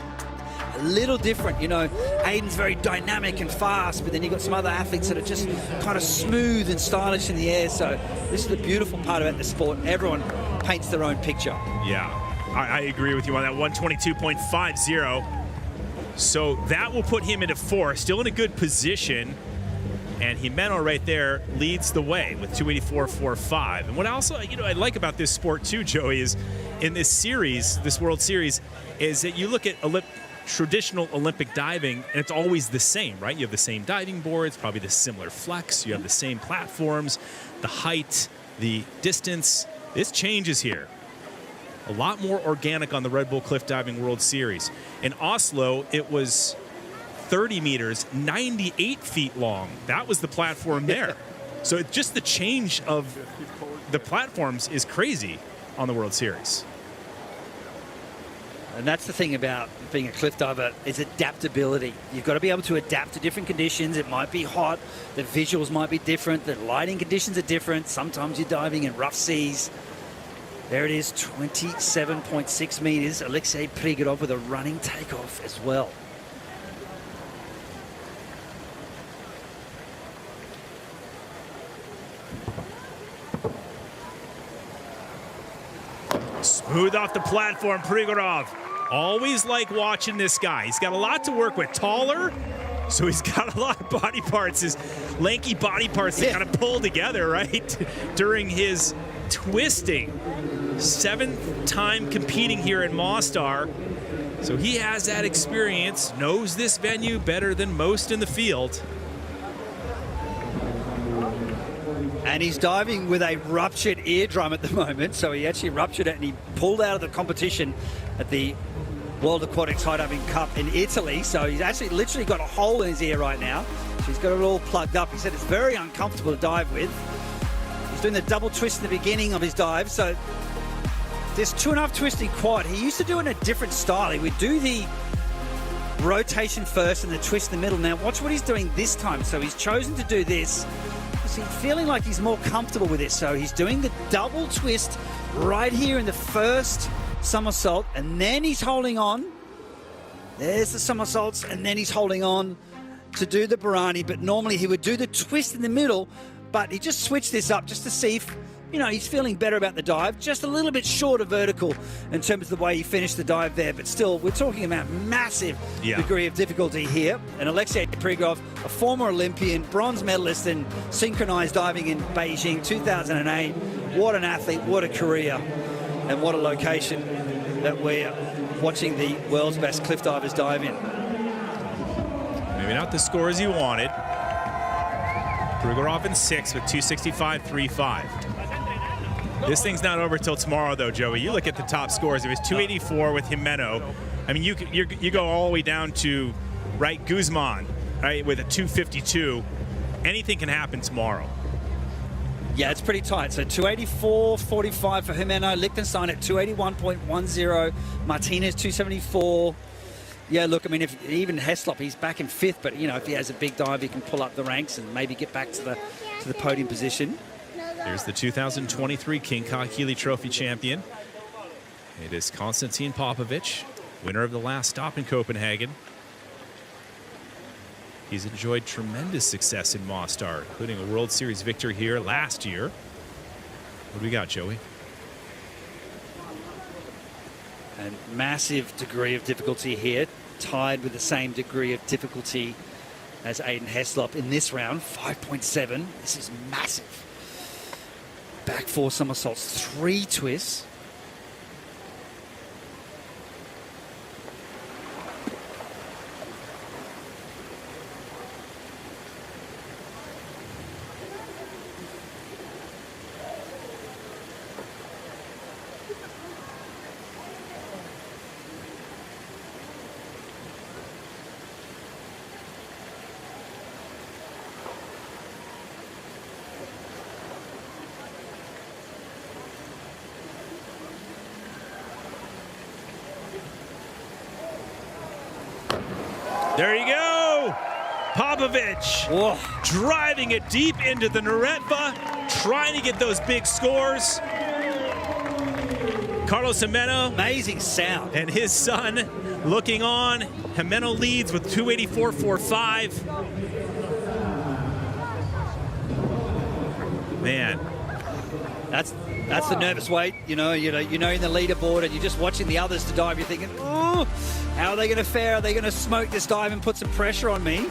a little different. You know, Aiden's very dynamic and fast, but then you've got some other athletes that are just kind of smooth and stylish in the air. So this is the beautiful part about the sport. Everyone paints their own picture. Yeah, I agree with you on that. 122.50. So that will put him into 4, still in a good position. And Gimeno right there leads the way with 284.45. And what also, I like about this sport too, Joey, is in this series, this World Series, is that you look at traditional Olympic diving, and it's always the same, right? You have the same diving boards, probably the similar flex. You have the same platforms, the height, the distance. This changes here. A lot more organic on the Red Bull Cliff Diving World Series. In Oslo, it was 30 meters, 98 feet long. That was the platform there. So it's just the change of the platforms is crazy on the World Series. And that's the thing about being a cliff diver, is adaptability. You've got to be able to adapt to different conditions. It might be hot, the visuals might be different, the lighting conditions are different. Sometimes you're diving in rough seas. There it is, 27.6 meters. Alexei Prigorov with a running takeoff as well. Smooth off the platform, Prigorov. Always like watching this guy. He's got a lot to work with. Taller, so he's got a lot of body parts, his lanky body parts that kind of pull together, right? During his twisting. 7th time competing here in Mostar. So he has that experience, knows this venue better than most in the field. And he's diving with a ruptured eardrum at the moment. So he actually ruptured it and he pulled out of the competition at the World Aquatics High Diving Cup in Italy. So he's actually literally got a hole in his ear right now. So he's got it all plugged up. He said it's very uncomfortable to dive with. He's doing the double twist in the beginning of his dive. So this 2.5 twisting quad, he used to do it in a different style. He would do the rotation first and the twist in the middle. Now watch what he's doing this time. So he's chosen to do this. He's feeling like he's more comfortable with this. So he's doing the double twist right here in the first somersault, and then he's holding on. There's the somersaults, and then he's holding on to do the Barani. But normally he would do the twist in the middle, but he just switched this up just to see if, he's feeling better about the dive. Just a little bit shorter vertical in terms of the way he finished the dive there. But still, we're talking about massive degree of difficulty here. And Alexei Prigorov, a former Olympian, bronze medalist in synchronized diving in Beijing 2008. What an athlete, what a career, and what a location that we're watching the world's best cliff divers dive in. Maybe not the scores you wanted. Prigorov in 6 with 265.35. This thing's not over till tomorrow, though, Joey. You look at the top scores. It was 284 with Gimeno. I mean, you go all the way down to, right, Guzman, right, with a 252. Anything can happen tomorrow. Yeah, it's pretty tight. So 284.45 for Gimeno. Liechtenstein at 281.10. Martinez 274. Yeah, look, I mean, if even Heslop, he's back in 5th, but if he has a big dive, he can pull up the ranks and maybe get back to the podium position. Here's the 2023 King Kong Healy Trophy champion. It is Constantin Popovici, winner of the last stop in Copenhagen. He's enjoyed tremendous success in Mostar, including a World Series victory here last year. What do we got, Joey? And massive degree of difficulty here, tied with the same degree of difficulty as Aiden Heslop in this round, 5.7. This is massive. Back 4 somersaults, 3 twists. There you go. Popovici driving it deep into the Neretva, trying to get those big scores. Carlos Gimeno. Amazing sound. And his son looking on. Gimeno leads with 284.45. Man. That's the nervous weight, you know in the leaderboard, and you're just watching the others to dive. You're thinking, oh, how are they going to fare? Are they going to smoke this dive and put some pressure on me?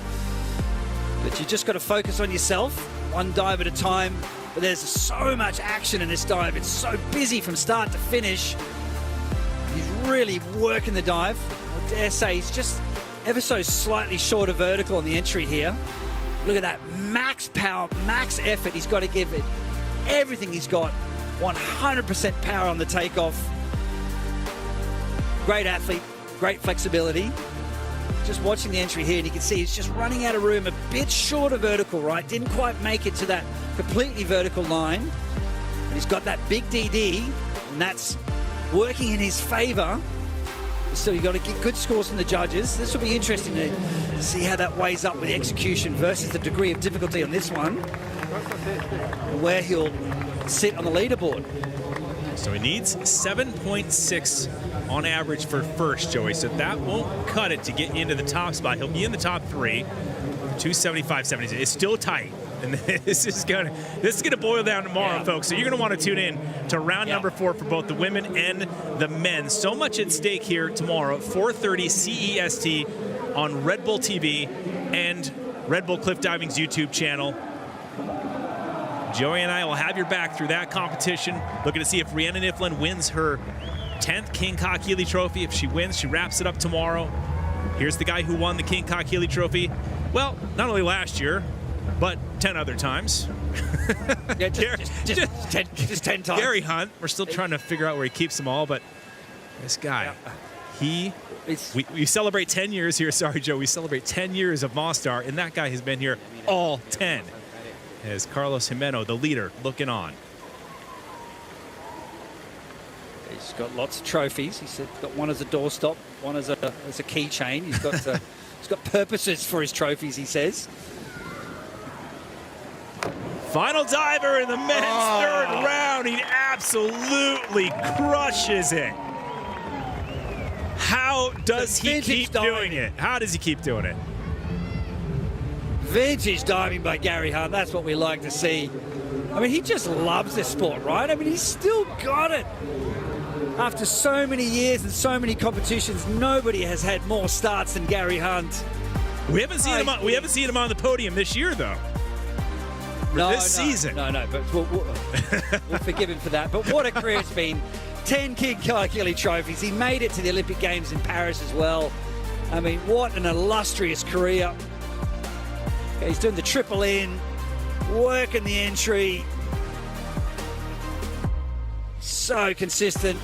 But you just got to focus on yourself, one dive at a time. But there's so much action in this dive. It's so busy from start to finish. He's really working the dive. I dare say he's just ever so slightly short of vertical on the entry here. Look at that, max power, max effort. He's got to give it everything he's got. 100% power on the takeoff. Great athlete, great flexibility. Just watching the entry here, and you can see he's just running out of room, a bit short of vertical, right? Didn't quite make it to that completely vertical line. But he's got that big DD, and that's working in his favor. So you've got to get good scores from the judges. This will be interesting to see how that weighs up with the execution versus the degree of difficulty on this one, where he'll sit on the leaderboard. So he needs 7.6 on average for first, Joey. So that won't cut it to get into the top spot. He'll be in the top 3, 275.76. It's still tight. And this is gonna boil down tomorrow, folks. So you're gonna want to tune in to round number 4 for both the women and the men. So much at stake here tomorrow, 4:30 CEST on Red Bull TV and Red Bull Cliff Diving's YouTube channel. Joey and I will have your back through that competition. Looking to see if Rhiannan Iffland wins her 10th King Kakili Trophy. If she wins, she wraps it up tomorrow. Here's the guy who won the King Kakili Trophy. Well, not only last year, but 10 other times. Yeah, just 10 times. Gary Hunt. We're still trying to figure out where he keeps them all, but this guy, we celebrate 10 years here. Sorry, Joe. We celebrate 10 years of Mostar, and that guy has been here all 10. As Carlos Gimeno, the leader, looking on. He's got lots of trophies. He's got one as a doorstop, one as a keychain. He's got purposes for his trophies, he says. Final diver in the men's third round. He absolutely crushes it. How does he keep doing it? How does he keep doing it? Vintage diving by Gary Hunt. That's what we like to see. I mean, he just loves this sport, right? I mean, he's still got it. After so many years and so many competitions, nobody has had more starts than Gary Hunt. We haven't seen him on the podium this year, though. This season. No, but we'll forgive him for that. But what a career it's been. 10 King Kakili trophies. He made it to the Olympic Games in Paris as well. I mean, what an illustrious career. Okay, he's doing the triple in, working the entry. So consistent.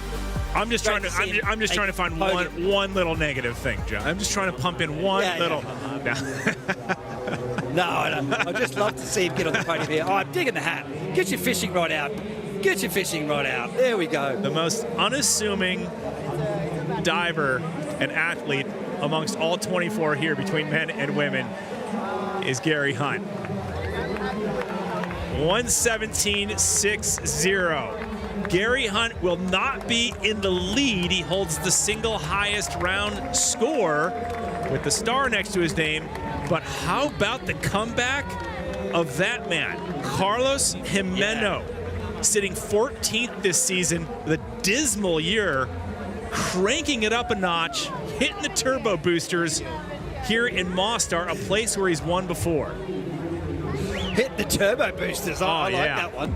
I'm just trying to find one little negative thing, Joe. I'm just trying to pump in one little. No, I'd just love to see him get on the podium here. Oh, I'm digging the hat. Get your fishing rod out. Get your fishing rod out. There we go. The most unassuming diver and athlete amongst all 24 here between men and women is Gary Hunt. 117.60. Gary Hunt will not be in the lead. He holds the single highest round score with the star next to his name. But how about the comeback of that man, Carlos Gimeno, sitting 14th this season with a dismal year, cranking it up a notch, hitting the turbo boosters, here in Mostar, a place where he's won before. Hit the turbo boosters. I like that one.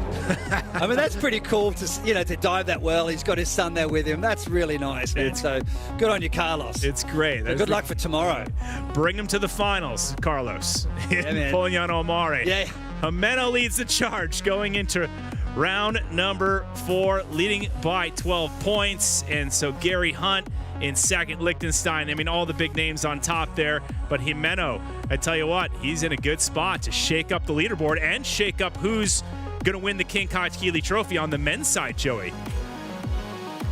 I mean, that's pretty cool to dive that well. He's got his son there with him. That's really nice, man. So good on you, Carlos. It's great. Good luck for tomorrow. Bring him to the finals, Carlos. Polignano Amare. Yeah. Gimeno leads the charge going into round number 4, leading by 12 points. And so Gary Hunt in second, Liechtenstein. I mean, all the big names on top there. But Gimeno, I tell you what, he's in a good spot to shake up the leaderboard and shake up who's going to win the King Kachkili Trophy on the men's side, Joey.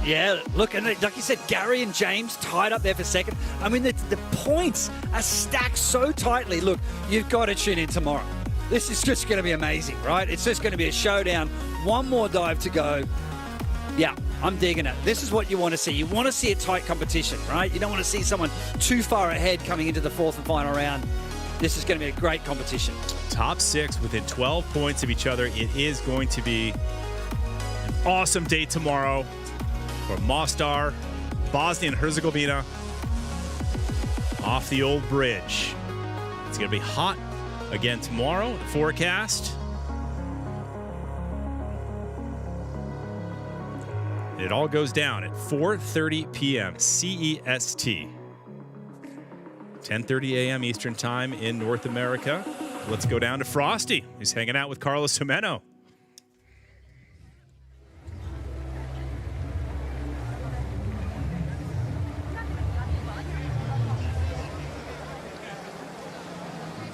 Yeah, look, and like you said, Gary and James tied up there for second. I mean, the points are stacked so tightly. Look, you've got to tune in tomorrow. This is just going to be amazing, right? It's just going to be a showdown. One more dive to go. Yeah, I'm digging it. This is what you want to see. You want to see a tight competition, right? You don't want to see someone too far ahead coming into the 4th and final round. This is going to be a great competition. Top 6 within 12 points of each other. It is going to be an awesome day tomorrow for Mostar, Bosnia and Herzegovina off the old bridge. It's going to be hot again tomorrow, the forecast. It all goes down at 4:30 p.m. CEST. 10:30 a.m. Eastern Time in North America. Let's go down to Frosty. He's hanging out with Carlos Gimeno.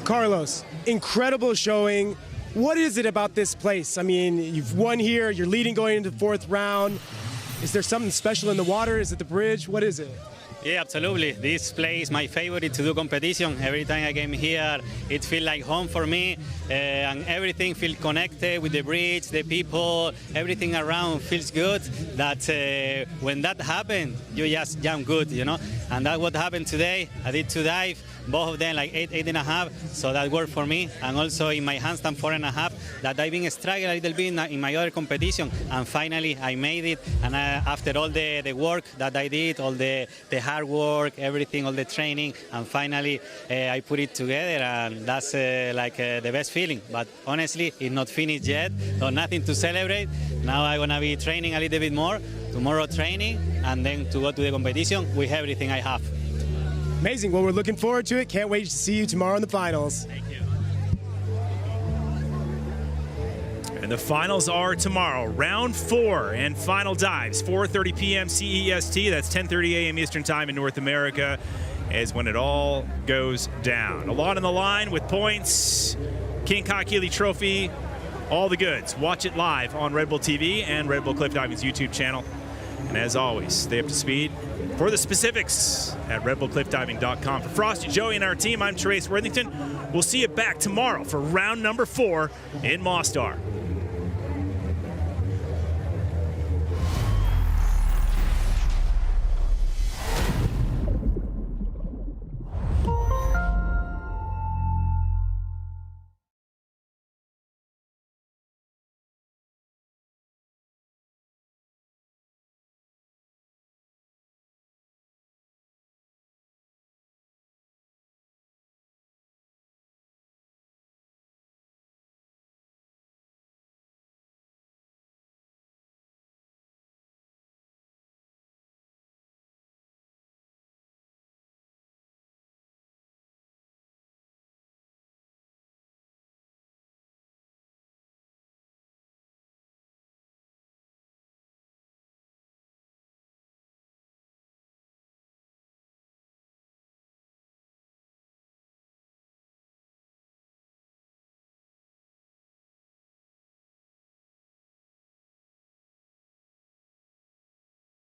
Carlos, incredible showing. What is it about this place? I mean, you've won here, you're leading going into the 4th round. Is there something special in the water? Is it the bridge? What is it? Yeah, absolutely. This place is my favorite to do competition. Every time I came here, it feels like home for me, and everything feels connected with the bridge, the people, everything around feels good. That when that happens, you just jump good, you know. And that's what happened today. I did 2 dives, both of them like 8.5, so that worked for me. And also in my handstand 4.5, that I've been struggling a little bit in my other competition, and finally I made it. And after all the work that I did, all the hard work, everything, all the training, and finally I put it together, and that's the best feeling. But honestly, it's not finished yet, so nothing to celebrate. Now I'm gonna be training a little bit more, tomorrow training, and then to go to the competition with everything I have. Amazing. Well, we're looking forward to it. Can't wait to see you tomorrow in the finals. Thank you. And the finals are tomorrow. Round 4 and final dives. 4:30 p.m. CEST. That's 10:30 a.m. Eastern Time in North America is when it all goes down. A lot on the line with points, King Kachkili Trophy, all the goods. Watch it live on Red Bull TV and Red Bull Cliff Diving's YouTube channel. And as always, stay up to speed for the specifics at redbullcliffdiving.com. For Frosty, Joey, and our team, I'm Trace Worthington. We'll see you back tomorrow for round number 4 in Mostar.